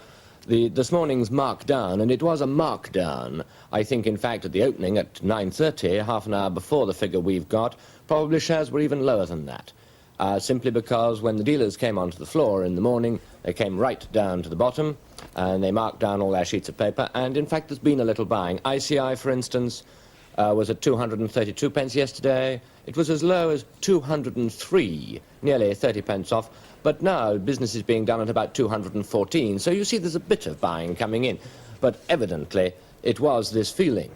this morning's markdown, and it was a markdown, I think, in fact, at the opening at 9:30, half an hour before the figure we've got, probably shares were even lower than that. Simply because when the dealers came onto the floor in the morning, they came right down to the bottom, and they marked down all their sheets of paper, and in fact there's been a little buying. ICI, for instance, was at 232 pence yesterday. It was as low as 203, nearly 30 pence off, but now business is being done at about 214, so you see there's a bit of buying coming in. But evidently it was this feeling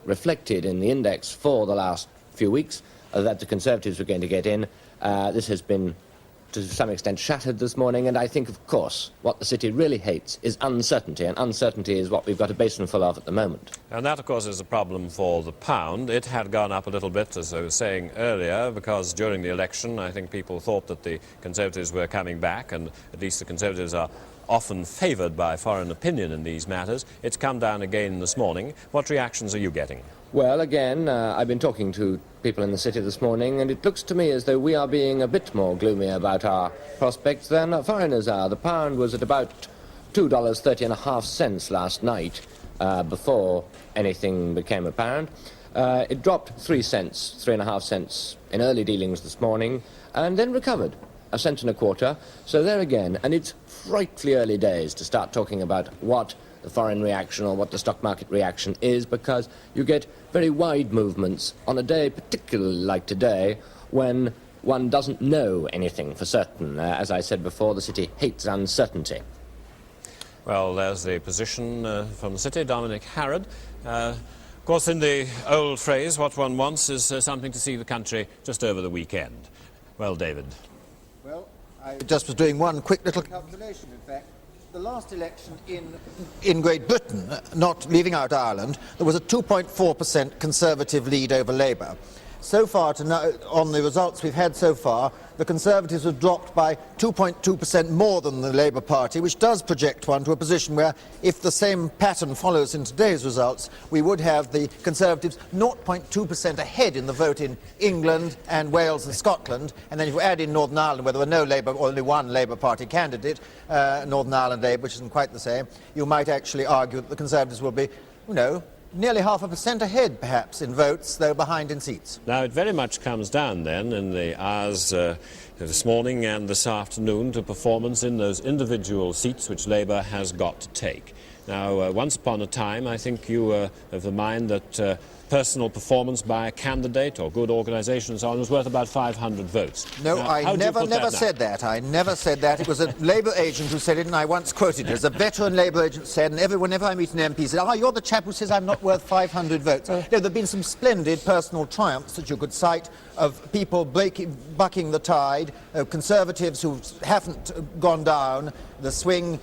reflected in the index for the last few weeks that the Conservatives were going to get in. This has been to some extent shattered this morning, and I think, of course, what the city really hates is uncertainty, and uncertainty is what we've got a basin full of at the moment. And that, of course, is a problem for the pound. It had gone up a little bit, as I was saying earlier, because during the election, I think people thought that the Conservatives were coming back, and at least the Conservatives are often favoured by foreign opinion in these matters. It's come down again this morning. What reactions are you getting? Well, again, I've been talking to people in the city this morning, and it looks to me as though we are being a bit more gloomy about our prospects than foreigners are. The pound was at about $2.30.5 last night, before anything became apparent. It dropped 3 cents, 3.5 cents in early dealings this morning, and then recovered 1.25 cents. So there again, and it's frightfully early days to start talking about what the foreign reaction or what the stock market reaction is, because you get very wide movements on a day particularly like today when one doesn't know anything for certain. As I said before, the city hates uncertainty. Well, there's the position from the city, Dominic Harrod. Of course, in the old phrase, what one wants is something to see the country just over the weekend. Well, David. Well, I just was doing one quick little calculation, in fact. The last election in Great Britain, not leaving out Ireland, there was a 2.4% Conservative lead over Labour. So far, on the results we've had so far, the Conservatives have dropped by 2.2% more than the Labour Party, which does project one to a position where, if the same pattern follows in today's results, we would have the Conservatives 0.2% ahead in the vote in England and Wales and Scotland. And then if you add in Northern Ireland, where there were no Labour, or only one Labour Party candidate, Northern Ireland Labour, which isn't quite the same, you might actually argue that the Conservatives will be, nearly 0.5% ahead, perhaps, in votes, though behind in seats. Now, it very much comes down, then, in the hours this morning and this afternoon to performance in those individual seats which Labour has got to take. Now, once upon a time, I think you were of the mind that personal performance by a candidate or good organisation and so on was worth about 500 votes. No, now, I never said that. I never said that. It was a Labour agent who said it, and I once quoted it. As a veteran Labour agent said, and whenever I meet an MP, said, you're the chap who says I'm not worth 500 votes. No, there have been some splendid personal triumphs that you could cite of people bucking the tide, Conservatives who haven't gone down, the swing,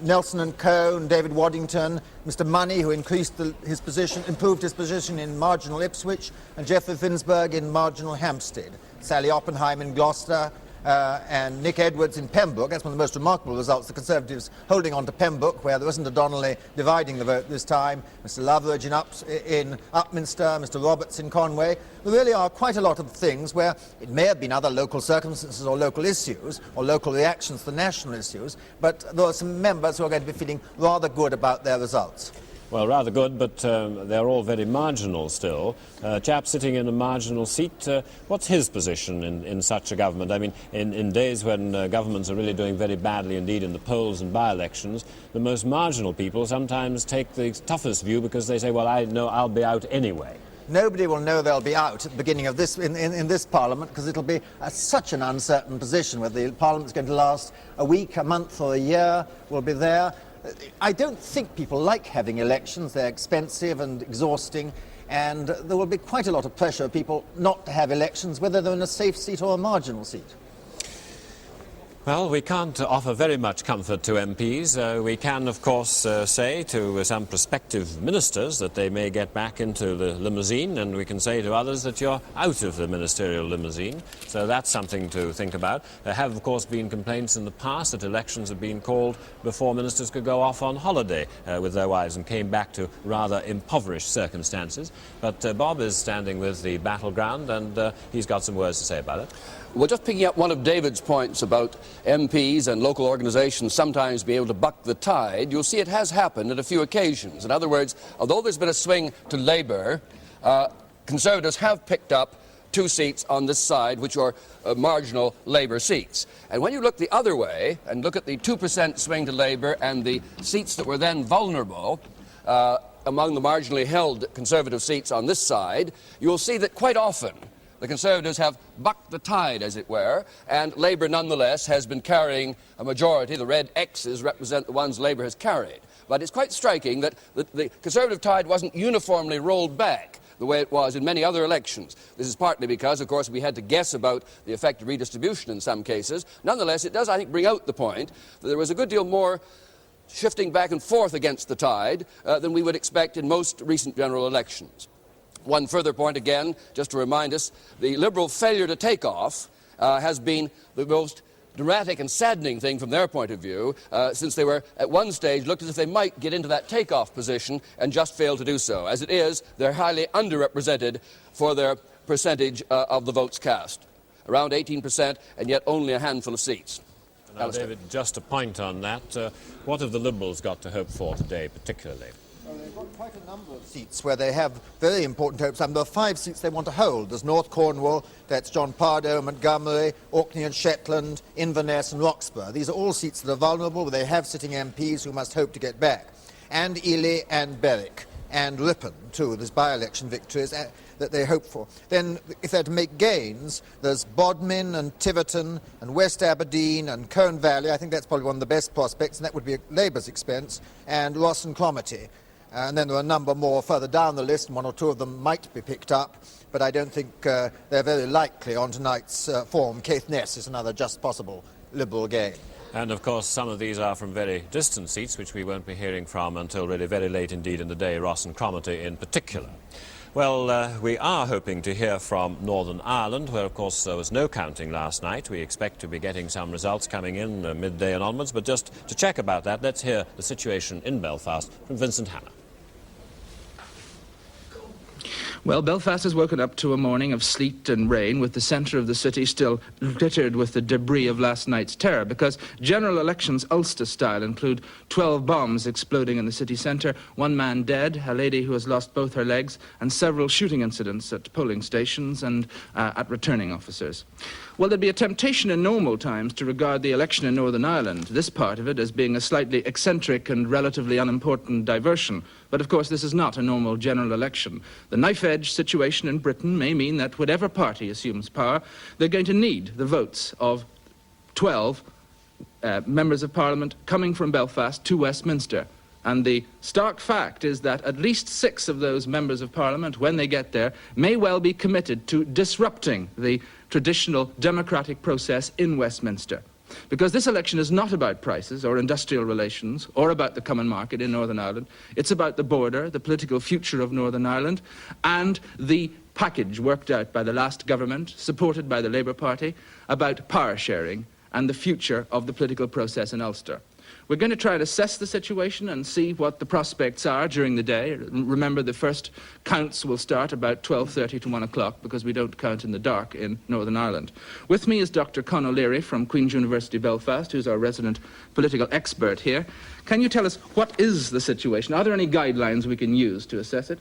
Nelson and Cohn, David Waddington, Mr. Money, who improved his position in marginal Ipswich, and Geoffrey Finsberg in marginal Hampstead, Sally Oppenheim in Gloucester, and Nick Edwards in Pembroke. That's one of the most remarkable results, the Conservatives holding on to Pembroke, where there isn't a Donnelly dividing the vote this time, Mr. Loveridge in Upminster, Mr. Roberts in Conway. There really are quite a lot of things where it may have been other local circumstances or local issues, or local reactions to national issues, but there are some members who are going to be feeling rather good about their results. Well, rather good, but they're all very marginal still. Chap sitting in a marginal seat, what's his position in such a government? I mean, in days when governments are really doing very badly indeed in the polls and by-elections, the most marginal people sometimes take the toughest view because they say, well, I know I'll be out anyway. Nobody will know they'll be out at the beginning of this in this Parliament, because it'll be such an uncertain position whether the Parliament's going to last a week, a month or a year. Will be there. I don't think people like having elections. They're expensive and exhausting, and there will be quite a lot of pressure of people not to have elections, whether they're in a safe seat or a marginal seat. Well, we can't offer very much comfort to MPs. We can, of course, say to some prospective ministers that they may get back into the limousine, and we can say to others that you're out of the ministerial limousine. So that's something to think about. There have, of course, been complaints in the past that elections have been called before ministers could go off on holiday with their wives and came back to rather impoverished circumstances. But Bob is standing with the battleground, and he's got some words to say about it. Well, just picking up one of David's points about MPs and local organisations sometimes being able to buck the tide, you'll see it has happened on a few occasions. In other words, although there's been a swing to Labour, Conservatives have picked up 2 seats on this side, which are marginal Labour seats. And when you look the other way and look at the 2% swing to Labour and the seats that were then vulnerable, among the marginally held Conservative seats on this side, you'll see that quite often the Conservatives have bucked the tide, as it were, and Labour nonetheless has been carrying a majority. The red X's represent the ones Labour has carried. But it's quite striking that the Conservative tide wasn't uniformly rolled back the way it was in many other elections. This is partly because, of course, we had to guess about the effect of redistribution in some cases. Nonetheless, it does, I think, bring out the point that there was a good deal more shifting back and forth against the tide than we would expect in most recent general elections. One further point again, just to remind us, the Liberal failure to take off has been the most dramatic and saddening thing from their point of view, since they were at one stage looked as if they might get into that takeoff position and just failed to do so. As it is, they're highly underrepresented for their percentage of the votes cast. Around 18%, and yet only a handful of seats. Now, David, just a point on that. What have the Liberals got to hope for today, particularly? Well, they've got quite a number of seats where they have very important hopes. And there are 5 seats they want to hold. There's North Cornwall, that's John Pardoe, Montgomery, Orkney and Shetland, Inverness and Roxburgh. These are all seats that are vulnerable, where they have sitting MPs who must hope to get back. And Ely and Berwick and Ripon, too. There's by-election victories that they hope for. Then, if they're to make gains, there's Bodmin and Tiverton and West Aberdeen and Colne Valley. I think that's probably one of the best prospects, and that would be at Labour's expense, and Ross and Cromarty. And then there are a number more further down the list, and 1 or 2 of them might be picked up, but I don't think they're very likely on tonight's form. Caithness is another just possible Liberal gain. And, of course, some of these are from very distant seats, which we won't be hearing from until really very late indeed in the day, Ross and Cromarty in particular. Well, we are hoping to hear from Northern Ireland, where, of course, there was no counting last night. We expect to be getting some results coming in midday and onwards, but just to check about that, let's hear the situation in Belfast from Vincent Hanna. Well, Belfast has woken up to a morning of sleet and rain, with the centre of the city still littered with the debris of last night's terror, because general elections Ulster-style include 12 bombs exploding in the city centre, 1 man dead, a lady who has lost both her legs, and several shooting incidents at polling stations and at returning officers. Well, there'd be a temptation in normal times to regard the election in Northern Ireland, this part of it, as being a slightly eccentric and relatively unimportant diversion. But, of course, this is not a normal general election. The knife-edge situation in Britain may mean that whatever party assumes power, they're going to need the votes of 12 members of Parliament coming from Belfast to Westminster. And the stark fact is that at least 6 of those members of Parliament, when they get there, may well be committed to disrupting the traditional democratic process in Westminster. Because this election is not about prices or industrial relations or about the common market in Northern Ireland. It's about the border, the political future of Northern Ireland, and the package worked out by the last government, supported by the Labour Party, about power sharing and the future of the political process in Ulster. We're going to try and assess the situation and see what the prospects are during the day. Remember, the first counts will start about 12:30 to 1 o'clock, because we don't count in the dark in Northern Ireland. With me is Dr. Con O'Leary from Queen's University Belfast, who's our resident political expert here. Can you tell us, what is the situation? Are there any guidelines we can use to assess it?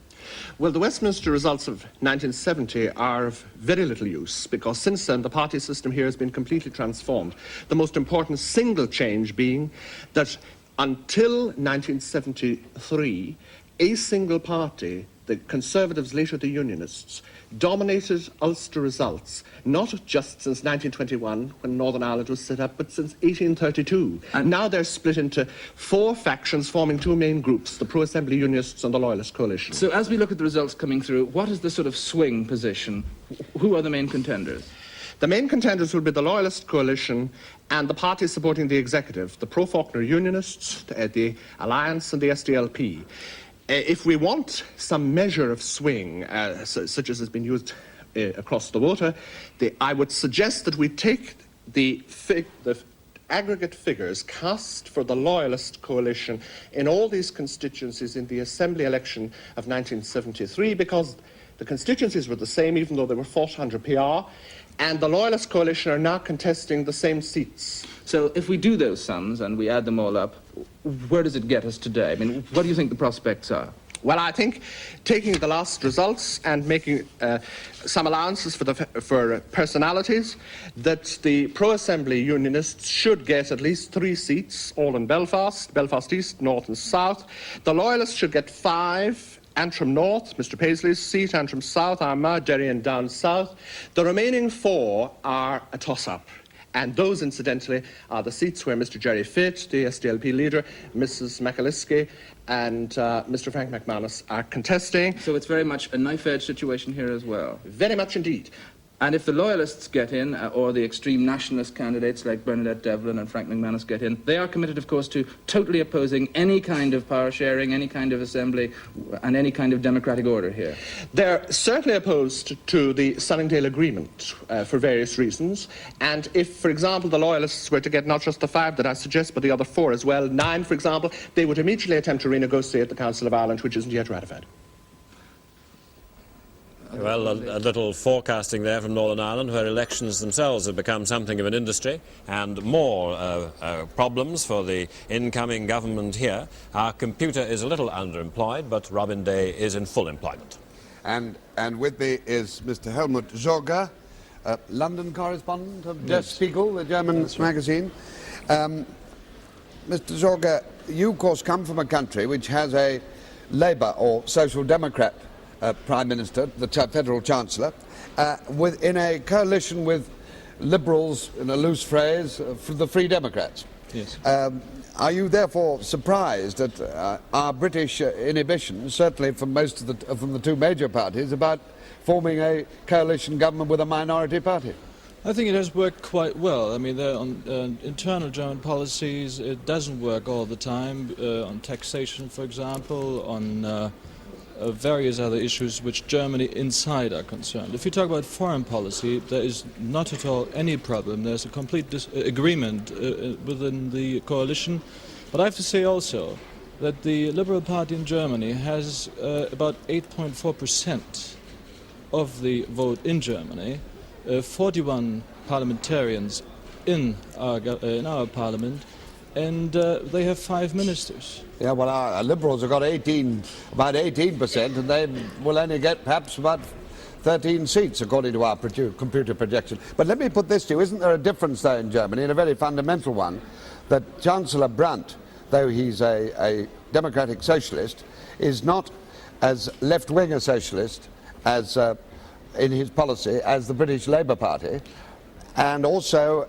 Well, the Westminster results of 1970 are of very little use, because since then the party system here has been completely transformed. The most important single change being that until 1973, a single party the Conservatives, later the Unionists, dominated Ulster results, not just since 1921, when Northern Ireland was set up, but since 1832. And now they're split into 4 factions forming 2 main groups, the pro-Assembly Unionists and the Loyalist Coalition. So as we look at the results coming through, what is the sort of swing position? Who are the main contenders? The main contenders will be the Loyalist Coalition and the parties supporting the executive, the pro-Faulkner Unionists, the Alliance and the SDLP. If we want some measure of swing, such as has been used across the water, I would suggest that we take the aggregate figures cast for the Loyalist Coalition in all these constituencies in the Assembly election of 1973, because the constituencies were the same even though they were fought under PR, and the Loyalist Coalition are now contesting the same seats. So if we do those sums and we add them all up, where does it get us today? I mean, what do you think the prospects are? Well, I think taking the last results and making some allowances for personalities, that the pro-Assembly Unionists should get at least 3 seats, all in Belfast, Belfast East, North and South. The Loyalists should get 5, Antrim North, Mr Paisley's seat, Antrim South, Armagh, Derry and Down South. The remaining 4 are a toss-up. And those, incidentally, are the seats where Mr Gerry Fitt, the SDLP leader, Mrs McAliskey and Mr Frank McManus are contesting. So it's very much a knife-edge situation here as well. Very much indeed. And if the Loyalists get in, or the extreme nationalist candidates like Bernadette Devlin and Frank McManus get in, they are committed, of course, to totally opposing any kind of power sharing, any kind of assembly, and any kind of democratic order here. They're certainly opposed to the Sunningdale Agreement for various reasons. And if, for example, the Loyalists were to get not just the 5 that I suggest, but the other 4 as well, 9, for example, they would immediately attempt to renegotiate the Council of Ireland, which isn't yet ratified. Well, a little forecasting there from Northern Ireland, where elections themselves have become something of an industry, and more problems for the incoming government here. Our computer is a little underemployed, but Robin Day is in full employment. And with me is Mr. Helmut Zorger, London correspondent of Der Spiegel, the German magazine. Mr. Zorger, you, of course, come from a country which has a Labour or Social Democrat Prime Minister, the Federal Chancellor, in a coalition with Liberals, in a loose phrase, for the Free Democrats. Yes. Are you therefore surprised at our British inhibition, certainly from from the 2 major parties, about forming a coalition government with a minority party? I think it has worked quite well. I mean, on internal German policies, it doesn't work all the time, on taxation, for example, on various other issues which Germany inside are concerned. If you talk about foreign policy, there is not at all any problem. There's a complete agreement within the coalition. But I have to say also that the Liberal Party in Germany has about 8.4% of the vote in Germany, 41 parliamentarians in our parliament, and they have 5 ministers. Yeah, well, our Liberals have got about 18%, and they will only get perhaps about 13 seats, according to our computer projection. But let me put this to you. Isn't there a difference, though, in Germany, and a very fundamental one, that Chancellor Brandt, though he's a democratic socialist, is not as left-wing a socialist as in his policy as the British Labour Party, and also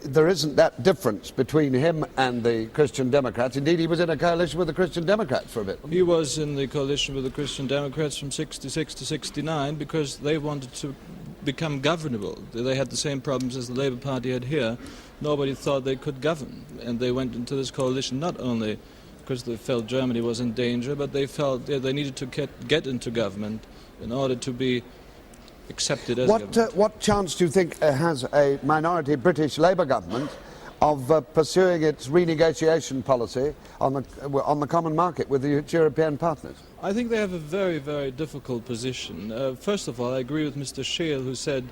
there isn't that difference between him and the Christian Democrats. Indeed, he was in a coalition with the Christian Democrats for a bit. He was in the coalition with the Christian Democrats from 66 to 69 because they wanted to become governable. They had the same problems as the Labour Party had here. Nobody thought they could govern, and they went into this coalition not only because they felt Germany was in danger, but they felt they needed to get into government in order to be accepted as government. What chance do you think has a minority British Labour government of pursuing its renegotiation policy on the common market with its European partners? I think they have a very, very difficult position. First of all, I agree with Mr. Scheel, who said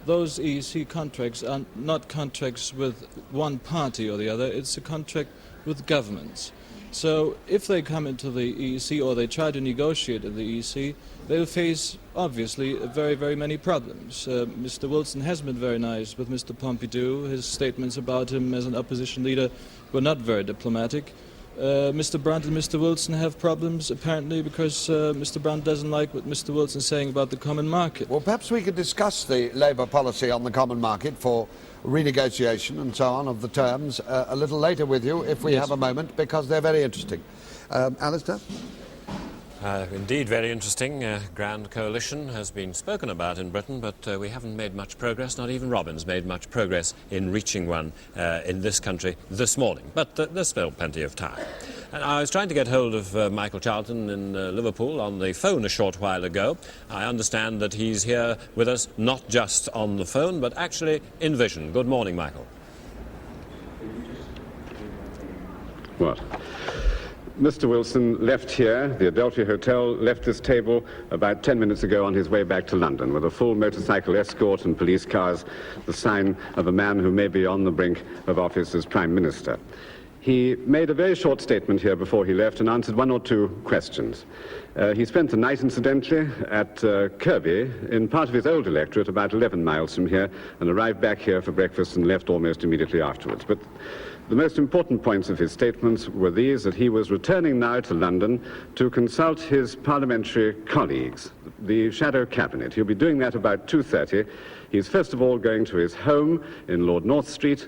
those EEC contracts are not contracts with one party or the other, it's a contract with governments. So if they come into the EEC or they try to negotiate at the EEC, they'll face, obviously, very, very many problems. Mr. Wilson has been very nice with Mr. Pompidou. His statements about him as an opposition leader were not very diplomatic. Mr. Brandt and Mr. Wilson have problems, apparently, because Mr. Brandt doesn't like what Mr. Wilson is saying about the common market. Well, perhaps we could discuss the Labour policy on the common market for renegotiation and so on of the terms a little later with you, if we have a moment, because they're very interesting. Alistair? Indeed, very interesting. Grand coalition has been spoken about in Britain, but we haven't made much progress. Not even Robin's made much progress in reaching one in this country this morning. But there's still plenty of time. And I was trying to get hold of Michael Charlton in Liverpool on the phone a short while ago. I understand that he's here with us not just on the phone, but actually in vision. Good morning, Michael. What? Mr. Wilson left here, the Adelphi Hotel, left this table about 10 minutes ago on his way back to London with a full motorcycle escort and police cars, the sign of a man who may be on the brink of office as Prime Minister. He made a very short statement here before he left and answered one or two questions. He spent the night, incidentally, at Kirby, in part of his old electorate, about 11 miles from here, and arrived back here for breakfast and left almost immediately afterwards. But the most important points of his statements were these, that he was returning now to London to consult his parliamentary colleagues, the shadow cabinet. He'll be doing that about 2:30. He's first of all going to his home in Lord North Street.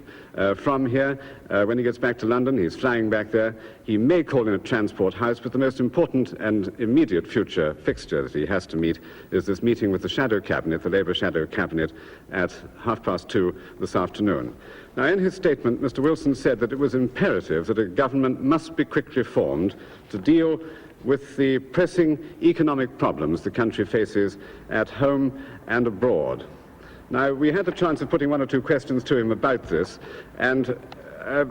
From here, when he gets back to London, he's flying back there. He may call in a transport house, but the most important and immediate future fixture that he has to meet is this meeting with the shadow cabinet, the Labour shadow cabinet, at 2:30 this afternoon. Now, in his statement, Mr. Wilson said that it was imperative that a government must be quickly formed to deal with the pressing economic problems the country faces at home and abroad. Now, we had the chance of putting one or two questions to him about this, and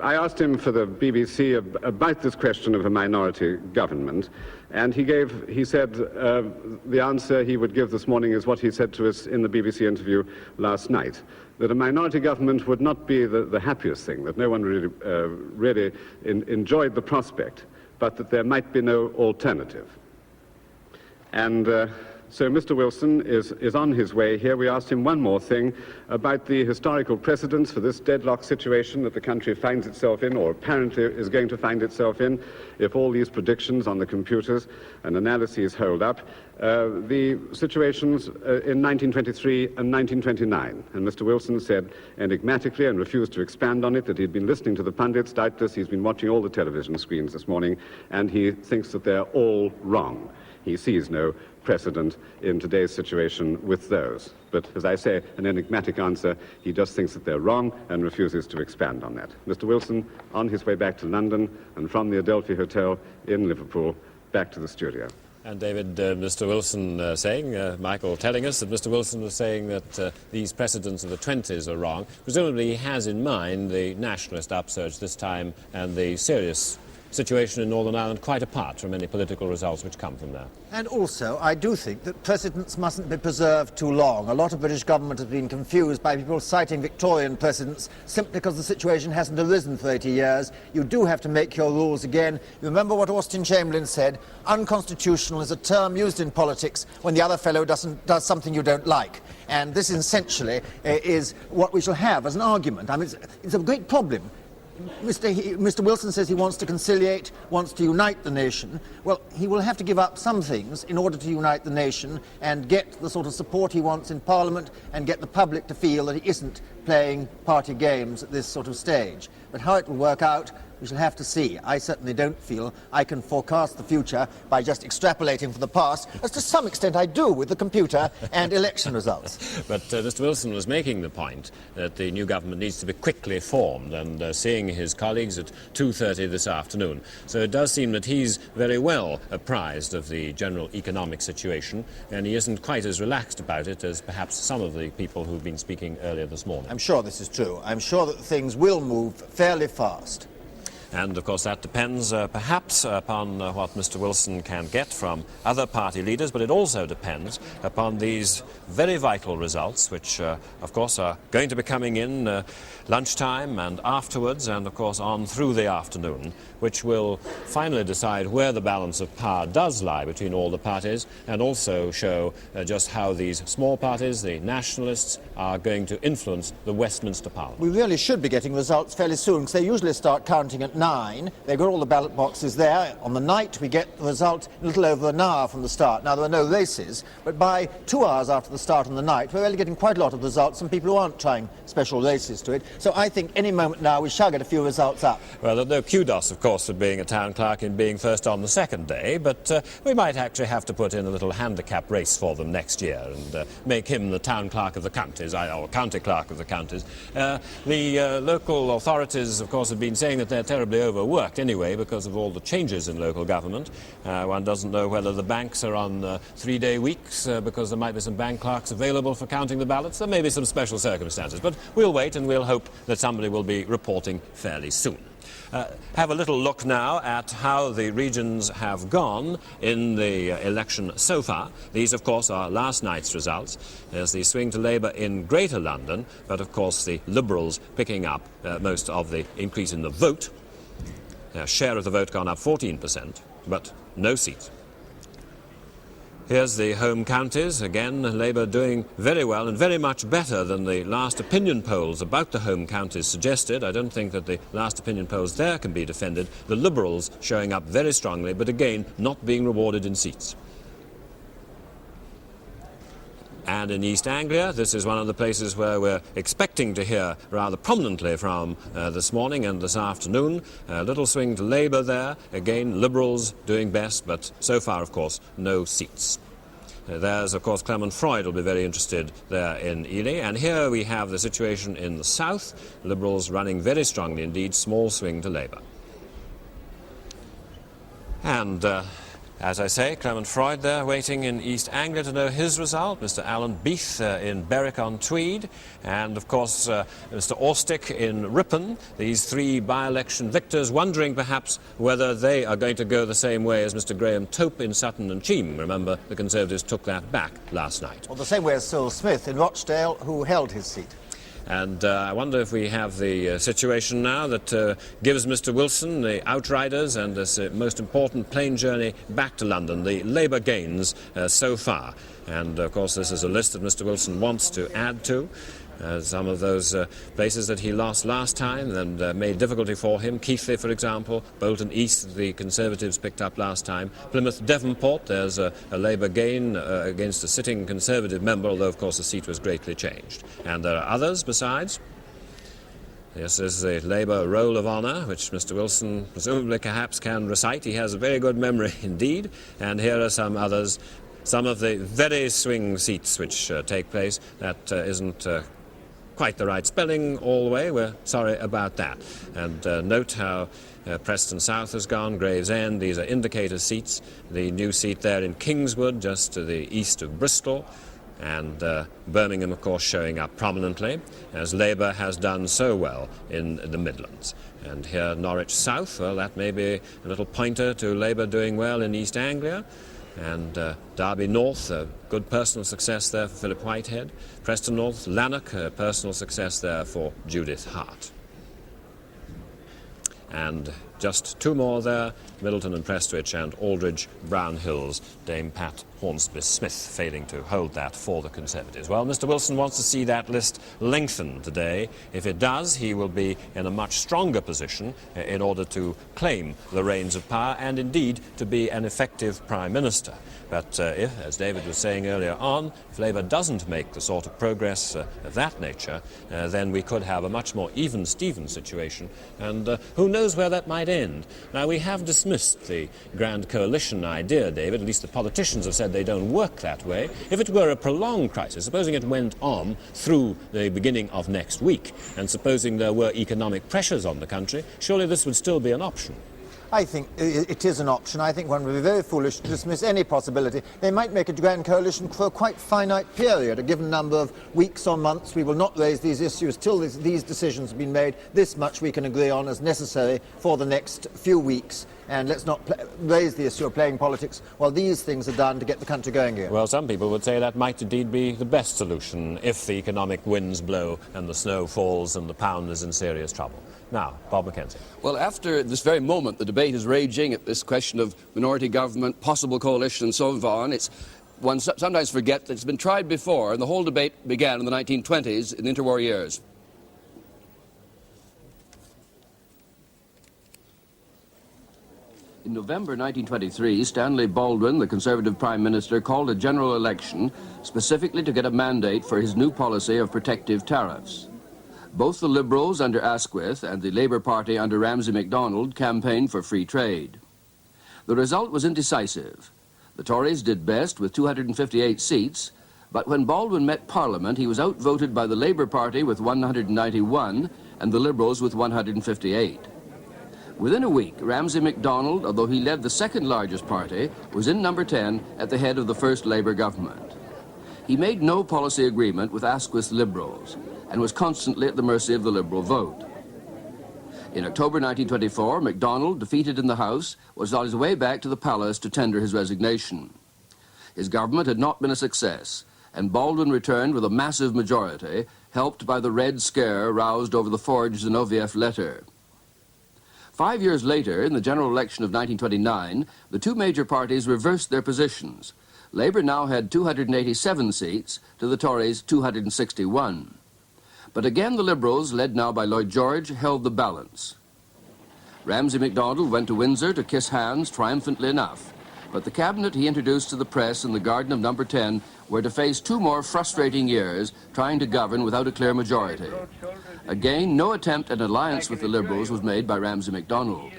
I asked him for the BBC about this question of a minority government, and he said the answer he would give this morning is what he said to us in the BBC interview last night, that a minority government would not be the happiest thing, that no one really enjoyed the prospect, but that there might be no alternative. And so Mr. Wilson is on his way here. We asked him one more thing about the historical precedents for this deadlock situation that the country finds itself in, or apparently is going to find itself in, if all these predictions on the computers and analyses hold up. The situations in 1923 and 1929. And Mr. Wilson said enigmatically, and refused to expand on it, that he'd been listening to the pundits. Doubtless he's been watching all the television screens this morning, and he thinks that they're all wrong. He sees no precedent in today's situation with those. But as I say, an enigmatic answer. He just thinks that they're wrong and refuses to expand on that. Mr. Wilson on his way back to London, and from the Adelphi Hotel in Liverpool back to the studio. And David, Mr. Wilson saying, Michael telling us that Mr. Wilson was saying that these precedents of the 20s are wrong. Presumably he has in mind the nationalist upsurge this time and the serious situation in Northern Ireland, quite apart from any political results which come from there. And also, I do think that precedents mustn't be preserved too long. A lot of British government has been confused by people citing Victorian precedents simply because the situation hasn't arisen for 80 years. You do have to make your rules again. You remember what Austin Chamberlain said, unconstitutional is a term used in politics when the other fellow does something you don't like. And this essentially is what we shall have as an argument. I mean, it's a great problem. Mr. Wilson says he wants to conciliate, wants to unite the nation. Well, he will have to give up some things in order to unite the nation and get the sort of support he wants in Parliament and get the public to feel that he isn't playing party games at this sort of stage. But how it will work out, we shall have to see. I certainly don't feel I can forecast the future by just extrapolating from the past, as to some extent I do with the computer and election results. But Mr. Wilson was making the point that the new government needs to be quickly formed, and seeing his colleagues at 2:30 this afternoon. So it does seem that he's very well apprised of the general economic situation, and he isn't quite as relaxed about it as perhaps some of the people who've been speaking earlier this morning. I'm sure this is true. I'm sure that things will move fairly fast. And, of course, that depends perhaps upon what Mr. Wilson can get from other party leaders, but it also depends upon these very vital results, which, of course, are going to be coming in lunchtime and afterwards, and, of course, on through the afternoon, which will finally decide where the balance of power does lie between all the parties, and also show just how these small parties, the nationalists, are going to influence the Westminster Parliament. We really should be getting results fairly soon, because they usually start counting at 9. They've got all the ballot boxes there. On the night, we get the result a little over an hour from the start. Now, there are no races, but by 2 hours after the start on the night, we're really getting quite a lot of results, and people who aren't trying special races to it. So I think any moment now we shall get a few results up. Well, there's no kudos, of course, for being a town clerk in being first on the second day, but we might actually have to put in a little handicap race for them next year and make him the town clerk of the counties, or county clerk of the counties. The local authorities, of course, have been saying that they're terribly overworked anyway because of all the changes in local government. One doesn't know whether the banks are on 3-day weeks because there might be some bank clerks available for counting the ballots. There may be some special circumstances, but we'll wait and we'll hope that somebody will be reporting fairly soon. Have a little look now at how the regions have gone in the election so far. These, of course, are last night's results. There's the swing to Labour in Greater London, but, of course, the Liberals picking up most of the increase in the vote. Their share of the vote gone up 14%, but no seats. Here's the home counties. Again, Labour doing very well and very much better than the last opinion polls about the home counties suggested. I don't think that the last opinion polls there can be defended. The Liberals showing up very strongly, but again, not being rewarded in seats. And in East Anglia, this is one of the places where we're expecting to hear rather prominently from this morning and this afternoon. A little swing to Labour there. Again, Liberals doing best, but so far, of course, no seats. There's, of course, Clement Freud will be very interested there in Ely. And here we have the situation in the south. Liberals running very strongly indeed, small swing to Labour. And as I say, Clement Freud there waiting in East Anglia to know his result. Mr. Alan Beath in Berwick-on-Tweed. And, of course, Mr. Orstick in Ripon. These three by-election victors wondering perhaps whether they are going to go the same way as Mr. Graham Tope in Sutton and Cheam. Remember, the Conservatives took that back last night. Or the same way as Cyril Smith in Rochdale, who held his seat. And I wonder if we have the situation now that gives Mr. Wilson the outriders and this most important plane journey back to London, the Labour gains so far. And, of course, this is a list that Mr. Wilson wants to add to. Some of those places that he lost last time and made difficulty for him. Keighley, for example, Bolton East, the Conservatives picked up last time. Plymouth Devonport, there's a Labour gain against a sitting Conservative member, although, of course, the seat was greatly changed. And there are others besides. This is the Labour Roll of Honour, which Mr. Wilson presumably perhaps can recite. He has a very good memory indeed. And here are some others. Some of the very swing seats which take place. That isn't quite the right spelling all the way. We're sorry about that. And note how Preston South has gone, Gravesend. These are indicator seats. The new seat there in Kingswood, just to the east of Bristol. And Birmingham, of course, showing up prominently, as Labour has done so well in the Midlands. And here, Norwich South, well, that may be a little pointer to Labour doing well in East Anglia. And Derby North, a good personal success there for Philip Whitehead. Preston North, Lanark, a personal success there for Judith Hart. And just two more there, Middleton and Prestwich, and Aldridge, Brown Hills, Dame Pat Hornsby-Smith failing to hold that for the Conservatives. Well, Mr. Wilson wants to see that list lengthened today. If it does, he will be in a much stronger position in order to claim the reins of power and indeed to be an effective Prime Minister. But if, as David was saying earlier on, if Labour doesn't make the sort of progress of that nature, then we could have a much more even-Steven situation, and who knows where that might end. Now, we have dismissed the grand coalition idea, David. At least the politicians have said they don't work that way. If it were a prolonged crisis, supposing it went on through the beginning of next week, and supposing there were economic pressures on the country, surely this would still be an option. I think it is an option. I think one would be very foolish to dismiss any possibility. They might make a grand coalition for a quite finite period, a given number of weeks or months. We will not raise these issues till these decisions have been made. This much we can agree on as necessary for the next few weeks. And let's not raise the issue of playing politics while these things are done to get the country going again. Well, some people would say that might indeed be the best solution if the economic winds blow and the snow falls and the pound is in serious trouble. Now, Bob Mackenzie. Well, after this very moment, the debate is raging at this question of minority government, possible coalition, and so on. One sometimes forgets that it's been tried before, and the whole debate began in the 1920s, in the interwar years. In November 1923, Stanley Baldwin, the Conservative Prime Minister, called a general election specifically to get a mandate for his new policy of protective tariffs. Both the Liberals under Asquith and the Labour Party under Ramsay MacDonald campaigned for free trade. The result was indecisive. The Tories did best with 258 seats, but when Baldwin met Parliament, he was outvoted by the Labour Party with 191 and the Liberals with 158. Within a week, Ramsay MacDonald, although he led the second largest party, was in number 10 at the head of the first Labour government. He made no policy agreement with Asquith's Liberals and was constantly at the mercy of the Liberal vote. In October 1924, MacDonald, defeated in the House, was on his way back to the palace to tender his resignation. His government had not been a success, and Baldwin returned with a massive majority, helped by the Red Scare roused over the forged Zinoviev letter. 5 years later, in the general election of 1929, the two major parties reversed their positions. Labour now had 287 seats to the Tories' 261. But again the Liberals, led now by Lloyd George, held the balance. Ramsay MacDonald went to Windsor to kiss hands triumphantly enough, but the cabinet he introduced to the press in the garden of number 10 were to face 2 more frustrating years trying to govern without a clear majority. Again, no attempt at alliance with the Liberals was made by Ramsay MacDonald.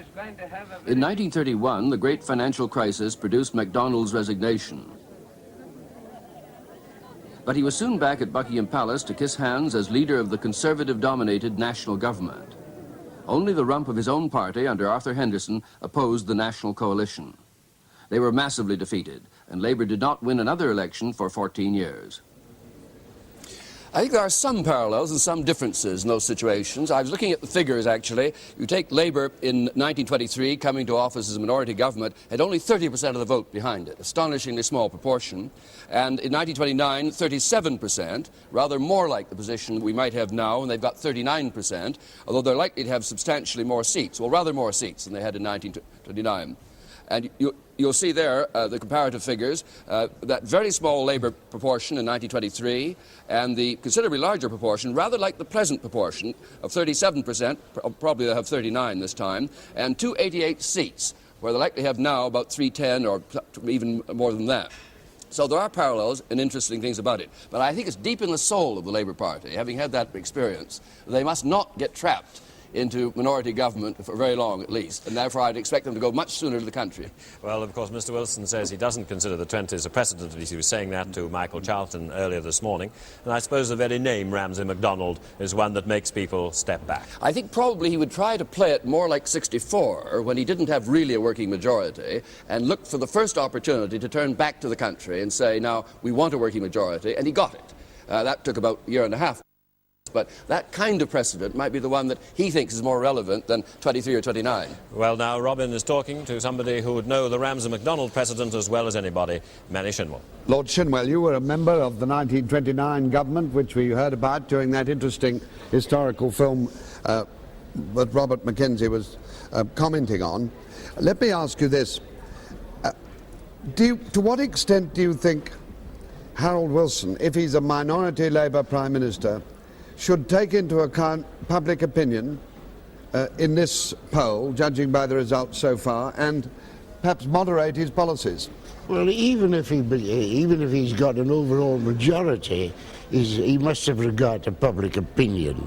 In 1931, the great financial crisis produced MacDonald's resignation. But he was soon back at Buckingham Palace to kiss hands as leader of the Conservative-dominated national government. Only the rump of his own party under Arthur Henderson opposed the national coalition. They were massively defeated, and Labour did not win another election for 14 years. I think there are some parallels and some differences in those situations. I was looking at the figures, actually. You take Labour in 1923, coming to office as a minority government, had only 30% of the vote behind it, astonishingly small proportion. And in 1929, 37%, rather more like the position we might have now, and they've got 39%, although they're likely to have substantially more seats, well, rather more seats than they had in 1929. And you'll see there the comparative figures, that very small Labour proportion in 1923 and the considerably larger proportion, rather like the present proportion of 37%, probably they'll have 39 this time, and 288 seats, where they're likely to have now about 310 or even more than that. So there are parallels and interesting things about it. But I think it's deep in the soul of the Labour Party, having had that experience, they must not get trapped into minority government for very long at least, and therefore I'd expect them to go much sooner to the country. Well, of course, Mr. Wilson says he doesn't consider the 20s a precedent. He was saying that to Michael Charlton earlier this morning, and I suppose the very name Ramsay MacDonald is one that makes people step back. I think probably he would try to play it more like 64, when he didn't have really a working majority, and looked for the first opportunity to turn back to the country and say, now, we want a working majority, and he got it. That took about a year and a half. But that kind of precedent might be the one that he thinks is more relevant than 23 or 29. Well, now, Robin is talking to somebody who would know the Ramsay MacDonald precedent as well as anybody, Manny Shinwell. Lord Shinwell, you were a member of the 1929 government, which we heard about during that interesting historical film that Robert Mackenzie was commenting on. Let me ask you this. To what extent do you think Harold Wilson, if he's a minority Labour Prime Minister, should take into account public opinion in this poll, judging by the results so far, and perhaps moderate his policies? Well, even if he's got an overall majority, he must have regard to public opinion.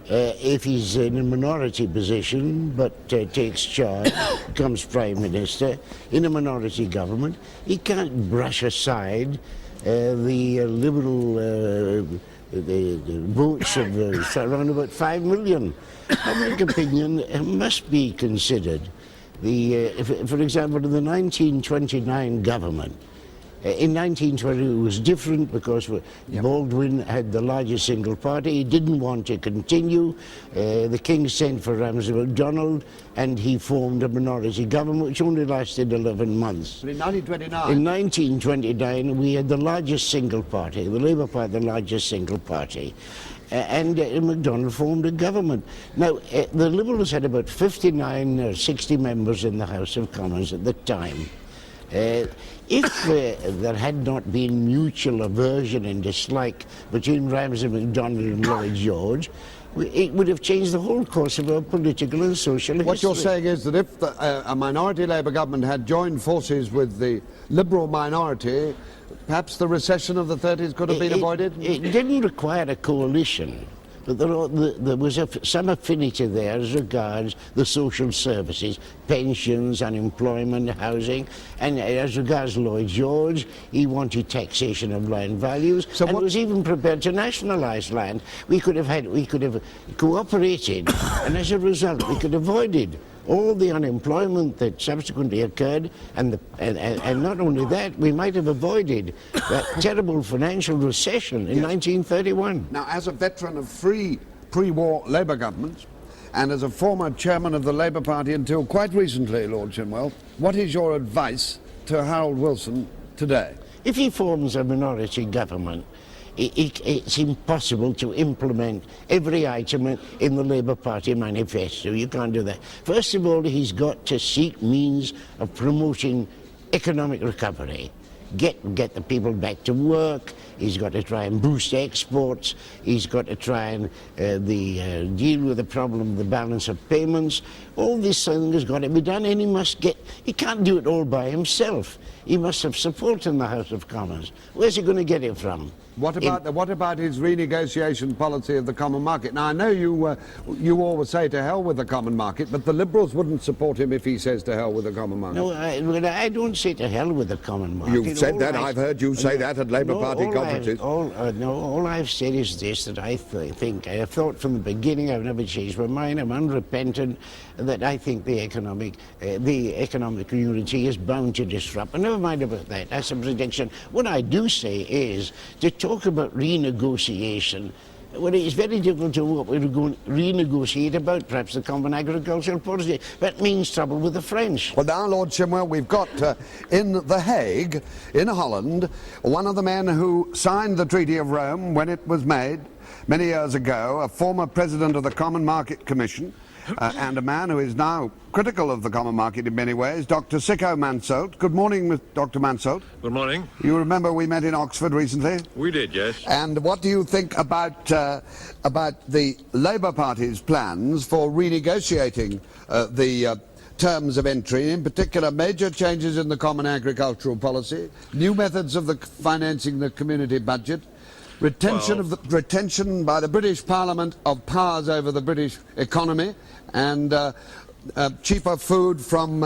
If he's in a minority position but takes charge, becomes Prime Minister in a minority government, he can't brush aside the Liberal the votes of around about 5 million. Public opinion must be considered. For example, in the 1929 government, in 1920 it was different because Baldwin had the largest single party. He didn't want to continue. The King sent for Ramsay MacDonald and he formed a minority government which only lasted 11 months. But in 1929? In 1929 we had the largest single party, the Labour Party, the largest single party. And MacDonald formed a government. Now, the Liberals had about 59 or 60 members in the House of Commons at the time. If there had not been mutual aversion and dislike between Ramsay MacDonald and Lloyd George, It would have changed the whole course of our political and social history. What you're saying is that if a minority Labour government had joined forces with the Liberal minority, perhaps the recession of the 30s could have been avoided? It didn't require a coalition, but there was some affinity there as regards the social services, pensions, unemployment, housing, and as regards Lloyd George, he wanted taxation of land values, and was even prepared to nationalise land. We could have cooperated, and as a result, we could have avoided all the unemployment that subsequently occurred, and not only that, we might have avoided that terrible financial recession in 1931. Now, as a veteran of three pre-war Labour governments, and as a former chairman of the Labour Party until quite recently, Lord Shinwell, what is your advice to Harold Wilson today? If he forms a minority government, it's impossible to implement every item in the Labour Party manifesto. You can't do that. First of all, he's got to seek means of promoting economic recovery. Get the people back to work. He's got to try and boost exports. He's got to try and deal with the problem of the balance of payments. All this thing has got to be done, and he can't do it all by himself. He must have support in the House of Commons. Where's he going to get it from? What about his renegotiation policy of the common market? Now, I know you always say to hell with the common market, but the Liberals wouldn't support him if he says to hell with the common market. No, I don't say to hell with the common market. You've said that. I've heard you say that at Labour Party conferences. All I've said is this, that I have thought from the beginning, I've never changed my mind, I'm unrepentant, that I think the economic community is bound to disrupt. And never mind about that, that's a prediction. What I do say is to talk about renegotiation. Well, it's very difficult to know what we're going to renegotiate about, perhaps the common agricultural policy. That means trouble with the French. Well, now, Lord Shinwell, we've got in The Hague, in Holland, one of the men who signed the Treaty of Rome when it was made many years ago, a former president of the Common Market Commission, and a man who is now critical of the common market in many ways, Dr. Sicko Mansholt. Good morning, Dr. Mansholt. Good morning. You remember we met in Oxford recently? We did, yes. And what do you think about the Labour Party's plans for renegotiating the terms of entry, in particular major changes in the common agricultural policy, new methods of financing the community budget, retention by the British Parliament of powers over the British economy, and cheaper food from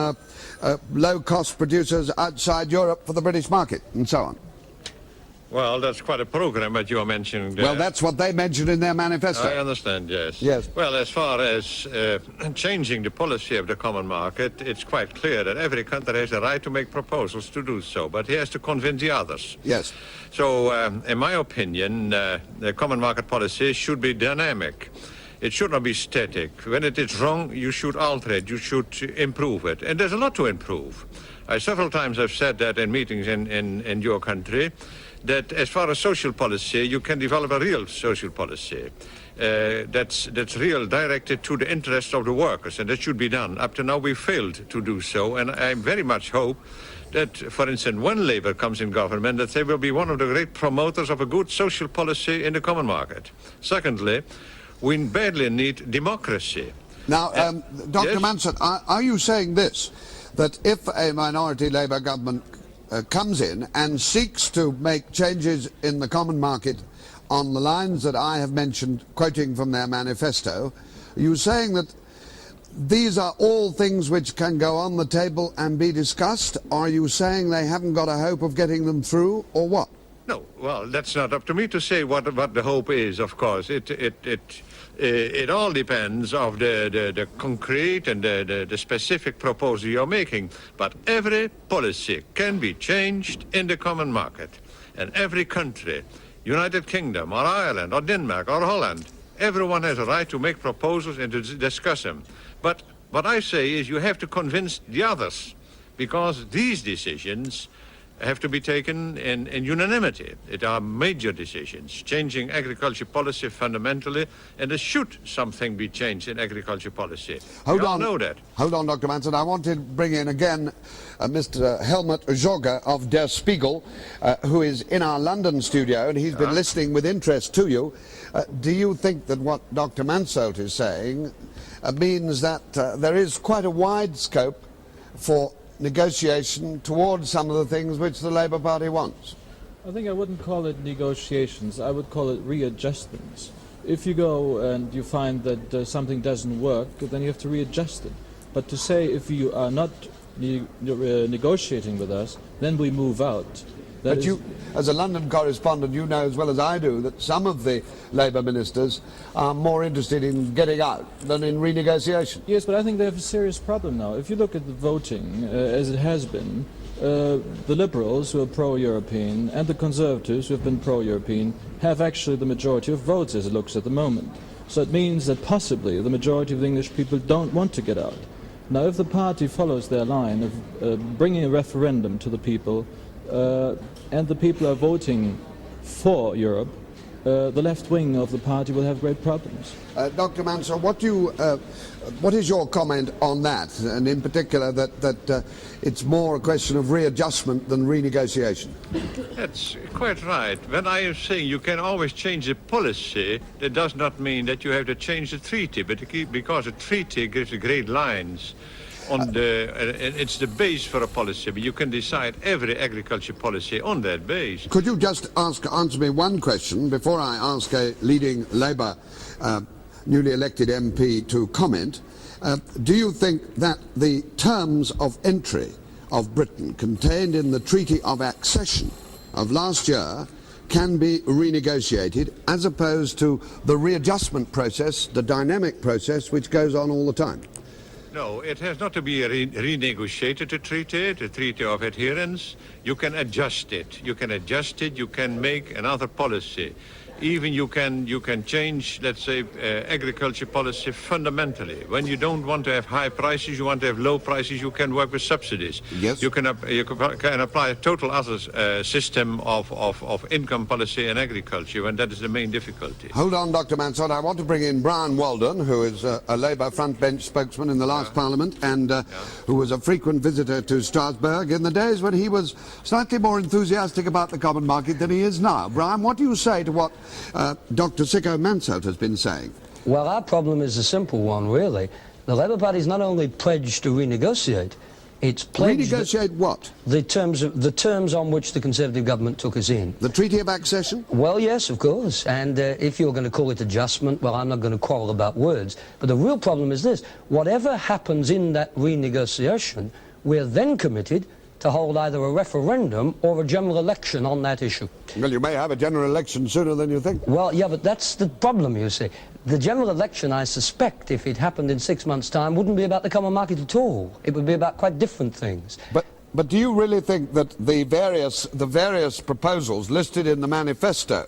low-cost producers outside Europe for the British market, and so on? Well, that's quite a program that you are mentioning there. Well, that's what they mentioned in their manifesto. I understand, yes. Yes. Well, as far as changing the policy of the common market, it's quite clear that every country has the right to make proposals to do so, but he has to convince the others. Yes. So, in my opinion, the common market policy should be dynamic. It should not be static. When it is wrong, you should alter it, you should improve it. And there's a lot to improve. I several times have said that in meetings in your country, that as far as social policy, you can develop a real social policy that's real, directed to the interests of the workers, and that should be done. Up to now, we failed to do so, and I very much hope that, for instance, when Labour comes in government, that they will be one of the great promoters of a good social policy in the common market. Secondly, we badly need democracy. Now, Dr. Mansholt, are you saying this, that if a minority Labour government comes in and seeks to make changes in the common market on the lines that I have mentioned, quoting from their manifesto, are you saying that these are all things which can go on the table and be discussed? Are you saying they haven't got a hope of getting them through, or what? No, well, that's not up to me to say what the hope is, of course. It all depends on the concrete and the specific proposal you're making. But every policy can be changed in the common market. And every country, United Kingdom or Ireland or Denmark or Holland, everyone has a right to make proposals and to discuss them. But what I say is you have to convince the others, because these decisions have to be taken in unanimity. It are major decisions, changing agriculture policy fundamentally, and there should something be changed in agriculture policy. Hold we all on. know that. Hold on, Dr. Manson. I want to bring in again Mr. Helmut Jogge of Der Spiegel, who is in our London studio, and he's been listening with interest to you. Do you think that what Dr. Mansholt is saying means that there is quite a wide scope for negotiation towards some of the things which the Labour Party wants? I think I wouldn't call it negotiations. I would call it readjustments. If you go and you find that something doesn't work, then you have to readjust it. But to say if you are not negotiating with us, then we move out. But you, as a London correspondent, you know as well as I do that some of the Labour ministers are more interested in getting out than in renegotiation. Yes, but I think they have a serious problem now. If you look at the voting, as it has been, the Liberals, who are pro-European, and the Conservatives, who have been pro-European, have actually the majority of votes as it looks at the moment. So it means that possibly the majority of the English people don't want to get out. Now, if the party follows their line of bringing a referendum to the people, and the people are voting for Europe, the left wing of the party will have great problems. Dr. Mansell, what is your comment on that, and in particular that it's more a question of readjustment than renegotiation? That's quite right. When I am saying you can always change the policy, that does not mean that you have to change the treaty, but because a treaty gives great lines on it's the base for a policy, but you can decide every agriculture policy on that base. Could you just answer me one question before I ask a leading Labour newly elected MP to comment? Do you think that the terms of entry of Britain contained in the Treaty of Accession of last year can be renegotiated as opposed to the readjustment process, the dynamic process which goes on all the time? No, it has not to be renegotiated, the treaty of adherence. You can adjust it. You can make another policy. Even you can change, let's say, agriculture policy fundamentally. When you don't want to have high prices, you want to have low prices, you can work with subsidies. Yes. You can apply a total other system of income policy in agriculture, and that is the main difficulty. Hold on, Dr. Mansell. I want to bring in Brian Walden, who is a Labour front bench spokesman in the last Parliament, and who was a frequent visitor to Strasbourg in the days when he was slightly more enthusiastic about the common market than he is now. Brian, what do you say to what Dr. Sicko Mansholt has been saying? Well, our problem is a simple one, really. The Labour Party is not only pledged to renegotiate, it's pledged... Renegotiate what? The terms on which the Conservative government took us in. The Treaty of Accession? Well, yes, of course. And if you're going to call it adjustment, well, I'm not going to quarrel about words. But the real problem is this. Whatever happens in that renegotiation, we're then committed to hold either a referendum or a general election on that issue. Well, you may have a general election sooner than you think. Well, yeah, but that's the problem, you see. The general election, I suspect, if it happened in 6 months' time, wouldn't be about the common market at all. It would be about quite different things. But do you really think that the various proposals listed in the manifesto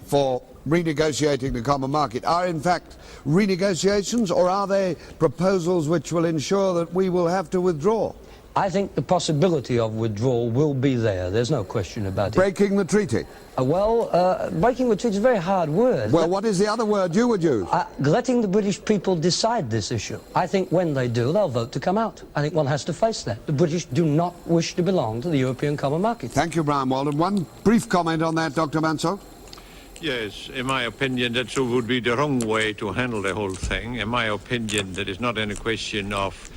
for renegotiating the common market are in fact renegotiations, or are they proposals which will ensure that we will have to withdraw? I think the possibility of withdrawal will be there. There's no question about it. Breaking the treaty? Breaking the treaty is a very hard word. Well, what is the other word you would use? Letting the British people decide this issue. I think when they do, they'll vote to come out. I think one has to face that. The British do not wish to belong to the European common market. Thank you, Brian Walden. One brief comment on that, Dr. Mansholt. Yes, in my opinion, that would be the wrong way to handle the whole thing. In my opinion, that is not any question of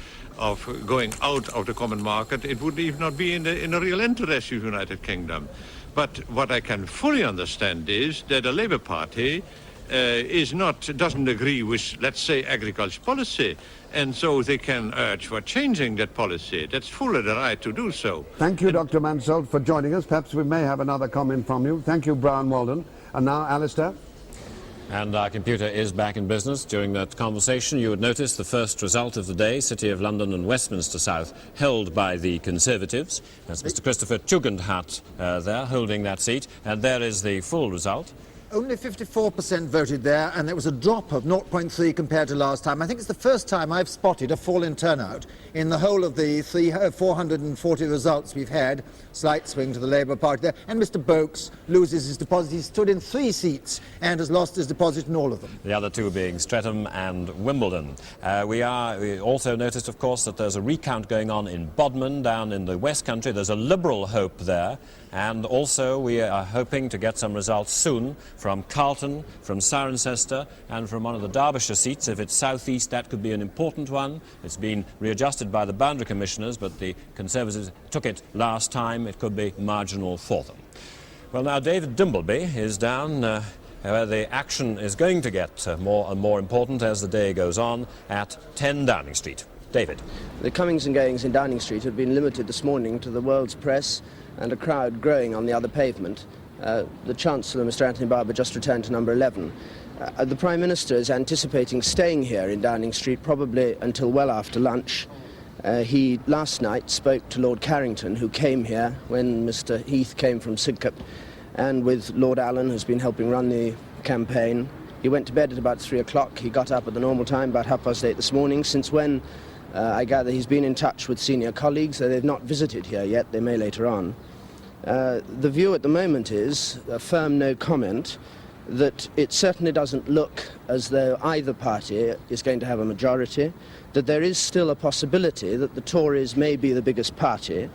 going out of the common market. It would even not be in the real interest of the United Kingdom. But what I can fully understand is that the Labour Party doesn't agree with, let's say, agriculture policy, and so they can urge for changing that policy. That's fully the right to do so. Thank you, Dr. Mansholt, for joining us. Perhaps we may have another comment from you. Thank you, Brian Walden. And now, Alistair. And our computer is back in business. During that conversation, you would notice the first result of the day, City of London and Westminster South, held by the Conservatives. That's Mr. Christopher Tugendhat there, holding that seat. And there is the full result. Only 54% voted there, and there was a drop of 0.3 compared to last time. I think it's the first time I've spotted a fall in turnout in the whole of the 440 results we've had. Slight swing to the Labour Party there. And Mr. Boakes loses his deposit. He stood in 3 seats and has lost his deposit in all of them. The other two being Streatham and Wimbledon. We also noticed, of course, that there's a recount going on in Bodmin down in the West Country. There's a Liberal hope there. And also we are hoping to get some results soon from Carlton, from Cirencester and from one of the Derbyshire seats. If it's southeast, that could be an important one. It's been readjusted by the boundary commissioners, but the Conservatives took it last time. It could be marginal for them. Well, now David Dimbleby is down where the action is going to get more and more important as the day goes on at 10 Downing Street. David. The comings and goings in Downing Street have been limited this morning to the world's press and a crowd growing on the other pavement. The Chancellor, Mr. Anthony Barber, just returned to number 11. The Prime Minister is anticipating staying here in Downing Street probably until well after lunch. He last night spoke to Lord Carrington, who came here when Mr. Heath came from Sidcup, and with Lord Allen, who's been helping run the campaign. He went to bed at about 3 o'clock. He got up at the normal time, about 8:30 this morning, since when I gather he's been in touch with senior colleagues, though they've not visited here yet. They may later on. The view at the moment is a firm no comment, that it certainly doesn't look as though either party is going to have a majority, that there is still a possibility that the Tories may be the biggest party,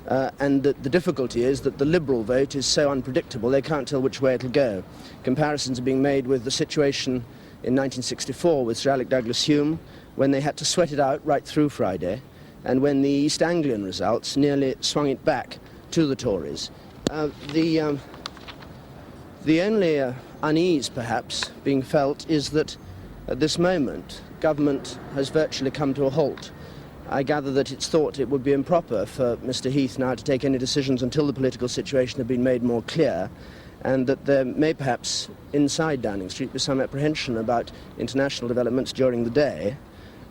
and that the difficulty is that the Liberal vote is so unpredictable they can't tell which way it'll go. Comparisons are being made with the situation in 1964 with Sir Alec Douglas-Hume, when they had to sweat it out right through Friday, and when the East Anglian results nearly swung it back to the Tories. The only unease, perhaps, being felt is that at this moment government has virtually come to a halt. I gather that it's thought it would be improper for Mr. Heath now to take any decisions until the political situation had been made more clear, and that there may perhaps inside Downing Street be some apprehension about international developments during the day,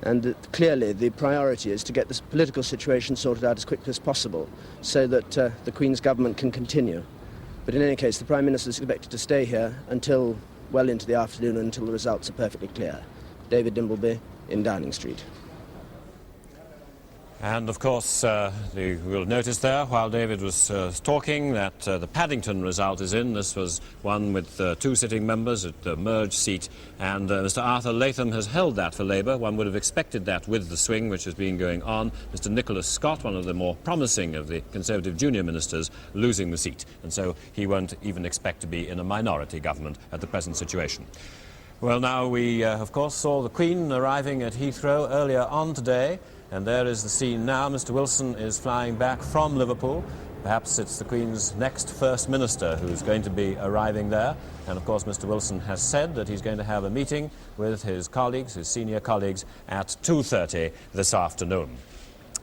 and that clearly the priority is to get this political situation sorted out as quickly as possible so that the Queen's government can continue. But in any case, the Prime Minister is expected to stay here until well into the afternoon, until the results are perfectly clear. David Dimbleby in Downing Street. And of course, we'll notice there, while David was talking, that the Paddington result is in. This was one with 2 sitting members at the merged seat, and Mr. Arthur Latham has held that for Labour. One would have expected that with the swing which has been going on. Mr. Nicholas Scott, one of the more promising of the Conservative junior ministers, losing the seat, and so he won't even expect to be in a minority government at the present situation. Well, now we, of course, saw the Queen arriving at Heathrow earlier on today. And there is the scene now. Mr. Wilson is flying back from Liverpool. Perhaps it's the Queen's next First Minister who's going to be arriving there. And of course, Mr. Wilson has said that he's going to have a meeting with his colleagues, his senior colleagues, at 2:30 this afternoon.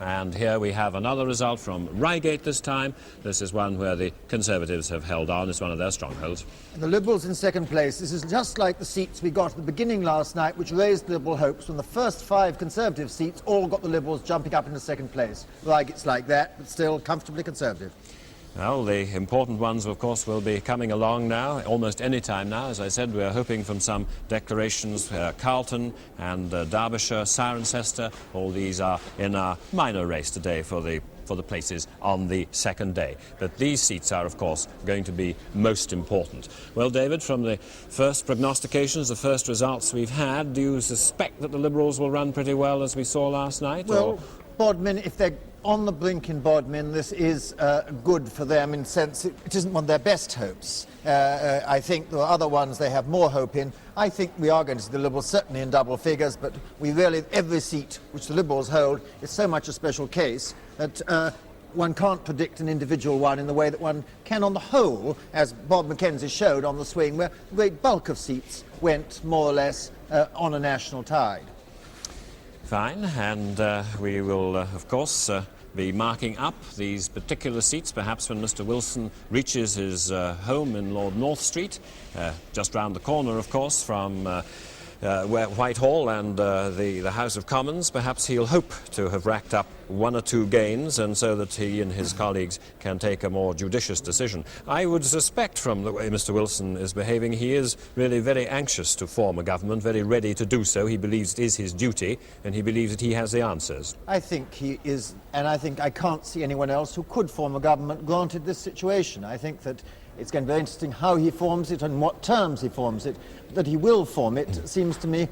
And here we have another result from Reigate this time. This is one where the Conservatives have held on. It's one of their strongholds. And the Liberals in second place. This is just like the seats we got at the beginning last night, which raised Liberal hopes when the first 5 Conservative seats all got the Liberals jumping up into second place. Reigate's like that, but still comfortably Conservative. Well, the important ones, of course, will be coming along now, almost any time now. As I said, we're hoping from some declarations, Carlton and Derbyshire, Cirencester, all these are in our minor race today for the places on the second day. But these seats are, of course, going to be most important. Well, David, from the first prognostications, the first results we've had, do you suspect that the Liberals will run pretty well as we saw last night? Well, Bodmin, if they're on the brink in Bodmin, this is good for them in sense it isn't one of their best hopes. I think there are other ones they have more hope in. I think we are going to see the Liberals certainly in double figures, but we really, every seat which the Liberals hold is so much a special case that one can't predict an individual one in the way that one can on the whole, as Bob Mackenzie showed on the swing, where the great bulk of seats went more or less on a national tide. Fine, and we will, of course, be marking up these particular seats, perhaps when Mr. Wilson reaches his home in Lord North Street, just round the corner, of course, from Whitehall and the House of Commons. Perhaps he'll hope to have racked up one or two gains, and so that he and his colleagues can take a more judicious decision. I would suspect from the way Mr. Wilson is behaving, he is really very anxious to form a government, very ready to do so. He believes it is his duty, and he believes that he has the answers. I think he is, and I think I can't see anyone else who could form a government granted this situation. I think that it's going to be very interesting how he forms it and what terms he forms it. That he will form it seems to me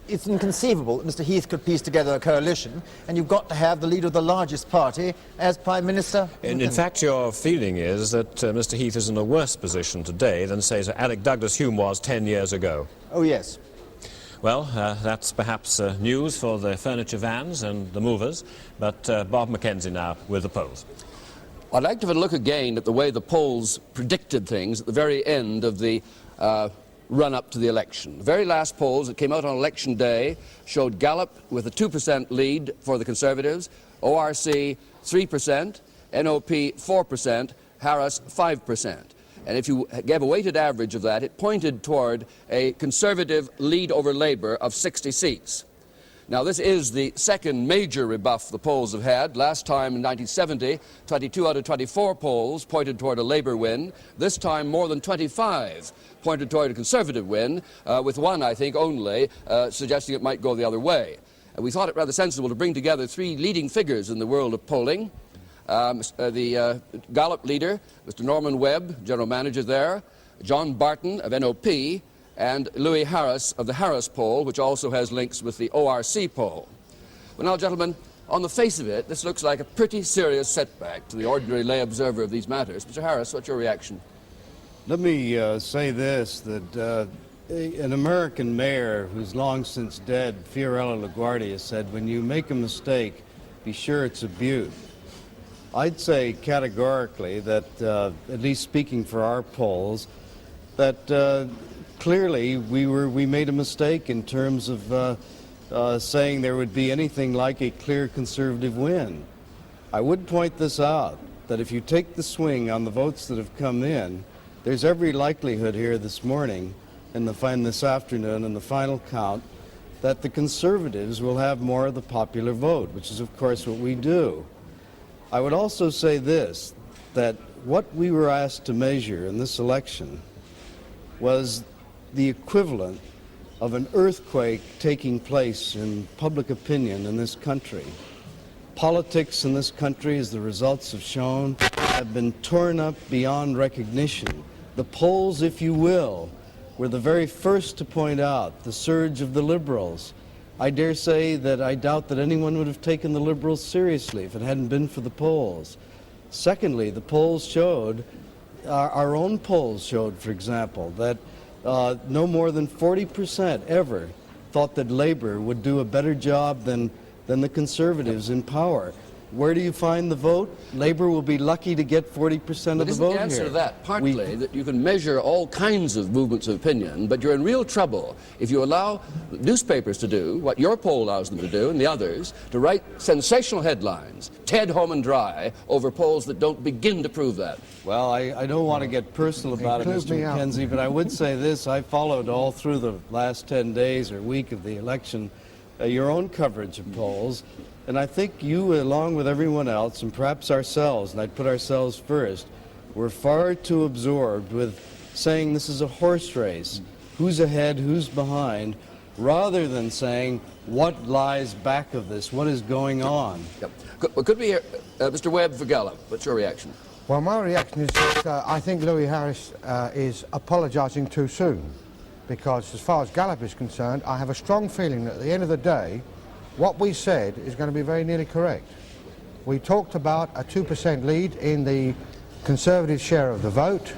it's inconceivable that Mr. Heath could piece together a coalition, and you've got to have the leader of the largest party as Prime Minister. In fact, your feeling is that Mr. Heath is in a worse position today than, say, Sir Alec Douglas-Hume was 10 years ago. Oh, yes. Well, that's perhaps news for the furniture vans and the movers, but Bob Mackenzie now with the polls. I'd like to have a look again at the way the polls predicted things at the very end of the run-up to the election. The very last polls that came out on election day showed Gallup with a 2% lead for the Conservatives, ORC 3%, NOP 4%, Harris 5%. And if you gave a weighted average of that, it pointed toward a Conservative lead over Labour of 60 seats. Now, this is the second major rebuff the polls have had. Last time in 1970, 22 out of 24 polls pointed toward a Labour win. This time, more than 25 pointed toward a Conservative win, with one, I think, only suggesting it might go the other way. And we thought it rather sensible to bring together three leading figures in the world of polling. The Gallup leader, Mr. Norman Webb, general manager there, John Barton of NOP, and Louis Harris of the Harris poll, which also has links with the ORC poll. Well, now, gentlemen, on the face of it, this looks like a pretty serious setback to the ordinary lay observer of these matters. Mr. Harris, what's your reaction? Let me say this, that an American mayor who's long since dead, Fiorello LaGuardia, said, when you make a mistake, be sure it's a Butte. I'd say categorically that, at least speaking for our polls, that clearly we made a mistake in terms of saying there would be anything like a clear Conservative win. I would point this out, that if you take the swing on the votes that have come in, there's every likelihood here this morning and this afternoon in the final count that the Conservatives will have more of the popular vote, which is of course what we do. I would also say this, that what we were asked to measure in this election was the equivalent of an earthquake taking place in public opinion in this country. Politics in this country, as the results have shown, have been torn up beyond recognition. The polls, if you will, were the very first to point out the surge of the Liberals. I dare say that I doubt that anyone would have taken the Liberals seriously if it hadn't been for the polls. Secondly, the polls showed, our own polls showed, for example, that no more than 40% ever thought that Labour would do a better job than the Conservatives in power. Where do you find the vote? Labour will be lucky to get 40% of the vote here. But isn't the answer to that partly that you can measure all kinds of movements of opinion, but you're in real trouble if you allow newspapers to do what your poll allows them to do, and the others, to write sensational headlines, Ted home and dry, over polls that don't begin to prove that? Well, I don't want to get personal about it, Mr. Mackenzie, but I would say this. I followed all through the last 10 days or week of the election your own coverage of polls, and I think you, along with everyone else, and perhaps ourselves, and I'd put ourselves first, were far too absorbed with saying this is a horse race, who's ahead, who's behind, rather than saying what lies back of this, what is going on. Yep. Could we hear Mr. Webb for Gallup? What's your reaction? Well, my reaction is that I think Louis Harris is apologising too soon, because as far as Gallup is concerned, I have a strong feeling that at the end of the day, what we said is going to be very nearly correct. We talked about a 2% lead in the Conservative share of the vote,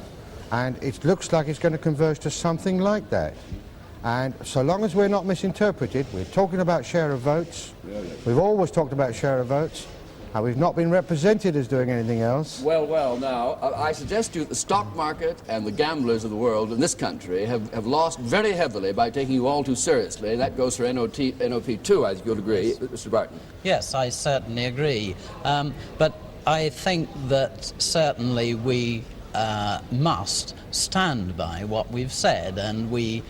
and it looks like it's going to converge to something like that. And so long as we're not misinterpreted, we're talking about share of votes. We've always talked about share of votes, and we've not been represented as doing anything else. Well, now, I suggest to you that the stock market and the gamblers of the world in this country have lost very heavily by taking you all too seriously. That goes for NOP too, I think you'll agree. Yes. Mr. Barton. Yes, I certainly agree. But I think that certainly we must stand by what we've said, and we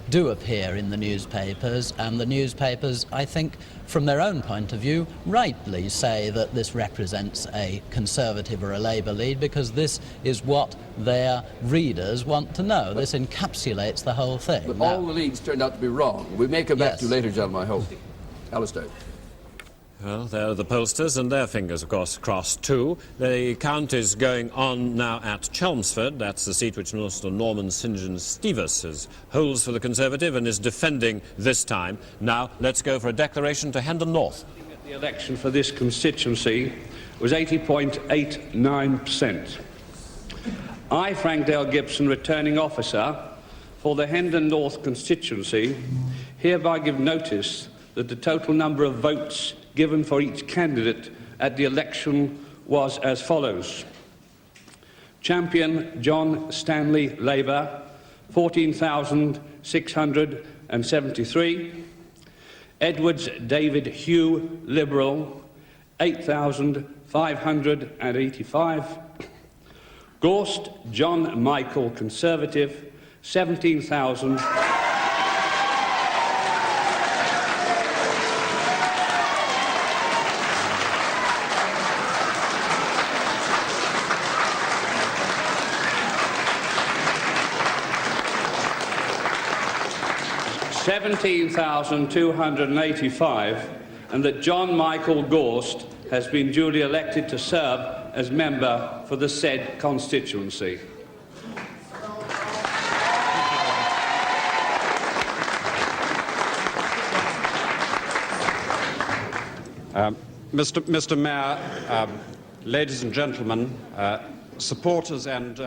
do appear in the newspapers, and the newspapers, I think, from their own point of view, rightly say that this represents a Conservative or a Labour lead, because this is what their readers want to know. This encapsulates the whole thing. But all the leads turned out to be wrong. We may come back to you later, gentlemen, I hope. Alistair. Well, there are the pollsters, and their fingers, of course, crossed too. The count is going on now at Chelmsford. That's the seat which Mr. Norman St. John Stevens holds for the Conservative and is defending this time. Now, let's go for a declaration to Hendon North. The election for this constituency was 80.89%. I, Frank Dale Gibson, returning officer for the Hendon North constituency, hereby give notice that the total number of votes given for each candidate at the election was as follows. Champion John Stanley, Labour, 14,673. Edwards David Hugh, Liberal, 8,585. Gorst John Michael, Conservative, 17,000. 17,285, and that John Michael Gorst has been duly elected to serve as member for the said constituency. Mr. Mayor, ladies and gentlemen, supporters and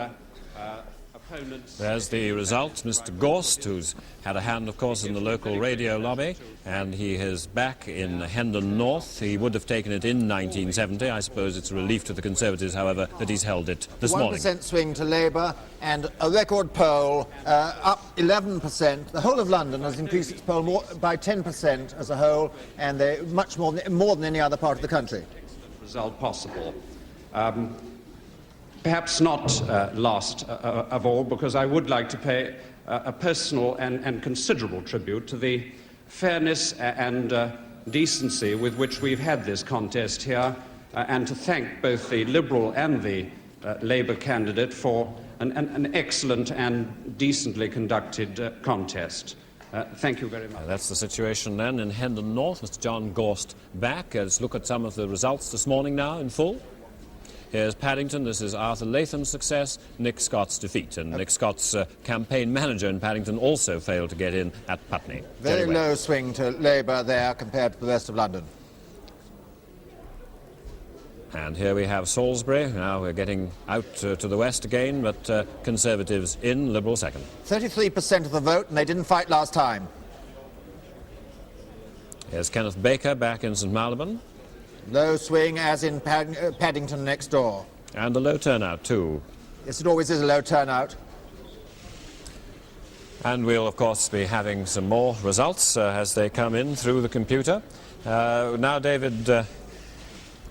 opponents. There's the result. Mr. Gorst, who's had a hand, of course, in the local radio lobby, and he is back in Hendon North. He would have taken it in 1970. I suppose it's a relief to the Conservatives, however, that he's held it this morning. 1% swing to Labour, and a record poll up 11%. The whole of London has increased its poll by 10% as a whole, and they're much more than any other part of the country. Result possible. Perhaps not last of all, because I would like to pay a personal and considerable tribute to the fairness and decency with which we've had this contest here, and to thank both the Liberal and the Labour candidate for an excellent and decently conducted contest. Thank you very much. That's the situation then in Hendon North. Mr. John Gorst back. Let's look at some of the results this morning now in full. Here's Paddington. This is Arthur Latham's success, Nick Scott's defeat. And Nick Scott's campaign manager in Paddington also failed to get in at Putney. Very low swing to Labour there compared to the rest of London. And here we have Salisbury. Now we're getting out to the west again, but Conservatives in, Liberal second. 33% of the vote, and they didn't fight last time. Here's Kenneth Baker back in St Marylebone. Low swing, as in Paddington next door. And a low turnout, too. Yes, it always is a low turnout. And we'll, of course, be having some more results as they come in through the computer. Now, David,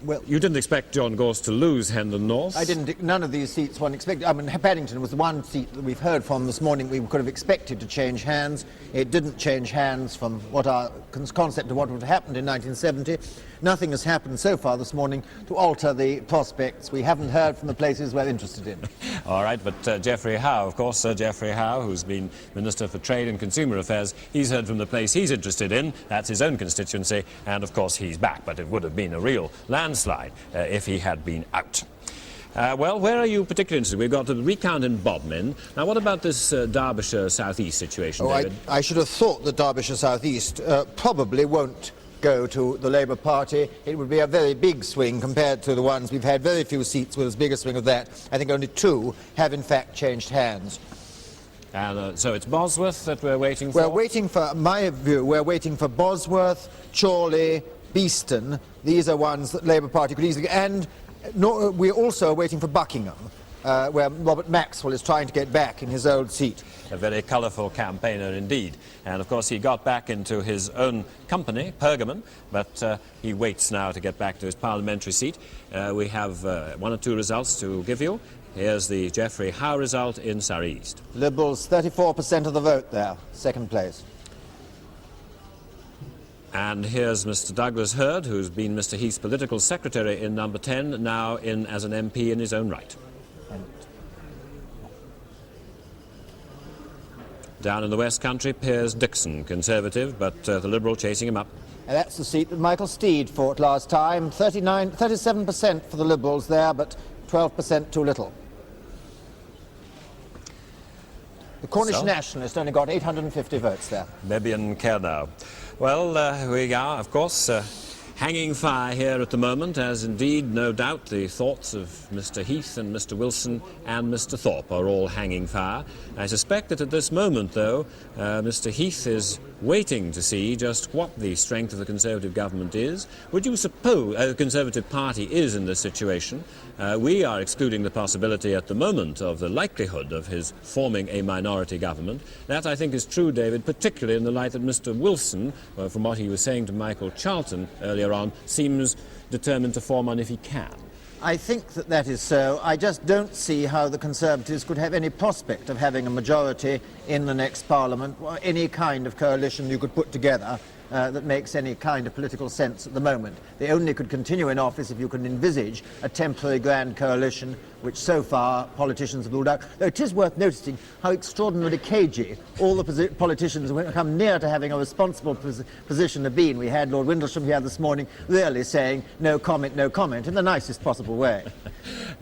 well, you didn't expect John Gorst to lose Hendon North. I didn't. None of these seats one expected. I mean, Paddington was the one seat that we've heard from this morning we could have expected to change hands. It didn't change hands from what our concept of what would have happened in 1970. Nothing has happened so far this morning to alter the prospects. We haven't heard from the places we're interested in. All right, but Geoffrey Howe, of course, Sir Geoffrey Howe, who's been Minister for Trade and Consumer Affairs, he's heard from the place he's interested in. That's his own constituency, and of course he's back, but it would have been a real landslide if he had been out. Well, where are you particularly interested? We've got the recount in Bodmin. Now, what about this Derbyshire South East situation, David? I should have thought that Derbyshire South East probably won't go to the Labour Party. It would be a very big swing compared to the ones we've had. Very few seats with as big a swing as that. I think only 2 have in fact changed hands. And so it's Bosworth that we're waiting for? We're waiting for, my view, we're waiting for Bosworth, Chorley, Beeston. These are ones that Labour Party could easily... And we're also waiting for Buckingham, where Robert Maxwell is trying to get back in his old seat. A very colourful campaigner indeed. And of course he got back into his own company, Pergamon, but he waits now to get back to his parliamentary seat. We have 1 or 2 results to give you. Here's the Geoffrey Howe result in Surrey East. Liberals 34% of the vote there, second place. And here's Mr. Douglas Hurd, who's been Mr. Heath's political secretary in number 10, now in as an MP in his own right. Down in the West Country, Piers Dixon, Conservative, but the Liberal chasing him up. And that's the seat that Michael Steed fought last time. 37% for the Liberals there, but 12% too little. The Cornish Nationalist only got 850 votes there. Bebian Kernow. Well, we are, of course, hanging fire here at the moment, as indeed, no doubt, the thoughts of Mr. Heath and Mr. Wilson and Mr. Thorpe are all hanging fire. I suspect that at this moment, though, Mr. Heath is waiting to see just what the strength of the Conservative government is. Would you suppose the Conservative Party is in this situation? We are excluding the possibility at the moment of the likelihood of his forming a minority government. That, I think, is true, David, particularly in the light that Mr. Wilson, from what he was saying to Michael Charlton earlier on, seems determined to form one if he can. I think that that is so. I just don't see how the Conservatives could have any prospect of having a majority in the next Parliament, or any kind of coalition you could put together that makes any kind of political sense at the moment. They only could continue in office if you can envisage a temporary grand coalition, which so far politicians have ruled out. Though it is worth noticing how extraordinarily cagey all the politicians who come near to having a responsible position have been. We had Lord Windlesham here this morning really saying no comment, in the nicest possible way.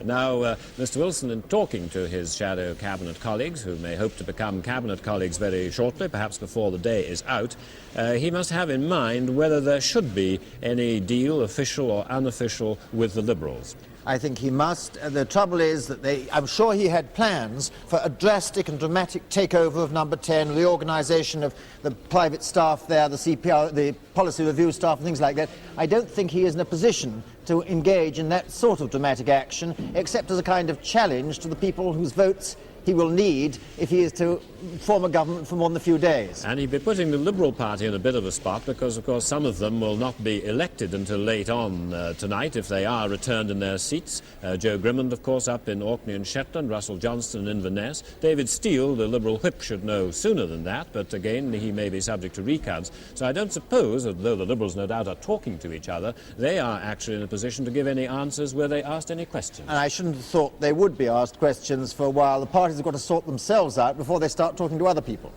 Now, Mr. Wilson, in talking to his shadow cabinet colleagues, who may hope to become cabinet colleagues very shortly, perhaps before the day is out, he must have in mind whether there should be any deal, official or unofficial, with the Liberals. I think he must. The trouble is that I'm sure he had plans for a drastic and dramatic takeover of Number 10, reorganisation of the private staff there, the CPR, the policy review staff and things like that. I don't think he is in a position to engage in that sort of dramatic action, except as a kind of challenge to the people whose votes he will need if he is to form a government for more than a few days. And he'd be putting the Liberal Party in a bit of a spot because, of course, some of them will not be elected until late on tonight if they are returned in their seats. Joe Grimmond, of course, up in Orkney and Shetland, Russell Johnston in Inverness. David Steele, the Liberal whip, should know sooner than that, but again, he may be subject to recounts. So I don't suppose, although the Liberals no doubt are talking to each other, they are actually in a position to give any answers were they asked any questions. And I shouldn't have thought they would be asked questions for a while. The parties have got to sort themselves out before they start talking to other people.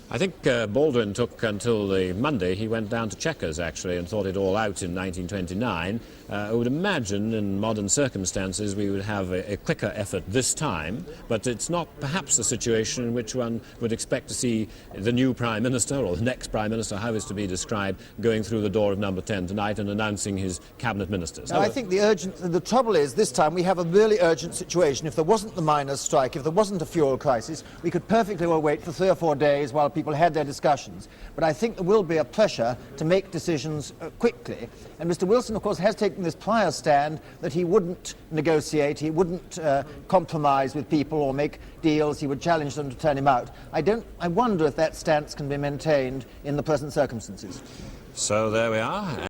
I think Baldwin took until the Monday. He went down to Chequers, actually, and thought it all out in 1929. I would imagine in modern circumstances we would have a quicker effort this time, but it's not perhaps the situation in which one would expect to see the new Prime Minister, or the next Prime Minister, how is to be described, going through the door of Number 10 tonight and announcing his cabinet ministers. Now, I think the trouble is this time we have a really urgent situation. If there wasn't the miners' strike, if there wasn't a fuel crisis, we could perfectly well wait for 3 or 4 days while people had their discussions. But I think there will be a pressure to make decisions quickly. And Mr. Wilson, of course, has taken this prior stand that he wouldn't negotiate, he wouldn't compromise with people or make deals, he would challenge them to turn him out. I wonder if that stance can be maintained in the present circumstances. So there we are.